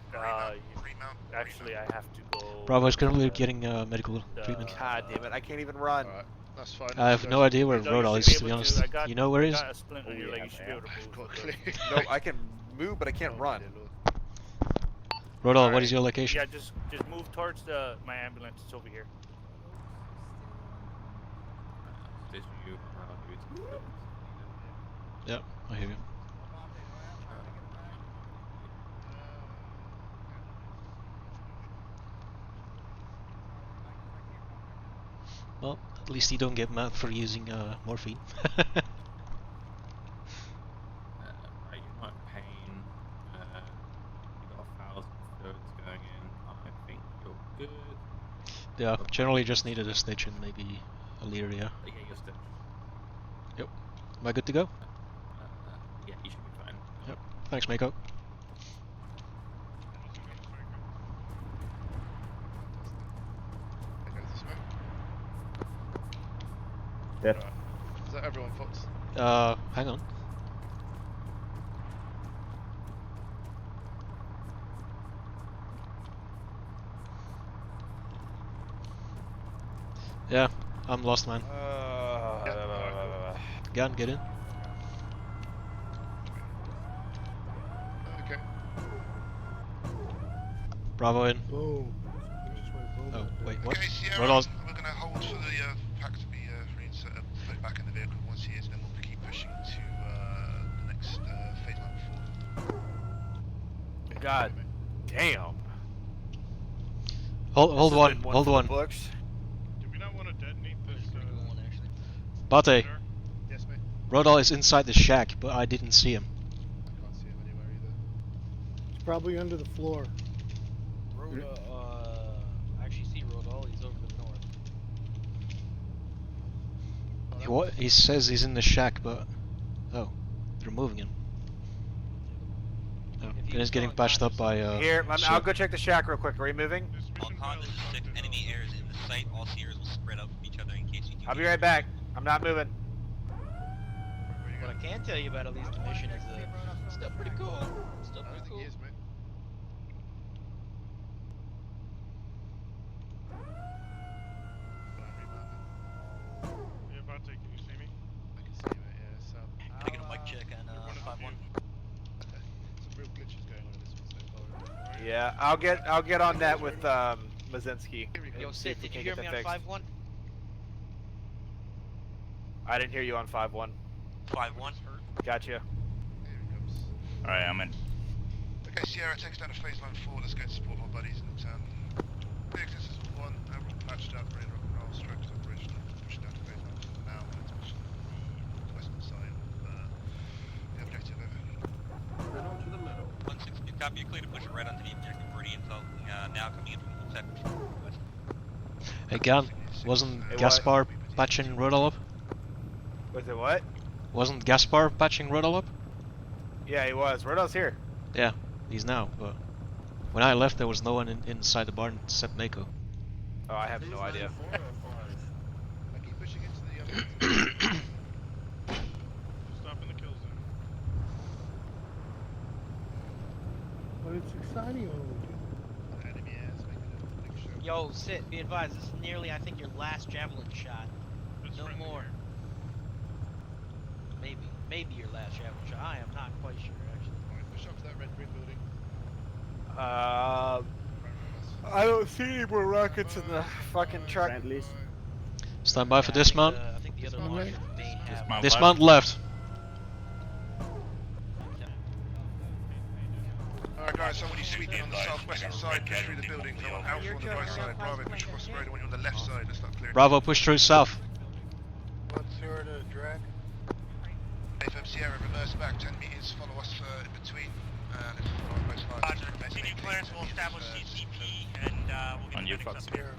Actually, I have to go. Bravo is currently getting medical treatment. God damn it, I can't even run. That's fine. I have no idea where No, you Rodal should is, be to be able honest. I got- You know where he is? got a splint on your leg, you should be able to move. No, I can move, but I can't run. Rodal, what is your location? Yeah, just move towards my ambulance. It's over here. Yeah, I hear you. Well, at least you don't get mad for using morphine. Right, you're not in pain. You got 1,000 fluids going in. I think you're good. Yeah, generally just needed a stitch and maybe a leer, yeah. Yeah, you're stitched. Yep. Am I good to go? Yeah, you should be fine. Yep. Thanks, Mako. Dead. Is that everyone, Fox? Hang on. Yeah, I'm lost, man. Gun, get in. Okay. Bravo in. Boom. Oh, wait, what? Okay, Sierra, Rodol's... we're going to hold for the pack to be reinserted, put back in the vehicle once he is, and then we'll keep pushing to the next phase line before. God damn. Hold one, hold one. Do we not want to detonate this? Bate, Yes, mate. Rodol is inside the shack, but I didn't see him. I can't see him anywhere either. It's probably under the floor. I actually see Rodol. He's over to the north. He says he's in the shack, but... Oh, they're moving him. Oh, and he's getting patched up by... Here, I'll go check the shack real quick. Are we moving? All con, this is 6. Enemy airs in the site. All Seers will spread out from each other in case you do. I'll be right back. I'm not moving. What I can tell you about at least the mission is still pretty cool. Still pretty cool. Is, mate. Yeah, Bate, can you see me? I can see you, mate, yeah, so... Can I get a mic check on 5-1? Okay. Some real glitches going on in this one so far. Yeah, I'll get on that with Mazinski. Yo, Sid, did you hear me on 5-1? I didn't hear you on 5-1. 5-1. Gotcha. Alright, I'm in. Okay, Sierra, takes down to phase line 4. Let's go and support our buddies. And Big, this is 1. Everyone patched up, ready to rock and roll. Strike to the bridge. Pushing down to phase line 4 now. Let's push the western side of the objective over. Head on to the middle. 160, copy. You're clear to push right onto the objective. Ready intel. Now coming in from the second west. Hey, Gan, wasn't Gaspar patching Rodol up? Was it what? Wasn't Gaspar patching Rodol up? Yeah, he was. Rodol's here. Yeah, he's now, but... When I left, there was no one inside the barn except Mako. Oh, I have no idea. I keep pushing into the Stop in the kill zone. But it's exciting when we do. enemy ass making a big show. Yo, Sid, be advised, this is nearly, I think, your last javelin shot. No more. Maybe your last javelin shot. I am not quite sure, actually. Alright, push up to that red brick building. I don't see any more rockets in the fucking truck. Stand by for dismount. I think the other one may have... Dismount left. Alright guys, so I want you sweeping on the southwestern side, push through the buildings. I want Alpha on the right side, Bravo push across the road, I want you on the left side, let's start clearing. Bravo, push through south. 1-0 to drag. AFM Sierra, reverse back 10 meters, follow us in between. Let's follow most lines. Roger, continue clearance, we'll establish CCP and we'll get On you, the Fox. up here.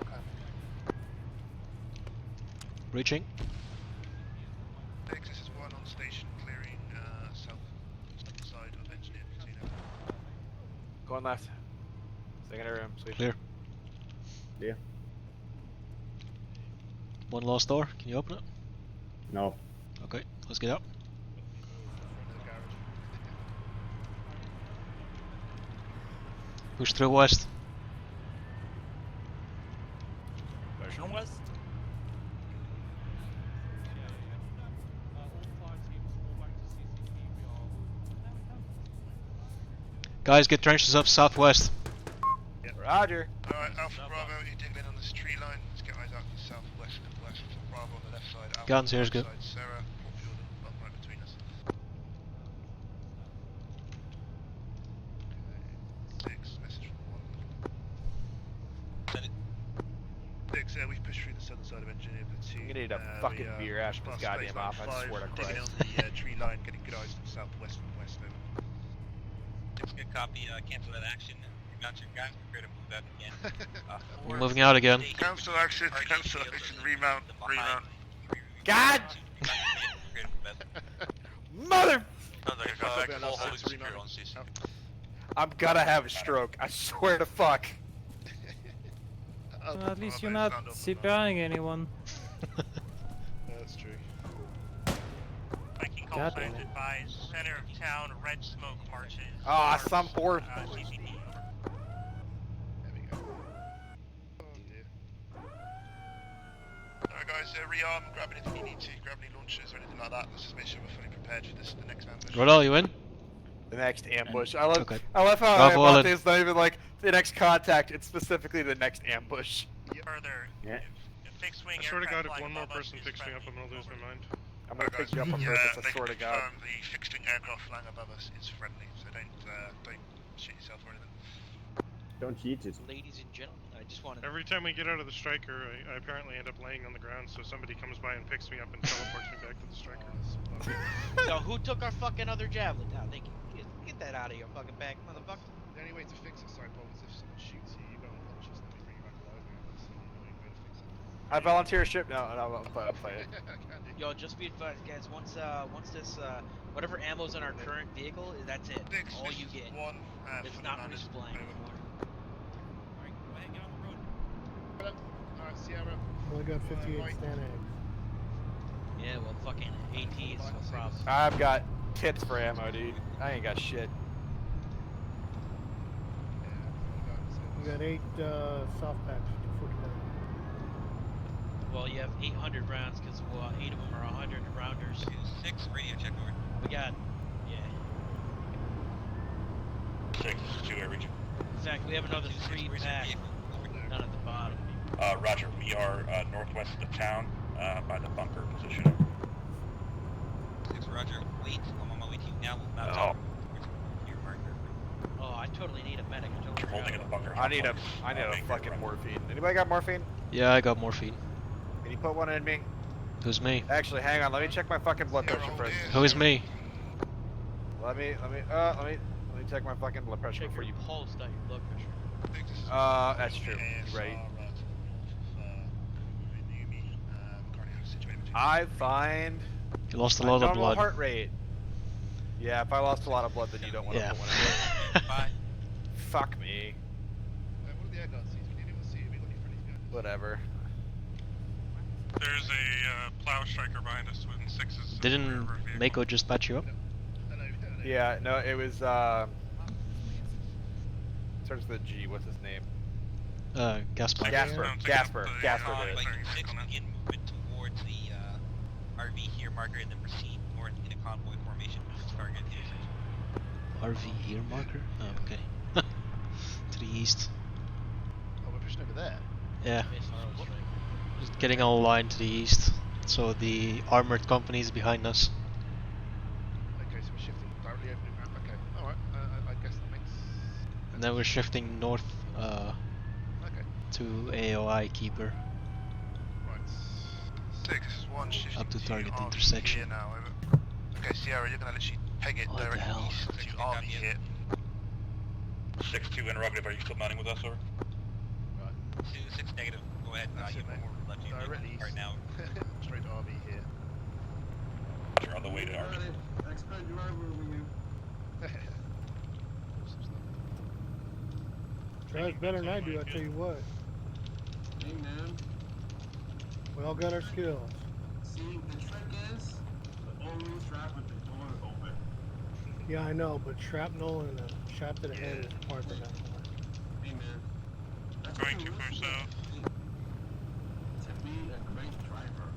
Reaching. This is 1 on station, clearing south side of engineer casino. Going left. Secondary room, sweep. Clear. Yeah. One last door. Can you open it? No. Okay, let's get out. Push through west. Version west? Guys, get trenches up southwest. Roger. Alright, Alpha Bravo, you're digging in on this tree line. Let's get eyes out to the southwest and west. Bravo on the left side, Alpha Guns, on the here's right good. side, Sarah, Portfield and Bum right between us. Okay. 6, message from 1. Send it. Dix, we've pushed through the southern side of Engineer Platoon. You need a fucking beer ash this goddamn off, I swear to digging Christ. on the tree line, getting good eyes from southwest and west over. It's good copy, cancel that action. Remount your guns, prepare to move out again. We're moving out again. Cancel action, remount, remount. God! Mother! Sounds like I got back full holy secure on CC. I'm gonna have a stroke, I swear to fuck. Well, at least you're not CPRing anyone. That's true. Viking call signs advise center of town, red smoke marches. Ah, some poor. CCP. There we go. Oh dear. Alright guys, rearm, grab anything you need to, grab any launchers or anything like that. Let's just make sure we're fully prepared for this, the next ambush. What are you in? The next ambush. I love how Bravo, about this, not even like the next contact, it's specifically the next ambush. Further, fixed wing I swear to God, if aircraft one more flying person above us picks me is up, I'm gonna lose my mind. I'm gonna pick you up on purpose, I swear to God. The fixed wing aircraft flying above us is friendly, so don't shoot yourself or anything. Don't cheat it. Ladies and gentlemen, I just wanted. Every time we get out of the striker, I apparently end up laying on the ground, so somebody comes by and picks me up and teleports me back to the striker. So who took our fucking other javelin? Now, thank you. Get that out of your fucking bag, motherfucker. The only way to fix it, sorry, Paul, is if someone shoots you, you go unconscious, then we bring you back alive. That's the annoying way to fix it. I volunteer a ship. No, I'll play it. Yo, just be advised, guys. Once this whatever ammo's in our current vehicle, that's it. All you get. It's not resupplying anymore. Alright, go ahead, get on the road. Alright, Sierra. Only got 58 stand eggs. Yeah, well, fucking AT is no problem. I've got tits for ammo, dude. I ain't got shit. We got 8 soft packs, 249. Well, you have 800 rounds because 8 of them are 100 rounders. 6 radio check over. We got, yeah. 6, 2 air region. In fact, we have another 3 pack down at the bottom. Roger, we are northwest of the town, by the bunker position. 6, Roger. Wait, I'm on my way to you now. Oh, I totally need a medic. I totally holding in the bunker. I need a fucking morphine. Anybody got morphine? Yeah, I got morphine. Can you put one in me? Who's me? Actually, hang on. Let me check my fucking blood pressure first. Who is me? Let me check my fucking blood pressure Check before your you. pulse, not your blood pressure. That's true. You're right. I find. You lost a lot of normal blood. heart rate. Yeah, if I lost a lot of blood, then you don't want to put one in. Fuck me. What are the air guard seats? We didn't even see it. We got any friendlies behind us. Whatever. There's a plow striker behind us with 6s. Didn't Mako just patch you up? Yeah, no, it was starts with a G. What's his name? Gasper. Gasper did it. 6, begin movement towards the RV here marker and then proceed north in a convoy formation towards target intersection. RV here marker? Oh, okay. To the east. Oh, we're pushing over there? Yeah. Just getting all aligned to the east. So the armored company is behind us. Okay, so we're shifting directly over the ground. Okay, alright. I guess that makes... And then we're shifting north to AOI Keeper. Right. 6-1 shifting Up to target RV intersection. Here now, over. Okay, Sierra, you're gonna literally peg it directly east to RV here. 6-2 interrogative, are you still mounting with us, over? Right. 2-6 negative. Go ahead. That's You it, mate. left you Directly east. right now. Straight to RV here. You're on the way to RV. Expert driver over you. Awesome stuff. Drives better than I do, I tell you what. Hey man, We all got our skills. see the trick is the always trap with the door open. Yeah, I know, but shrapnel and a shot to the head is part of that. Hey man, that's Going the too far risky south. thing to be a great driver.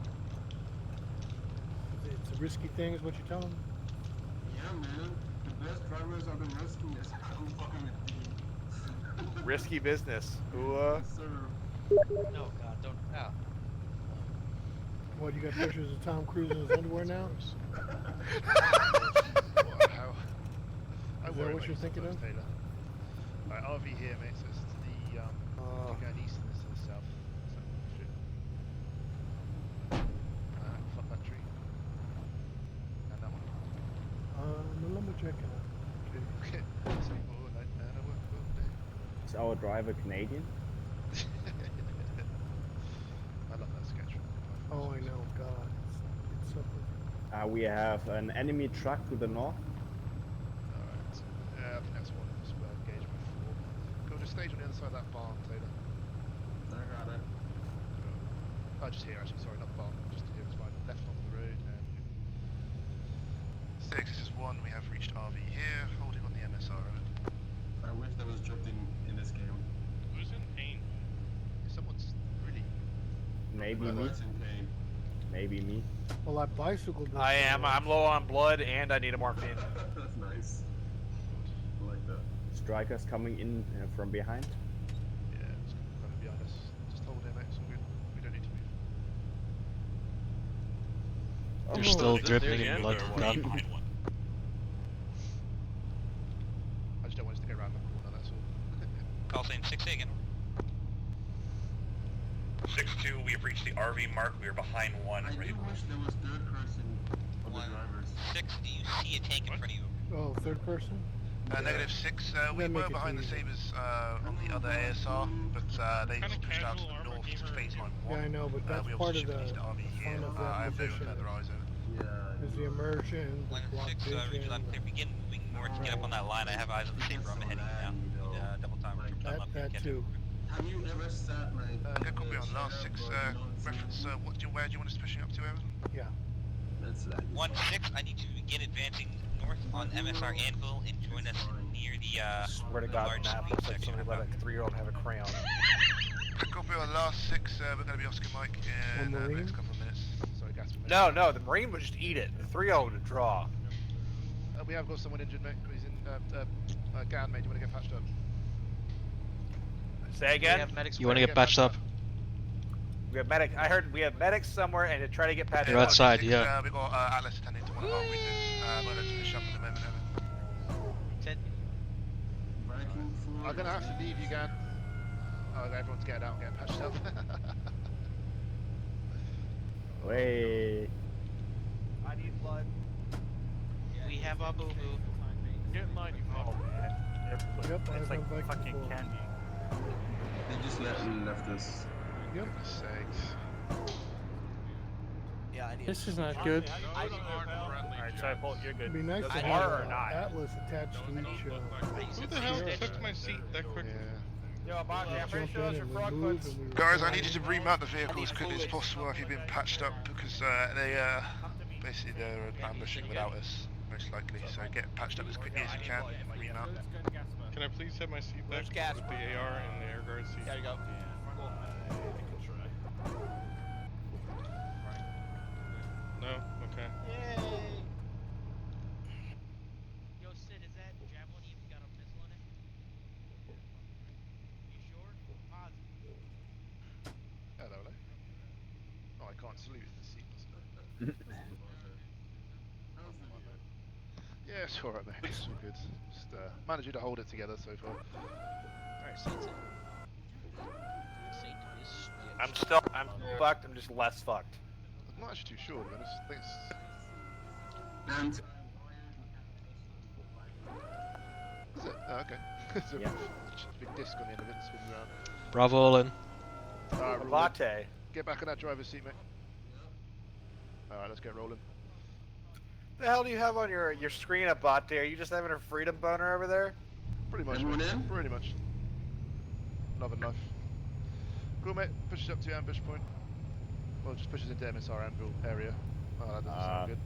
It's a risky thing, is what you're telling me? Yeah man, the best drivers are the riskiest. I'm fucking with you. Risky business. Ooh. Yes, sir. No, God, don't. Oh. What, you got pictures of Tom Cruise in his underwear now? Wow. Is that what you're thinking of? Taylor. Alright, RV here, mate, so it's to the, going east and this to the south. So, checking it. Okay. Is our driver Canadian? I love that sketch. Oh, I know. God, it's something. We have an enemy truck to the north. Alright. Yeah, I think that's one of us engagement 4. Go just stage on the other side of that barn, Taylor. I got it. Oh, just here actually, sorry, not the barn. Just here, it's fine. Left onto the road and... 6, this is 1, we have reached RV here, holding on the MSR. I wish there was drifting in this game. Who's in pain? Someone's really... Maybe me. Who's in pain? Maybe me. Well, that bicycle. I am. I'm low on blood and I need a morphine. That's nice. I like that. Strikers coming in from behind. Yeah, just gonna be honest. Just hold him, it's all good. We don't need to move. You're still dripping in blood. God. I just don't want us to go around the corner, that's all. Call sign 6 again. 6-2, we have reached the RV mark. We are behind 1. I do wish there was third person on the drivers. 6, do you see a tank in front of you? Oh, third person. Negative 6. We were behind the Sabres on the other ASR, but they just pushed out to the north to phase line 1. Yeah, I know, but that's part of the RV here. fun of I have no that position. further eyes over. Yeah. Is the immersion, the Line block 6, vision. Richard, I'm clear. Begin moving north to get up on that line. I have eyes on the same room heading now. Double time. That too. Have you ever sat like... Good copy on last 6. Reference, where do you want us pushing up to, Aaron? Yeah. That's 1-6, I need to begin advancing north on MSR Anvil and join us near the Swear to God, large that looks like somebody let a 3-year-old have a crayon. Good copy on last 6. We're going to be Oscar Mike in the next couple of minutes. Sorry, gas. No, the Marine would just eat it. The 3-year-old would draw. We have got someone injured, mate. He's in Gan, mate. Do you want to get patched up? Say again? You want to get patched up? We have medic. I heard we have medics somewhere and to try to get patched You're up. outside, yeah. We got Atlas attending to one of our windows. We're going to finish up at the moment. I'm going to have to leave you, Gan. Oh, everyone's getting out and getting patched up. Wait. I need blood. We have a boo boo. Get in line, you fuck. Yep, It's like fucking candy. They just left us. Yep. Sakes. Yeah, I need. This is not good. Alright, so I pull. You're good. It'd be nice Does to it have are or not? Atlas attached to each. Who the hell took my seat that quick? Yo, Bobby, I'm pretty sure those are frog foots. Guys, I need you to remount the vehicle as quickly as possible if you've been patched up because they're ambushing without us, most likely. So get patched up as quickly as you can. Remount. Can I please have my seat back with the AR and the air guard seat? There you go. No? Okay. Yay! Yo, Sid, is that javelin even got a missile in it? You sure? Positive. Hello. Oh, I can't salute the seat. Yeah, it's alright, mate. It's all good. Just managing to hold it together so far. Alright, Saint. I'm fucked. I'm just less fucked. I'm not actually too sure, to be honest. I think it's... Is it? Oh, okay. It's a big disc on the end of it, spinning around. Bravo all in. Latte. Get back in that driver's seat, mate. Alright, let's get rolling. The hell do you have on your screen, Abate? Are you just having a freedom boner over there? Pretty much, mate. Pretty much. Love and life. Cool, mate. Push us up to ambush point. Well, just push us into MSR Anvil area. Oh, that doesn't sound good.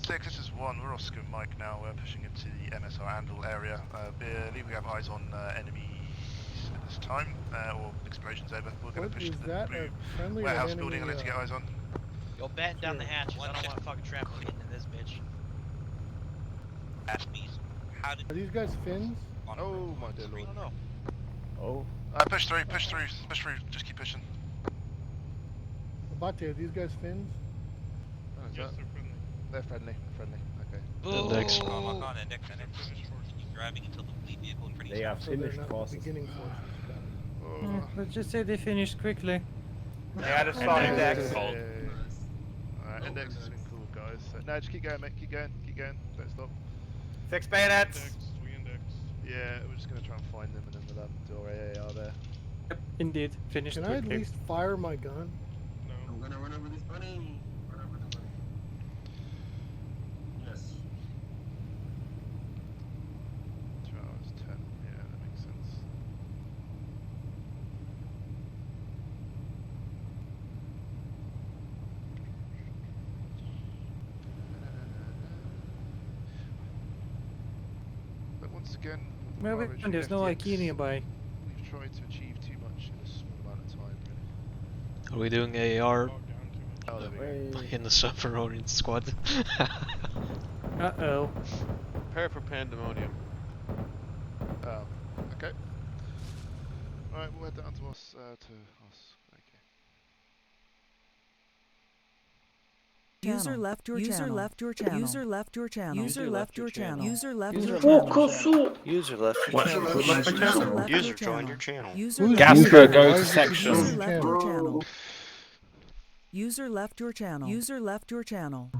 6, this is 1. We're Oscar Mike now. We're pushing into the MSR Anvil area. I believe we have eyes on enemies at this time, or explosions over. We're going to push to the blue warehouse building. I'll let you get eyes on. Yo, batten down the hatches. I don't want fucking traffic getting into this bitch. Ask me, how did... Are these guys Finns? Oh my dear lord. No. Oh. Push through. Just keep pushing. Abate, are these guys Finns? Oh, yes, they're friendly. Okay. Index. Lock on index. Continue driving until the fleet vehicle in front of you. They are finished forces. Beginning forces. Let's just say they finished quickly. Yeah, I just saw index. Alright, index has been cool, guys. So, no, just keep going, mate. Keep going. Don't stop. Fix bayonets. Yeah, we're just gonna try and find them and then we'll do our AAR there. Indeed, finished Can I at quickly. least fire my gun? No. I'm gonna run over this bunny. Run over the bunny. Yes. 2 hours 10. Yeah, that makes sense. But once again, Well, Bravo there's no FTX, IQ nearby. we've tried to achieve too much in a small amount of time, really. Are we doing AR Oh, there we go. in the server or in the squad? Uh-oh. Prepare for pandemonium. Oh, okay. Alright, we'll head down to us. Okay. User left your channel. User left your channel. User left your channel. User left your channel. User left your channel. User left your channel. User joined your channel. Gasper, go to section. User left your channel. User left your channel. User left your channel.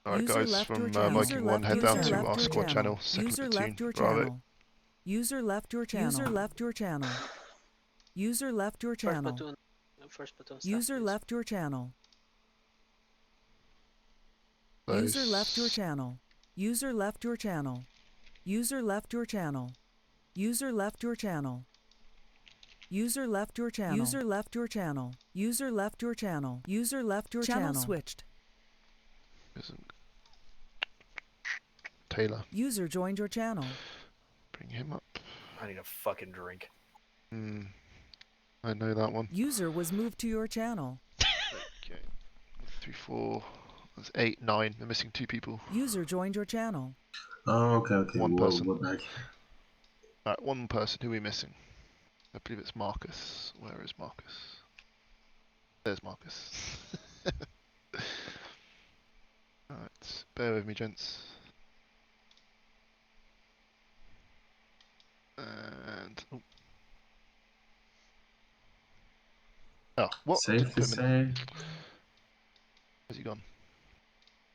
Alright guys, from Viking 1, head down to our squad channel, second platoon, Bravo. User left your channel. User left your channel. User left your channel. First platoon staff, User left your channel. User left your channel. User left your channel. User left your channel. User left your channel. User left your channel. User left your channel. User left your channel. User left your channel. Channel switched. Taylor. User joined your channel. Bring him up. I need a fucking drink. I know that one. User was moved to your channel. Okay. 3, 4. That's 8, 9. We're missing 2 people. User joined your channel. Oh, okay. One person. We're back. Alright, one person. Who are we missing? I believe it's Marcus. Where is Marcus? There's Marcus. Alright, bear with me, gents. And oh, what? Safe to say. Where's he gone?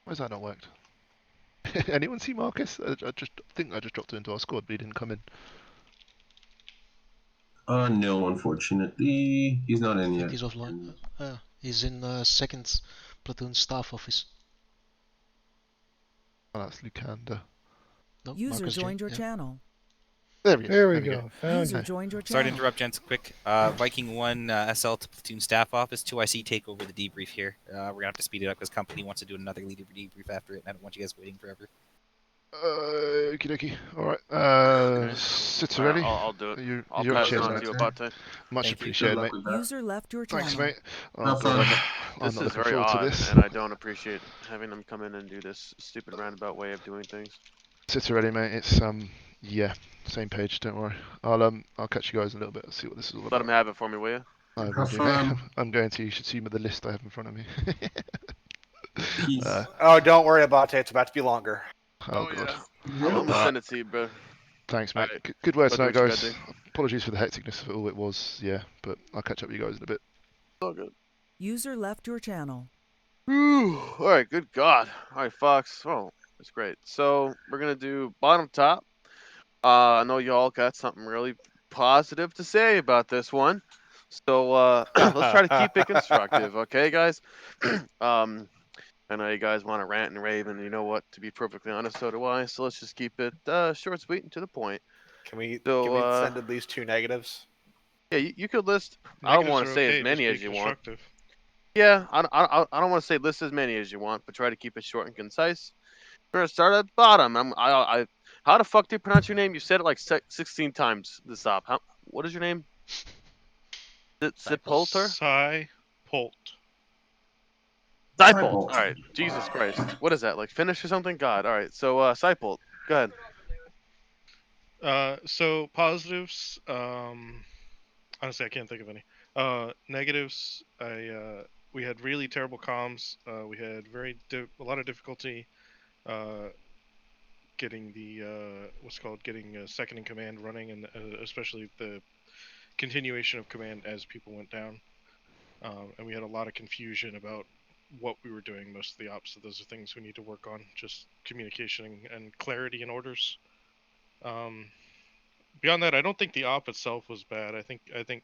Where's that not worked? Anyone see Marcus? I think I just dropped him into our squad, but he didn't come in. No, unfortunately, he's not in yet. He's offline. He's in second platoon staff office. Oh, that's Lucanda. No, User Marcus joined your channel. There we go. There we go. Found User you. joined your channel. Sorry to interrupt, gents. Quick. Viking 1 SL to platoon staff office. 2IC take over the debrief here. We're gonna have to speed it up because company wants to do another leader debrief after it, and I don't want you guys waiting forever. Okie dokie. Alright. Citarelli? I'll do it. I'll you're pass it cheers, on mate. to you about that. Much appreciated, mate. User left your channel. Thanks, mate. Have fun. I'm This not is looking very forward to odd, this. and I don't appreciate having them come in and do this stupid roundabout way of doing things. Citarelli, mate. It's yeah, same page. Don't worry. I'll catch you guys in a little bit. See what this is all about. Let them have it for me, will you? I will Have do, fun. mate. I'm going to. You should see the list I have in front of me. Peace. Oh, don't worry about it. It's about to be longer. Oh god. I'm gonna send it to you, bro. Thanks, mate. Alright. Good work Go tonight, do what you guys. gotta Apologies for the hecticness of it all it was. Yeah, but I'll catch up with you guys in a bit. All good. User left your channel. Alright, good God. Alright, Fox. Oh, that's great. So, we're gonna do bottom top. I know y'all got something really positive to say about this one. So, let's try to keep it constructive, okay, guys? I know you guys want to rant and rave, and you know what? To be perfectly honest, so do I. So let's just keep it short, sweet, and to the point. Can we So, send at least 2 negatives? Yeah, you could list. I don't want to say as many as you want. Yeah, I don't want to say list as many as you want, but try to keep it short and concise. We're gonna start at the bottom. How the fuck do you pronounce your name? You said it like 16 times. This up. What is your name? Sipolter? Cypolt. Cypolt. All right. Jesus Christ. What is that? Like Finnish or something? God. All right. So Cypolt. Go ahead. So positives. Honestly, I can't think of any. Negatives. We had really terrible comms. We had a lot of difficulty getting the getting second in command running, and especially the continuation of command as people went down. And we had a lot of confusion about what we were doing most of the ops. So those are things we need to work on, just communication and clarity in orders. Beyond that, I don't think the op itself was bad. I think it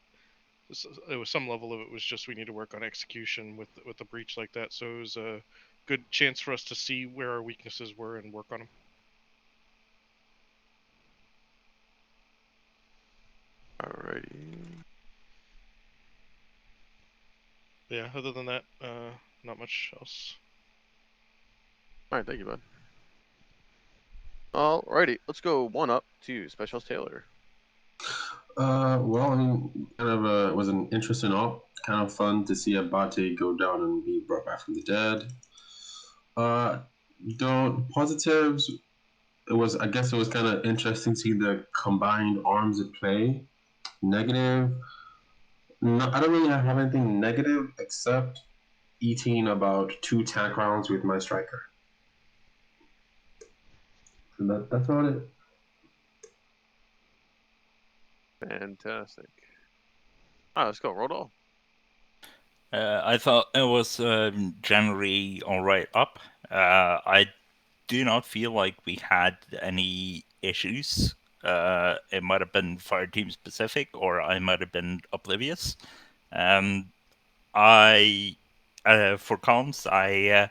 was some level of it was just we need to work on execution with a breach like that. So it was a good chance for us to see where our weaknesses were and work on them. Alrighty. Yeah. Other than that, not much else. All right, thank you, bud. Alrighty, let's go one up to Specialist Taylor. Well, I mean, kind of it was an interesting op. Kind of fun to see Abate go down and be brought back from the dead. Don't positives. I guess it was kind of interesting seeing the combined arms at play. Negative. No, I don't really have anything negative except eating about 2 tank rounds with my striker. So that's about it. Fantastic. Alright, let's go. Rodolph. I thought it was generally alright up. I do not feel like we had any issues. It might have been fire team specific, or I might have been oblivious. I for comms, I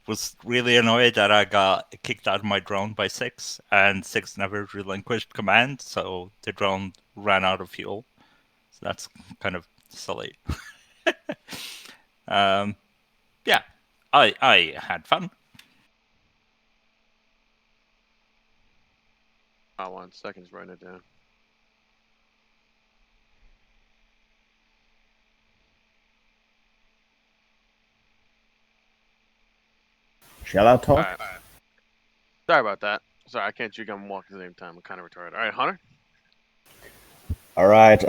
was really annoyed that I got kicked out of my drone by 6, and 6 never relinquished command, so the drone ran out of fuel. So that's kind of silly. Yeah, I had fun. 1 second, just writing it down. Shall I talk? Alright. Sorry about that. Sorry, I can't chew gum and walk at the same time. I'm kind of retarded. Alright, Hunter? Alright,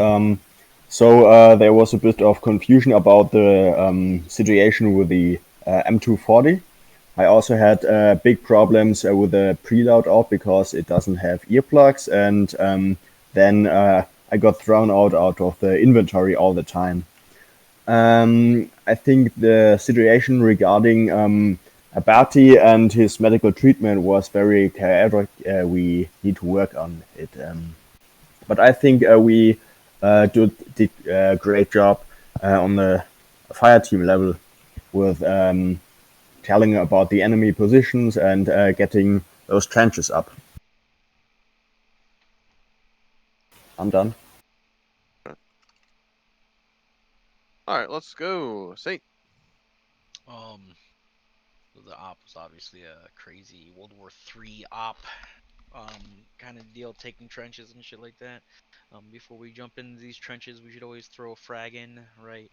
so there was a bit of confusion about the situation with the M240. I also had big problems with the preload op because it doesn't have earplugs, and then I got thrown out of the inventory all the time. I think the situation regarding Abati and his medical treatment was very chaotic. We need to work on it. But I think we did a great job on the fire team level with telling about the enemy positions and getting those trenches up. I'm done. Alright, let's go. Saint. The op was obviously a crazy World War III op kind of deal, taking trenches and shit like that. Before we jump into these trenches, we should always throw a frag in, right?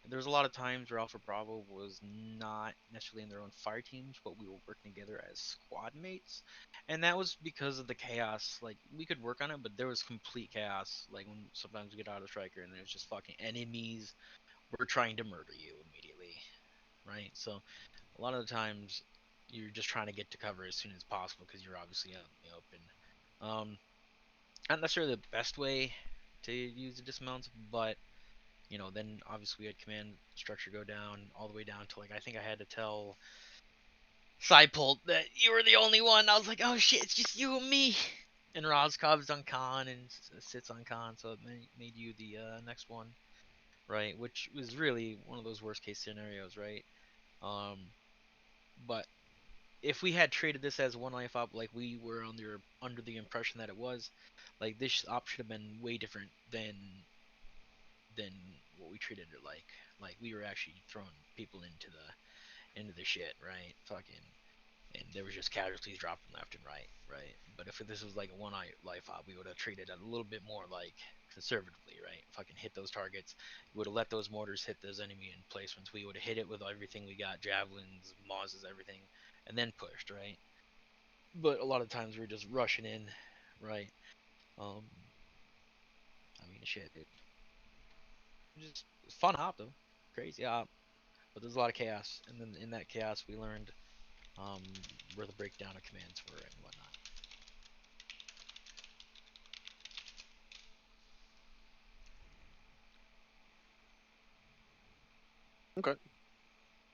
There's a lot of times where Alpha Bravo was not necessarily in their own fire teams, but we were working together as squad mates, and that was because of the chaos. Like, we could work on it, but there was complete chaos. Like, when sometimes we get out of striker and there's just fucking enemies were trying to murder you immediately, right? So a lot of the times you're just trying to get to cover as soon as possible because you're obviously out in the open. Not necessarily the best way to use the dismounts, but then obviously we had command structure go down all the way down to, like, I think I had to tell Cypult that you were the only one. I was like, oh shit, it's just you and me. And Roskov's on con and sits on con, so it made you the next one, right? Which was really one of those worst case scenarios, right? But if we had treated this as one life op, like we were under the impression that it was, like, this op should have been way different than what we treated it like. Like, we were actually throwing people into the shit, right? Fucking, and there was just casualties dropping left and right? But if this was like a one life op, we would have treated it a little bit more like conservatively, right? Fucking hit those targets. We would have let those mortars hit those enemy emplacements. We would have hit it with everything we got, javelins, Mauses, everything, and then pushed, right? But a lot of times we're just rushing in, right? I mean, shit, it just fun op though, crazy op, but there's a lot of chaos, and then in that chaos we learned where the breakdown of commands were and whatnot. Okay.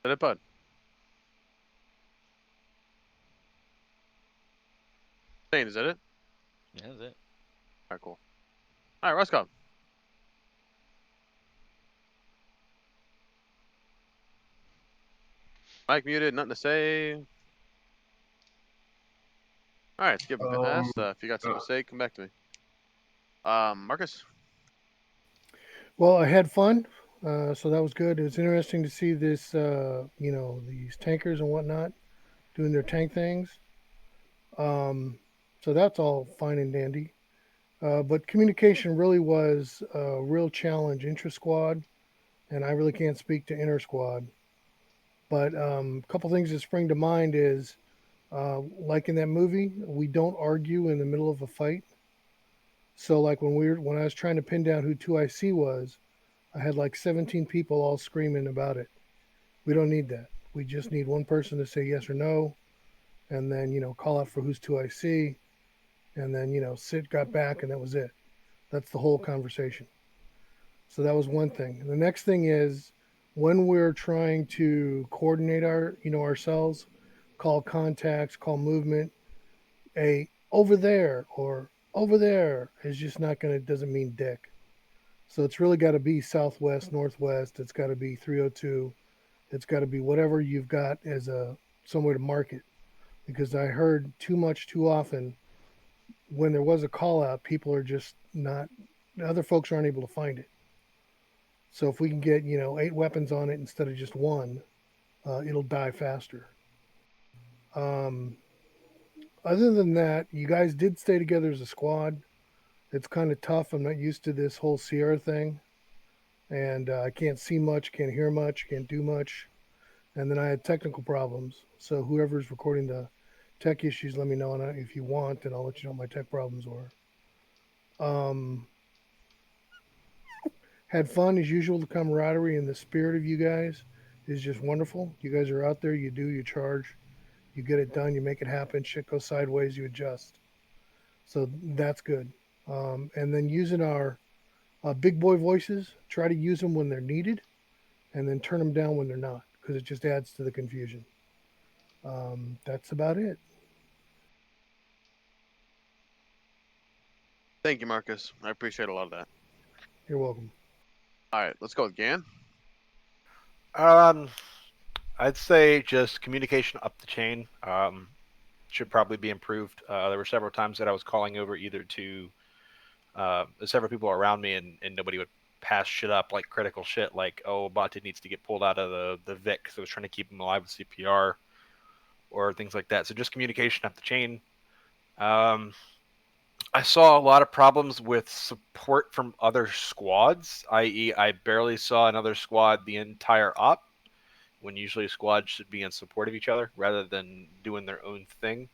Is it, bud? Is that it? Yeah, that's it. Alright, cool. Alright, Roscoe. Mike muted, nothing to say. Alright, skip a pass. If you got something to say, come back to me. Marcus? Well, I had fun, so that was good. It was interesting to see this, you know, these tankers and whatnot doing their tank things. So that's all fine and dandy. But communication really was a real challenge intra squad, and I really can't speak to inter squad. But a couple things that spring to mind is, like in that movie, we don't argue in the middle of a fight. So like when I was trying to pin down who 2IC was, I had like 17 people all screaming about it. We don't need that. We just need one person to say yes or no, and then call out for who's 2IC, and then Sid got back, and that was it. That's the whole conversation. So that was one thing. And the next thing is when we're trying to coordinate ourselves, call contacts, call movement, a over there or over there is just not gonna doesn't mean dick. So it's really got to be southwest, northwest. It's got to be 302. It's got to be whatever you've got as a somewhere to market. Because I heard too much too often when there was a call out, people are just not. Other folks aren't able to find it. So if we can get 8 weapons on it instead of just one, it'll die faster. Other than that, you guys did stay together as a squad. It's kind of tough. I'm not used to this whole Sierra thing, and I can't see much, can't hear much, can't do much. And then I had technical problems. So whoever's recording the tech issues, let me know if you want, and I'll let you know what my tech problems were. Had fun as usual. The camaraderie and the spirit of you guys is just wonderful. You guys are out there. You do. You charge. You get it done. You make it happen. Shit goes sideways. You adjust. So that's good. And then using our big boy voices, try to use them when they're needed, and then turn them down when they're not, because it just adds to the confusion. That's about it. Thank you, Marcus. I appreciate a lot of that. You're welcome. Alright, let's go with Gan. I'd say just communication up the chain should probably be improved. There were several times that I was calling over either to several people around me, and nobody would pass shit up like critical shit, like, oh, Bate needs to get pulled out of the Vic because I was trying to keep him alive with CPR, or things like that. So just communication up the chain. I saw a lot of problems with support from other squads, i.e. I barely saw another squad the entire op, when usually squads should be in support of each other rather than doing their own thing.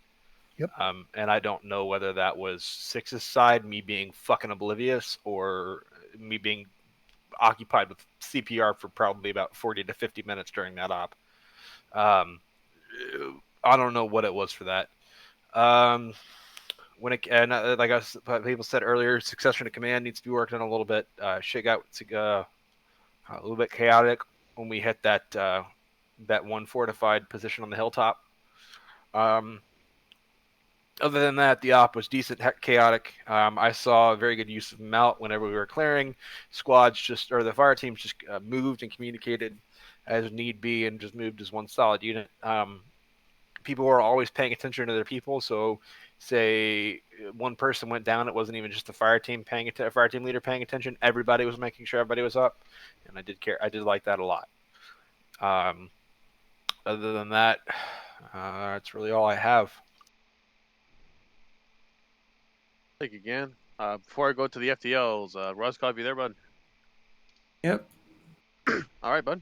Yep. And I don't know whether that was Six's side, me being fucking oblivious, or me being occupied with CPR for probably about 40 to 50 minutes during that op. I don't know what it was for that. Like people said earlier, succession to command needs to be worked on a little bit. Shit got a little bit chaotic when we hit that one fortified position on the hilltop. Other than that, the op was decent, chaotic. I saw a very good use of melt whenever we were clearing. The fire teams just moved and communicated as need be, and just moved as one solid unit. People were always paying attention to their people, so say one person went down, it wasn't even just the fire team fire team leader paying attention. Everybody was making sure everybody was up, and I did like that a lot. Other than that, that's really all I have. Thank you, Gan. Before I go to the FTLs, Roscoe, you there, bud? Yep. All right, bud.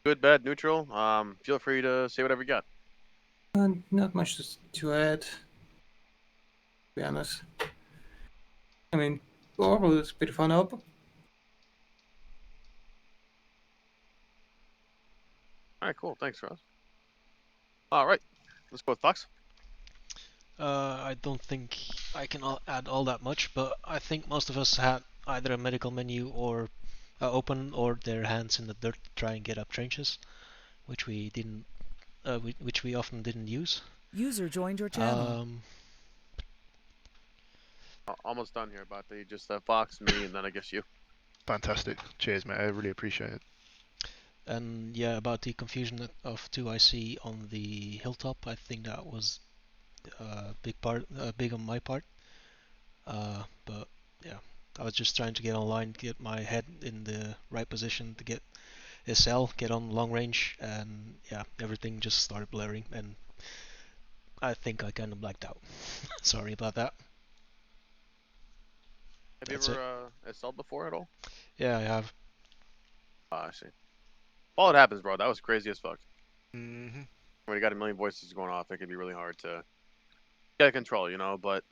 Good, bad, neutral. Feel free to say whatever you got. Not much to add, to be honest. I mean, overall, it's a pretty fun op. All right, cool. Thanks, Ross. All right, let's go with Fox. I don't think I can add all that much, but I think most of us had either a medical menu or open or their hands in the dirt to try and get up trenches, which we didn't, which we often didn't use. User joined your channel. Almost done here, but they just Fox, me, and then I guess you. Fantastic. Cheers, mate. I really appreciate it. And yeah, about the confusion of 2IC on the hilltop, I think that was big on my part. But yeah, I was just trying to get online, get my head in the right position to get SL, get on long range, and yeah, everything just started blurring, and I think I kind of blacked out. Sorry about that. Have That's you ever SL'd before at all? Yeah, I have. I see. All it happens, bro. That was crazy as fuck. Mm-hmm. When you got a million voices going off, it can be really hard to get control, you know. But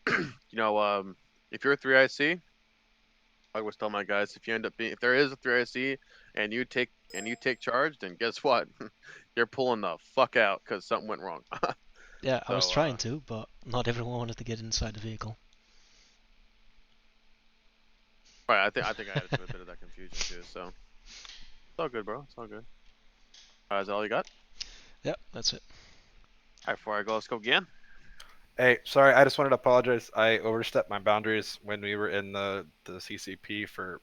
you know, if you're a 3IC, I always tell my guys, if you end up being, if there is a 3IC and you take charge, then guess what? You're pulling the fuck out because something went wrong. Yeah, I was trying to, but not everyone wanted to get inside the vehicle. Right, I think I added to a bit of that confusion too. So it's all good, bro. It's all good. Is that all you got? Yeah, that's it. All right, before I go, let's go again. Hey, sorry, I just wanted to apologize. I overstepped my boundaries when we were in the CCP for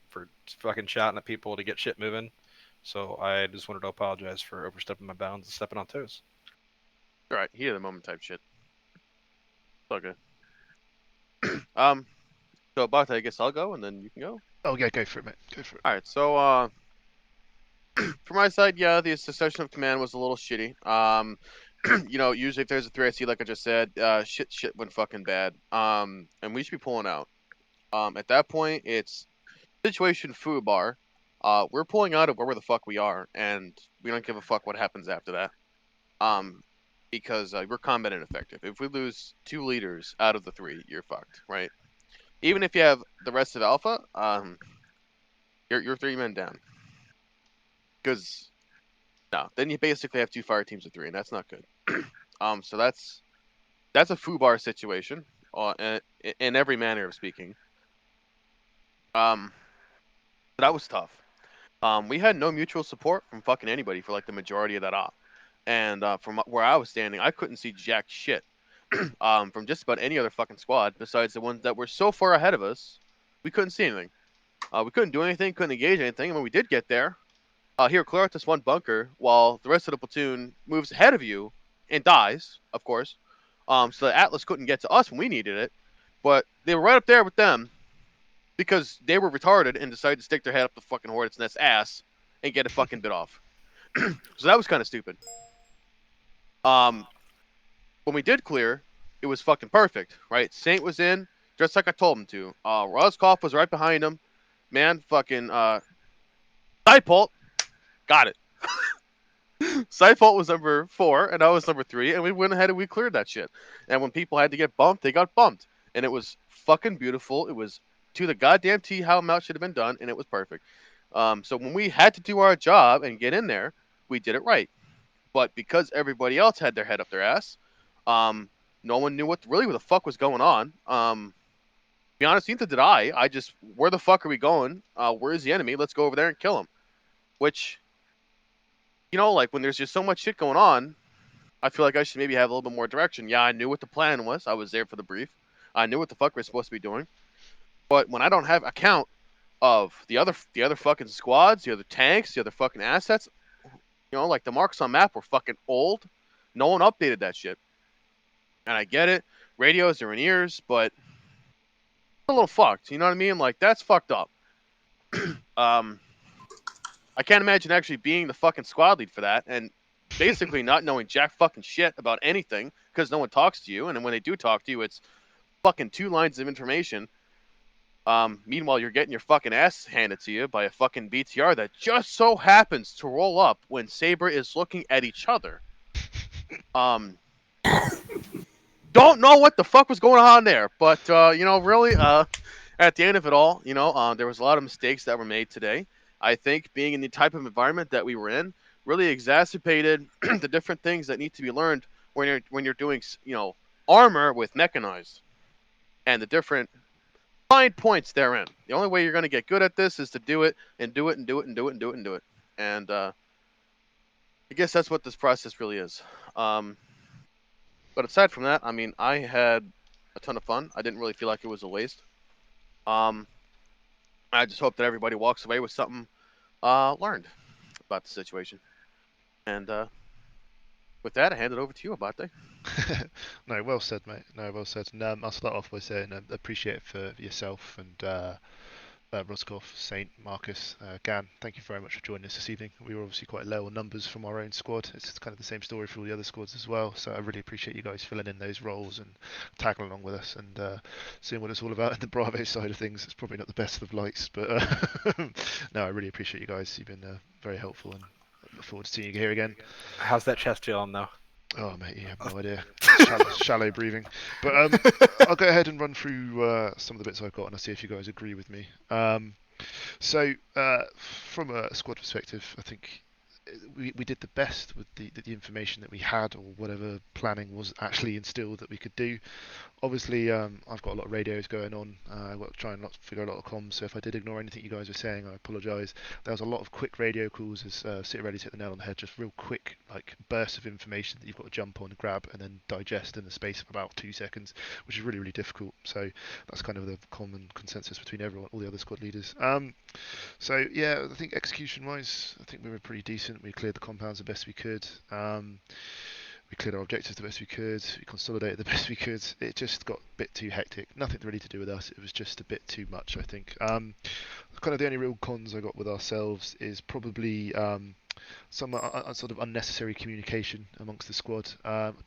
fucking shouting at people to get shit moving. So I just wanted to apologize for overstepping my bounds and stepping on toes. All right, heat of the moment type shit. It's all good. So Bata, I guess I'll go and then you can go. Oh yeah, go for it, mate. Go for it. All right, so from my side, yeah, the succession of command was a little shitty. You know, usually if there's a 3IC, like I just said, shit went fucking bad. And we should be pulling out. At that point, it's situation foobar. We're pulling out of wherever the fuck we are, and we don't give a fuck what happens after that. Because we're combat ineffective. If we lose 2 leaders out of the 3, you're fucked, right? Even if you have the rest of Alpha, you're 3 men down. Because no, then you basically have 2 fire teams of 3, and that's not good. So that's a foobar situation, in every manner of speaking. That was tough. We had no mutual support from fucking anybody for like the majority of that op, and from where I was standing, I couldn't see jack shit. From just about any other fucking squad besides the ones that were so far ahead of us, we couldn't see anything. We couldn't do anything, couldn't engage anything, and when we did get there, here, clear out this one bunker while the rest of the platoon moves ahead of you and dies, of course. So the Atlas couldn't get to us when we needed it, but they were right up there with them because they were retarded and decided to stick their head up the fucking Hornet's Nest ass and get a fucking bit off. So that was kind of stupid. When we did clear, it was fucking perfect, right? Saint was in, just like I told him to. Roscoff was right behind him. Man, fucking, Dipult, got it. Cypholt was number 4, and I was number 3, and we went ahead and we cleared that shit. And when people had to get bumped, they got bumped. And it was fucking beautiful. It was to the goddamn T how Mount should have been done, and it was perfect. So when we had to do our job and get in there, we did it right. But because everybody else had their head up their ass, no one knew what the fuck was going on. To be honest, neither did I. I just, where the fuck are we going? Where is the enemy? Let's go over there and kill him. Which, you know, like when there's just so much shit going on, I feel like I should maybe have a little bit more direction. Yeah, I knew what the plan was. I was there for the brief. I knew what the fuck we're supposed to be doing. But when I don't have account of the other fucking squads, the other tanks, the other fucking assets, you know, like the marks on map were fucking old. No one updated that shit. And I get it. Radios are in ears, but it's a little fucked. You know what I mean? Like that's fucked up. I can't imagine actually being the fucking squad lead for that and basically not knowing jack fucking shit about anything because no one talks to you, and then when they do talk to you, it's fucking 2 lines of information. Meanwhile, you're getting your fucking ass handed to you by a fucking BTR that just so happens to roll up when Saber is looking at each other. Don't know what the fuck was going on there, but you know, really, at the end of it all, you know, there was a lot of mistakes that were made today. I think being in the type of environment that we were in really exacerbated the different things that need to be learned when you're doing, you know, armor with mechanized, and the different find points therein. The only way you're going to get good at this is to do it and do it and do it and do it and do it and do it. And I guess that's what this process really is. But aside from that, I mean, I had a ton of fun. I didn't really feel like it was a waste. I just hope that everybody walks away with something learned about the situation. And with that, I hand it over to you, Abate. No, well said, mate. No, well said. And, I'll start off by saying I appreciate it for yourself and Roskov, Saint, Marcus, Gan. Thank you very much for joining us this evening. We were obviously quite low on numbers from our own squad. It's kind of the same story for all the other squads as well. So I really appreciate you guys filling in those roles and tagging along with us and seeing what it's all about in the Bravo side of things. It's probably not the best of lights, but no, I really appreciate you guys. You've been very helpful and I look forward to seeing you here again. How's that chest feeling though? Oh mate, you have no idea. Shallow breathing. But I'll go ahead and run through some of the bits I've got and I'll see if you guys agree with me. So from a squad perspective, I think we did the best with the information that we had or whatever planning was actually instilled that we could do. Obviously, I've got a lot of radios going on. I've got to try and not figure a lot of comms. So if I did ignore anything you guys were saying, I apologise. There was a lot of quick radio calls, as City Ready hit the nail on the head. Just real quick, like bursts of information that you've got to jump on, grab, and then digest in the space of about 2 seconds, which is really, really difficult. So that's kind of the common consensus between everyone, all the other squad leaders. So yeah, I think execution-wise, I think we were pretty decent. We cleared the compounds the best we could. We cleared our objectives the best we could. We consolidated the best we could. It just got a bit too hectic. Nothing really to do with us. It was just a bit too much, I think. Kind of the only real cons I got with ourselves is probably some sort of unnecessary communication amongst the squad.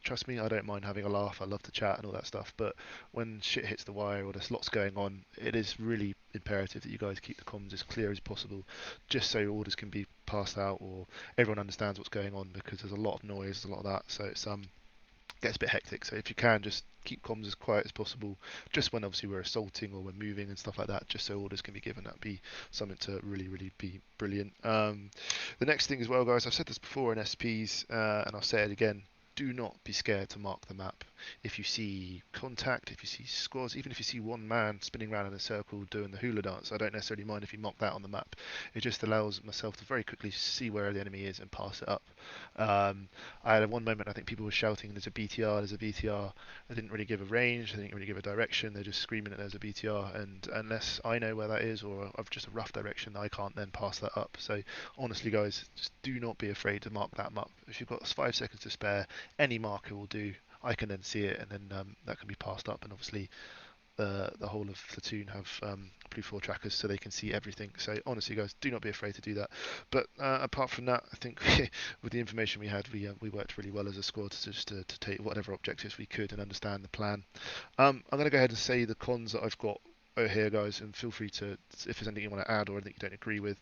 Trust me, I don't mind having a laugh. I love to chat and all that stuff. But when shit hits the wire or there's lots going on, it is really imperative that you guys keep the comms as clear as possible, just so orders can be passed out or everyone understands what's going on, because there's a lot of noise, a lot of that. So it's gets a bit hectic. So if you can, just keep comms as quiet as possible, just when obviously we're assaulting or we're moving and stuff like that, just so orders can be given. That'd be something to really, really be brilliant. The next thing as well, guys, I've said this before in SPs, and I'll say it again. Do not be scared to mark the map. If you see contact, if you see squads, even if you see one man spinning around in a circle doing the hula dance, I don't necessarily mind if you mark that on the map. It just allows myself to very quickly see where the enemy is and pass it up. I had one moment, I think people were shouting, there's a BTR, there's a BTR. They didn't really give a range, they didn't really give a direction, they're just screaming that there's a BTR, and unless I know where that is or I've just a rough direction, I can't then pass that up. So honestly guys, just do not be afraid to mark that map. If you've got 5 seconds to spare, any marker will do. I can then see it, and then that can be passed up. And obviously, the whole of Platoon have Blue 4 trackers, so they can see everything. So honestly, guys, do not be afraid to do that. But apart from that, I think with the information we had, we worked really well as a squad just to take whatever objectives we could and understand the plan. I'm going to go ahead and say the cons that I've got here, guys, and feel free to, if there's anything you want to add or anything you don't agree with.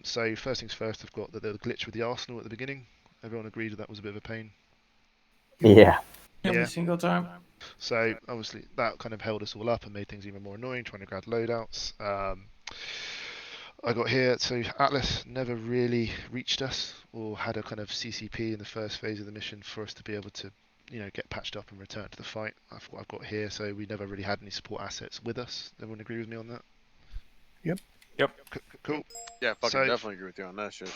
So first things first, I've got the glitch with the Arsenal at the beginning. Everyone agreed that was a bit of a pain. Yeah. Every single time. So obviously that kind of held us all up and made things even more annoying, trying to grab loadouts. I got here, so Atlas never really reached us or had a kind of CCP in the first phase of the mission for us to be able to, get patched up and return to the fight. That's what I've got here, so we never really had any support assets with us. Everyone agree with me on that? Yep. Cool. Yeah, definitely agree with you on that shit.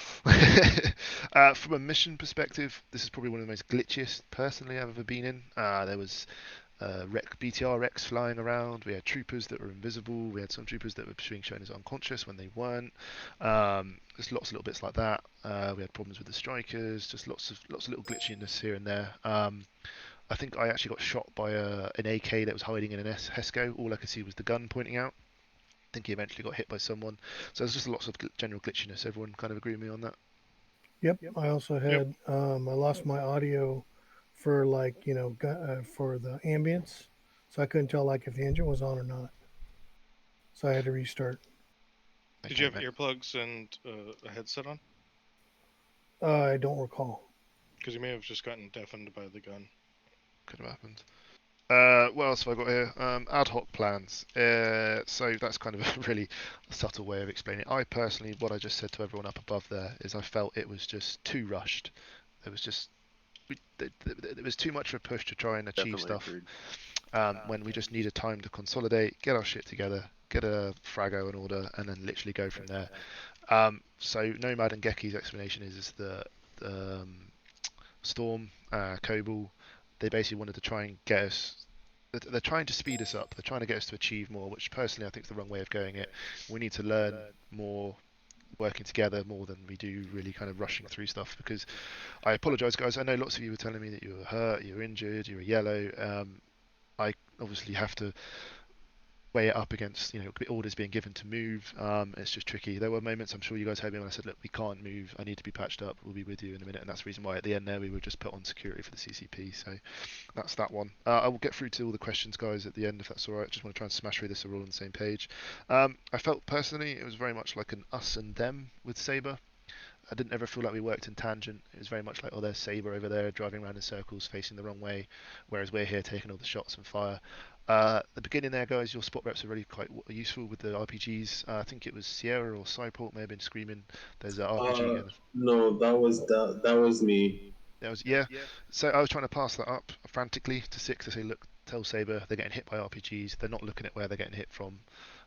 From a mission perspective, this is probably one of the most glitchiest personally I've ever been in. There was BTR Rex flying around. We had troopers that were invisible. We had some troopers that were being shown as unconscious when they weren't. There's lots of little bits like that. We had problems with the strikers. Just lots of little glitchiness here and there. I think I actually got shot by an AK that was hiding in an HESCO. All I could see was the gun pointing out. I think he eventually got hit by someone. So there's just lots of general glitchiness. Everyone kind of agree with me on that? Yep. I also had I lost my audio for for the ambience, so I couldn't tell if the engine was on or not. So I had to restart. Did you have earplugs and a headset on? I don't recall. Because you may have just gotten deafened by the gun. Could have happened. What else have I got here? Ad hoc plans. So that's kind of a really subtle way of explaining it. I personally, what I just said to everyone up above there is I felt it was just too rushed. There was just there was too much of a push to try and achieve stuff. when we just need a time to consolidate, get our shit together, get a frago in order, and then literally go from there. So Nomad and Geki's explanation is the Storm, Cobal, they basically wanted to try and get us. They're trying to speed us up. They're trying to get us to achieve more, which personally I think is the wrong way of going it. We need to learn more working together more than we do really kind of rushing through stuff, because I apologize guys, I know lots of you were telling me that you were hurt, you were injured, you were yellow. I obviously have to weigh it up against orders being given to move. It's just tricky. There were moments, I'm sure you guys heard me when I said, look, we can't move, I need to be patched up, we'll be with you in a minute, and that's the reason why at the end there we were just put on security for the CCP. So that's that one. I will get through to all the questions guys at the end if that's alright. Just want to try and smash through this so we're all on the same page. I felt personally it was very much like an us and them with Sabre. I didn't ever feel like we worked in tangent. It was very much like, oh, there's Sabre over there driving around in circles, facing the wrong way, whereas we're here taking all the shots and fire. The beginning there, guys, your spot reps are really quite useful with the RPGs. I think it was Sierra or Cyport may have been screaming. There's an RPG. No, that was me. That was So I was trying to pass that up frantically to Six to say, look, tell Sabre they're getting hit by RPGs. They're not looking at where they're getting hit from.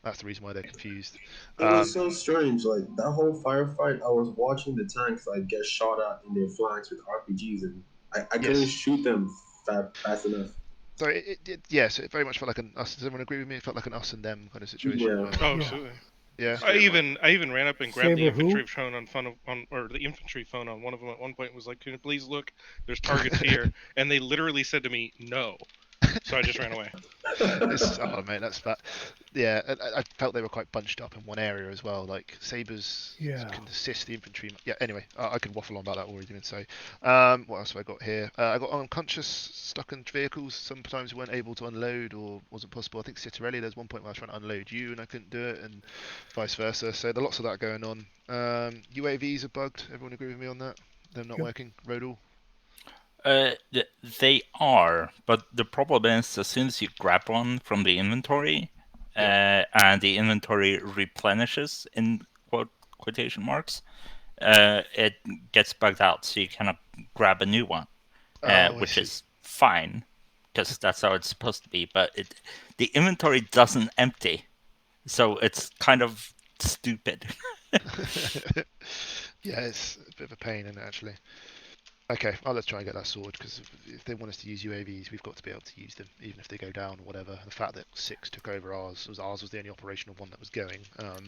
That's the reason why they're confused. It was so strange. Like that whole firefight, I was watching the tanks like get shot at in their flanks with RPGs, and I couldn't shoot them fast enough. So so it very much felt like an us. Does everyone agree with me? It felt like an us and them kind of situation. Yeah. Oh, absolutely. Yeah. I even ran up and grabbed the infantry phone the infantry phone on one of them at one point. Was like, "Can you please look? There's targets here," and they literally said to me, "No." So I just ran away. Oh mate, that's that. Yeah, I felt they were quite bunched up in one area as well. Like Sabres can assist the infantry. Yeah. Anyway, I could waffle on about that already. So, what else have I got here? I got unconscious, stuck in vehicles. Sometimes we weren't able to unload or wasn't possible. I think Citarelli, there's one point where I was trying to unload you and I couldn't do it, and vice versa. So there's lots of that going on. UAVs are bugged. Everyone agree with me on that? They're not working. Rodal. They are, but the problem is as soon as you grab one from the inventory, and the inventory replenishes in quotation marks, it gets bugged out, so you cannot grab a new one, which is fine because that's how it's supposed to be. But the inventory doesn't empty, so it's kind of stupid. Yeah, it's a bit of a pain, isn't it, actually? Okay, let's try and get that sorted, because if they want us to use UAVs, we've got to be able to use them, even if they go down or whatever. The fact that Six took over ours was the only operational one that was going.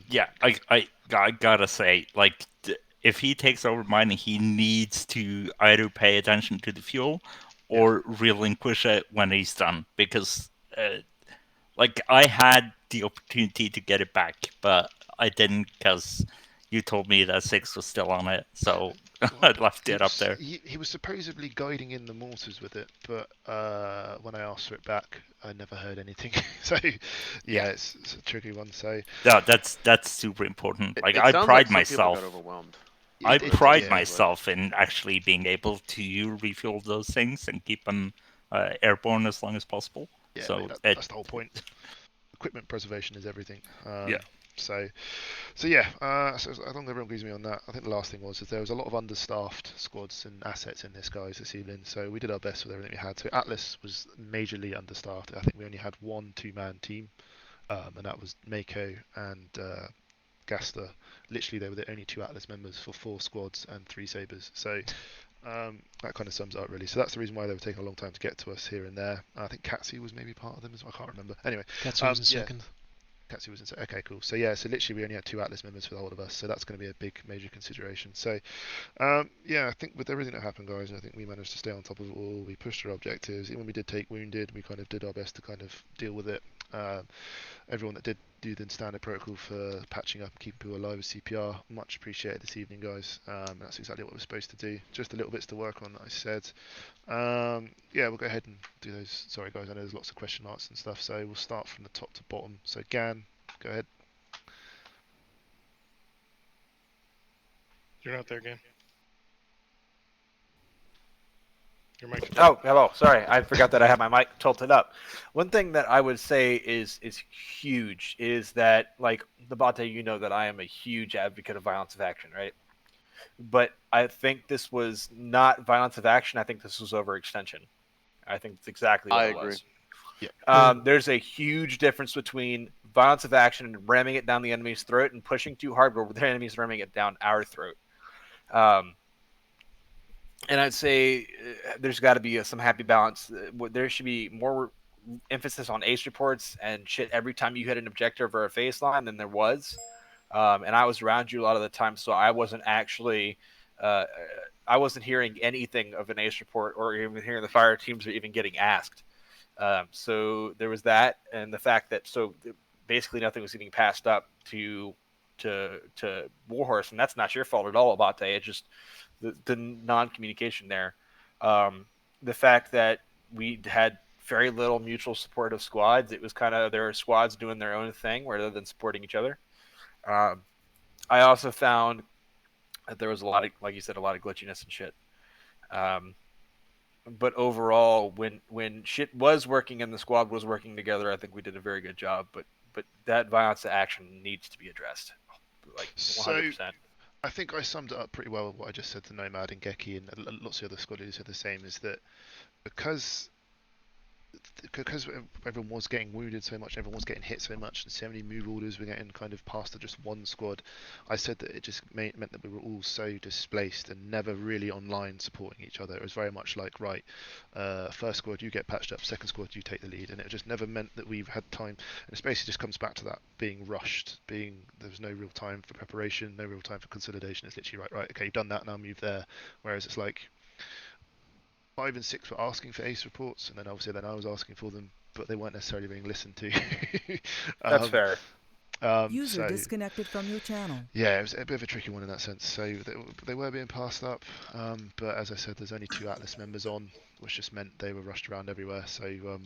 Yeah, I gotta say, like, if he takes over mine, he needs to either pay attention to the fuel or relinquish it when he's done, because, like, I had the opportunity to get it back, but I didn't because you told me that Six was still on it, so I left it up there. He was supposedly guiding in the mortars with it, but when I asked for it back, I never heard anything. So yeah, it's a tricky one. So yeah, that's super important. Like, I pride myself. I pride myself in actually being able to refuel those things and keep them airborne as long as possible. Yeah, so that's the whole point. Equipment preservation is everything. Yeah. So yeah, so as long as everyone agrees with me on that, I think the last thing was that there was a lot of understaffed squads and assets in this, guys, this evening. So we did our best with everything we had. So Atlas was majorly understaffed. I think we only had one two-man team, and that was Mako and Gaster. Literally, they were the only two Atlas members for 4 squads and 3 Sabres. So that kind of sums it up, really. So that's the reason why they were taking a long time to get to us here and there. I think Katsu was maybe part of them as well. I can't remember. Anyway, Katsu was in second. Katsu was in second. Okay, cool. So yeah, so literally we only had 2 Atlas members for the whole of us. So that's going to be a big, major consideration. So yeah, I think with everything that happened, guys, I think we managed to stay on top of it all. We pushed our objectives. Even when we did take wounded, we kind of did our best to kind of deal with it. Everyone that did do the standard protocol for patching up and keeping people alive with CPR, much appreciated this evening, guys. That's exactly what we're supposed to do. Just a little bits to work on, like I said. Yeah, we'll go ahead and do those. Sorry, guys, I know there's lots of question marks and stuff, so we'll start from the top to bottom. So, Gan, go ahead. You're not there, Gan. Your mic's Oh, hello. Sorry, I forgot that I had my mic tilted up. One thing that I would say is huge is that, like, Nabate, you know that I am a huge advocate of violence of action, right? But I think this was not violence of action. I think this was overextension. I think that's exactly what it was. There's a huge difference between violence of action and ramming it down the enemy's throat and pushing too hard where the enemy's ramming it down our throat. And I'd say there's got to be some happy balance. There should be more emphasis on ace reports and shit every time you hit an objective or a phase line than there was. And I was around you a lot of the time, so I wasn't actually, I wasn't hearing anything of an ace report or even hearing the fire teams or even getting asked. So there was that, and the fact that basically nothing was getting passed up to Warhorse, and that's not your fault at all, Abate. It's just the non-communication there. The fact that we had very little mutual support of squads. It was kind of there were squads doing their own thing rather than supporting each other. I also found that there was a lot of, like you said, a lot of glitchiness and shit. But overall, when shit was working and the squad was working together, I think we did a very good job. But that violence to action needs to be addressed, like 100%. So, I think I summed it up pretty well. What I just said to Nomad and Geki and lots of other squad leaders said the same. Is that because everyone was getting wounded so much, everyone was getting hit so much, and so many move orders were getting kind of passed to just one squad, I said that it just meant that we were all so displaced and never really online supporting each other. It was very much like, right, first squad, you get patched up, second squad, you take the lead, and it just never meant that we've had time. And it basically just comes back to that being rushed, there was no real time for preparation, no real time for consolidation. It's literally right, okay, you've done that, now move there. Whereas it's like 5 and 6 were asking for ace reports, and then obviously I was asking for them, but they weren't necessarily being listened to. That's fair. User disconnected from your channel. Yeah, it was a bit of a tricky one in that sense. So they were being passed up, but as I said, there's only 2 Atlas members on, which just meant they were rushed around everywhere. So I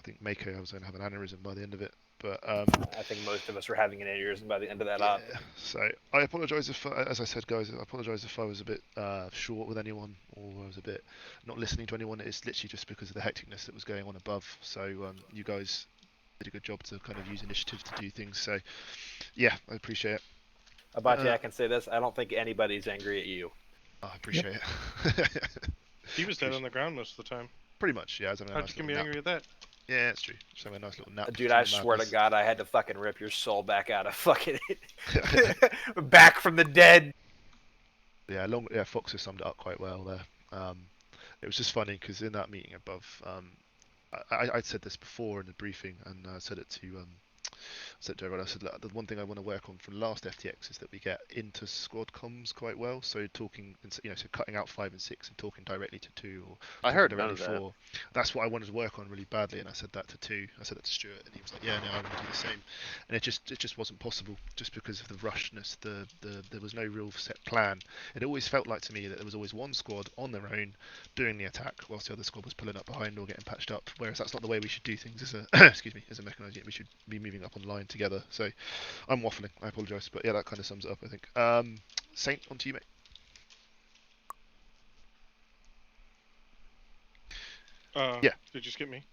think Mako was going to have an aneurysm by the end of it. But I think most of us were having an aneurysm by the end of that op. So I apologise if, as I said, guys, I apologise if I was a bit short with anyone or I was a bit not listening to anyone. It's literally just because of the hecticness that was going on above. So you guys did a good job to kind of use initiative to do things. So yeah, I appreciate it. Abate, I can say this: I don't think anybody's angry at you. I appreciate it. He was dead on the ground most of the time. Pretty much, yeah. How'd you be angry at that? Yeah, it's true. Just having a nice little nap. Dude, I swear to God, I had to fucking rip your soul back out of fucking back from the dead. Yeah, Fox.S summed it up quite well there. It was just funny because in that meeting above, I'd said this before in the briefing, and I said it to everyone. I said, look, the one thing I want to work on from last FTX is that we get into squad comms quite well. So talking, so cutting out 5 and 6 and talking directly to 2 or I heard directly none of 4. That's what I wanted to work on really badly, and I said that to 2. I said that to Stuart, and he was like, yeah, no, I want to do the same. And it just wasn't possible, just because of the rushness. There was no real set plan. It always felt like to me that there was always one squad on their own doing the attack, whilst the other squad was pulling up behind or getting patched up. Whereas that's not the way we should do things as a as a mechanized unit. We should be moving up online together. So I'm waffling, I apologise, but yeah, that kind of sums it up, I think. Saint, on to you, mate. Yeah. Did you skip me?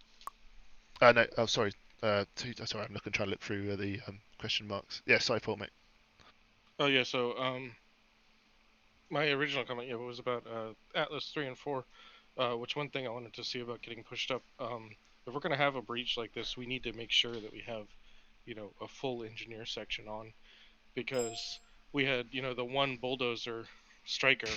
No, oh sorry. Sorry, I'm trying to look through the question marks. Yeah, sorry, fault, mate. Oh yeah, so my original comment was about Atlas 3 and 4, which one thing I wanted to see about getting pushed up. If we're gonna have a breach like this, we need to make sure that we have a full engineer section on, because we had the one bulldozer striker,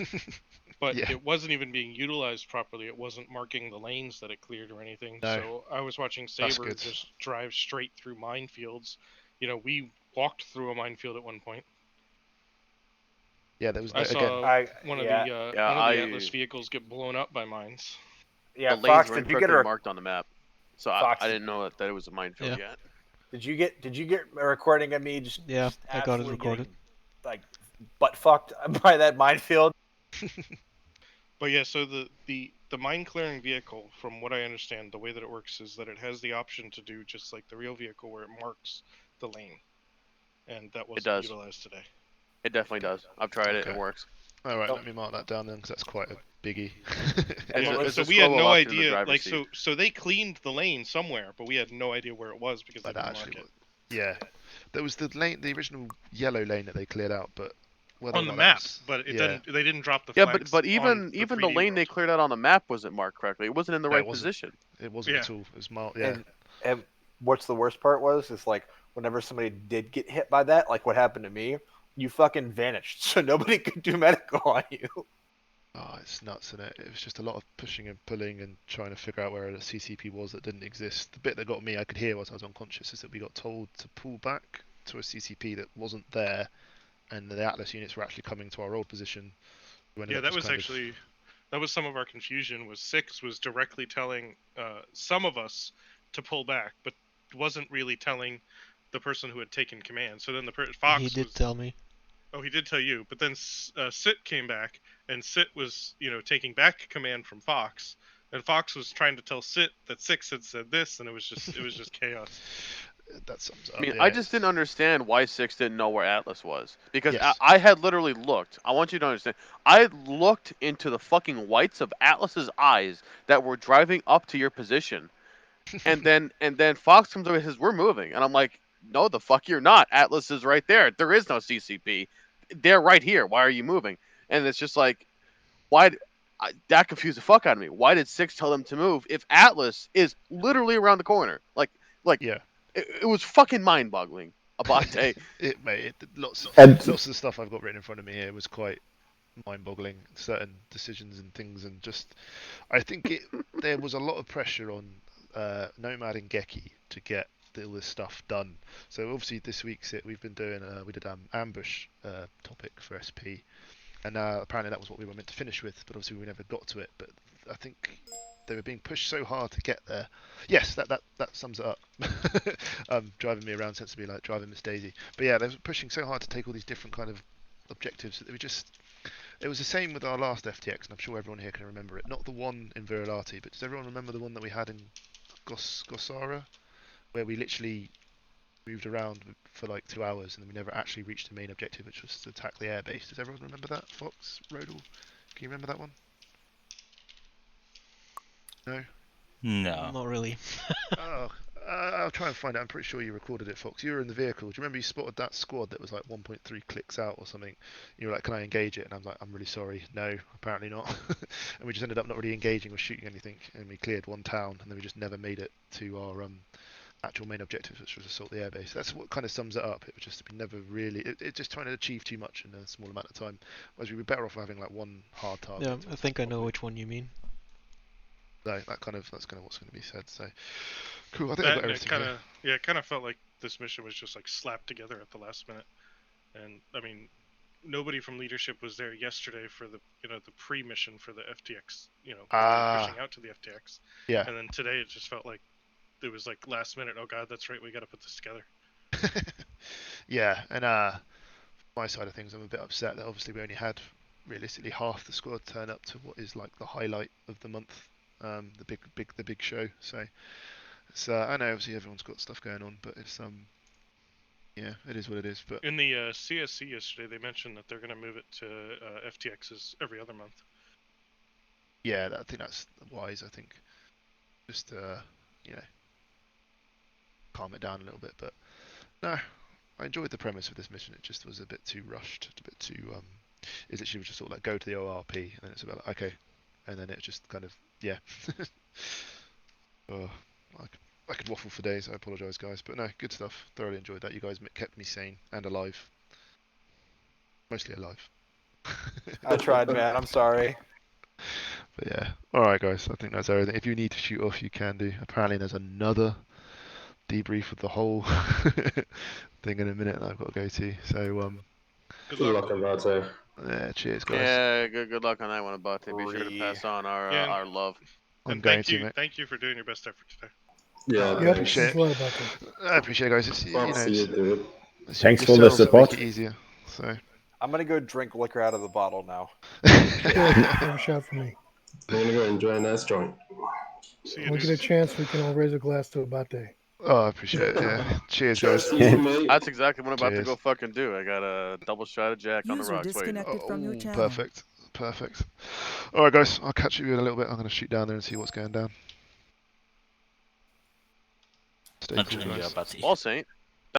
but it wasn't even being utilized properly. It wasn't marking the lanes that it cleared or anything. No. So I was watching Saber just drive straight through minefields. We walked through a minefield at one point. Yeah, there was. I saw one of the Atlas vehicles get blown up by mines. Yeah, the Fox, lanes were did you get incorrectly marked on the map, so Fox, I didn't know that it was a minefield yet. Did you get a recording of me just? Yeah, just I got it recorded. Like butt fucked by that minefield. But yeah, so the mine clearing vehicle, from what I understand, the way that it works is that it has the option to do just like the real vehicle, where it marks the lane, and that wasn't utilized today. It definitely does. I've tried it. It works. All right, let me mark that down then, because that's quite a biggie. So we had no idea. Like, so they cleaned the lane somewhere, but we had no idea where it was because they didn't mark it. Yeah, there was the lane, the original yellow lane that they cleared out, but on the map, but it didn't. They didn't drop the flags. But even the lane they cleared out on the map wasn't marked correctly. It wasn't in the right position. It wasn't at all. It was marked. Yeah. And what's the worst part is like whenever somebody did get hit by that, like what happened to me, you fucking vanished, so nobody could do medical on you. Oh, it's nuts, isn't it? It was just a lot of pushing and pulling and trying to figure out where a CCP was that didn't exist. The bit that got me, I could hear whilst I was unconscious, is that we got told to pull back to a CCP that wasn't there, and the Atlas units were actually coming to our old position. Yeah, that was actually that was some of our confusion. Was 6 was directly telling some of us to pull back, but wasn't really telling the person who had taken command. So then Fox He did tell me. Oh, he did tell you, but then Sit came back, and Sit was, taking back command from Fox, and Fox was trying to tell Sit that 6 had said this, and it was just chaos. That sums up. I mean, yeah, I just didn't understand why 6 didn't know where Atlas was. Because Yes. I had literally looked. I want you to understand. I looked into the fucking whites of Atlas's eyes that were driving up to your position. And then Fox comes over and says, "We're moving." And I'm like, "No, the fuck you're not. Atlas is right there. There is no CCP. They're right here. Why are you moving?" And it's just like, that confused the fuck out of me. Why did 6 tell them to move if Atlas is literally around the corner? Yeah. It was fucking mind-boggling. Abate. Lots of the stuff I've got written in front of me here was quite mind-boggling. Certain decisions and things, and just I think there was a lot of pressure on Nomad and Geki to get all this stuff done. So obviously this week's we've been doing we did ambush topic for SP, and apparently that was what we were meant to finish with, but obviously we never got to it. But I think they were being pushed so hard to get there. Yes, that sums it up. Driving me around sensibly like driving Miss Daisy. But yeah, they were pushing so hard to take all these different kind of objectives that they were just. It was the same with our last FTX, and I'm sure everyone here can remember it. Not the one in Virilati, but does everyone remember the one that we had in Gossara, where we literally moved around for like 2 hours and then we never actually reached the main objective, which was to attack the airbase. Does everyone remember that? Fox, Rodal, can you remember that one? No? No. Not really. Oh, I'll try and find it. I'm pretty sure you recorded it, Fox. You were in the vehicle. Do you remember you spotted that squad that was like 1.3 clicks out or something? You were like, "Can I engage it?" And I was like, "I'm really sorry. No, apparently not." And we just ended up not really engaging or shooting anything, and we cleared one town, and then we just never made it to our actual main objective, which was assault the airbase. That's what kind of sums it up. It was just we never really. It just trying to achieve too much in a small amount of time. Whereas we were better off having like one hard target. Yeah, I think I know which one you mean. No, that's kind of what's going to be said. So cool. I think I've got everything. It kind of felt like this mission was just like slapped together at the last minute, and I mean, nobody from leadership was there yesterday for the the pre-mission for the FTX. Pushing out to the FTX. Yeah. And then today it just felt like it was like last minute. Oh god, that's right. We got to put this together. Yeah, and my side of things, I'm a bit upset that obviously we only had realistically half the squad turn up to what is like the highlight of the month, the big show. So it's I know obviously everyone's got stuff going on, but it's yeah, it is what it is. But in the CSC yesterday, they mentioned that they're going to move it to FTXs every other month. Yeah, I think that's wise. I think just calm it down a little bit. But no, I enjoyed the premise of this mission. It just was a bit too rushed, a bit too. It literally was just sort of like go to the ORP, and then it's about like, okay, and then it just kind of yeah. Oh, I could waffle for days. I apologise, guys, but no, good stuff. Thoroughly enjoyed that. You guys kept me sane and alive. Mostly alive. I tried, man. I'm sorry. But yeah, all right, guys. I think that's everything. If you need to shoot off, you can do. Apparently, there's another debrief of the whole thing in a minute that I've got to go to. So good luck about it. Yeah, cheers, guys. Yeah, good luck on that one, Abate. Be sure to pass on our love. And thank you for doing your best effort today. Yeah, I appreciate it. I appreciate it, guys. It's, Thanks for the support. Make it easier. So I'm gonna go drink liquor out of the bottle now. Have a shot for me. I'm gonna go enjoy a nice joint. When we get a chance, we can all raise a glass to Abate. Oh, I appreciate it. Yeah. Cheers, guys. That's exactly what I'm about to go fucking do. I got a double shot of Jack on the rocks. Disconnected from your channel. Perfect. Perfect. All right, guys. I'll catch you in a little bit. I'm going to shoot down there and see what's going down. Stay cool, guys. All Saint.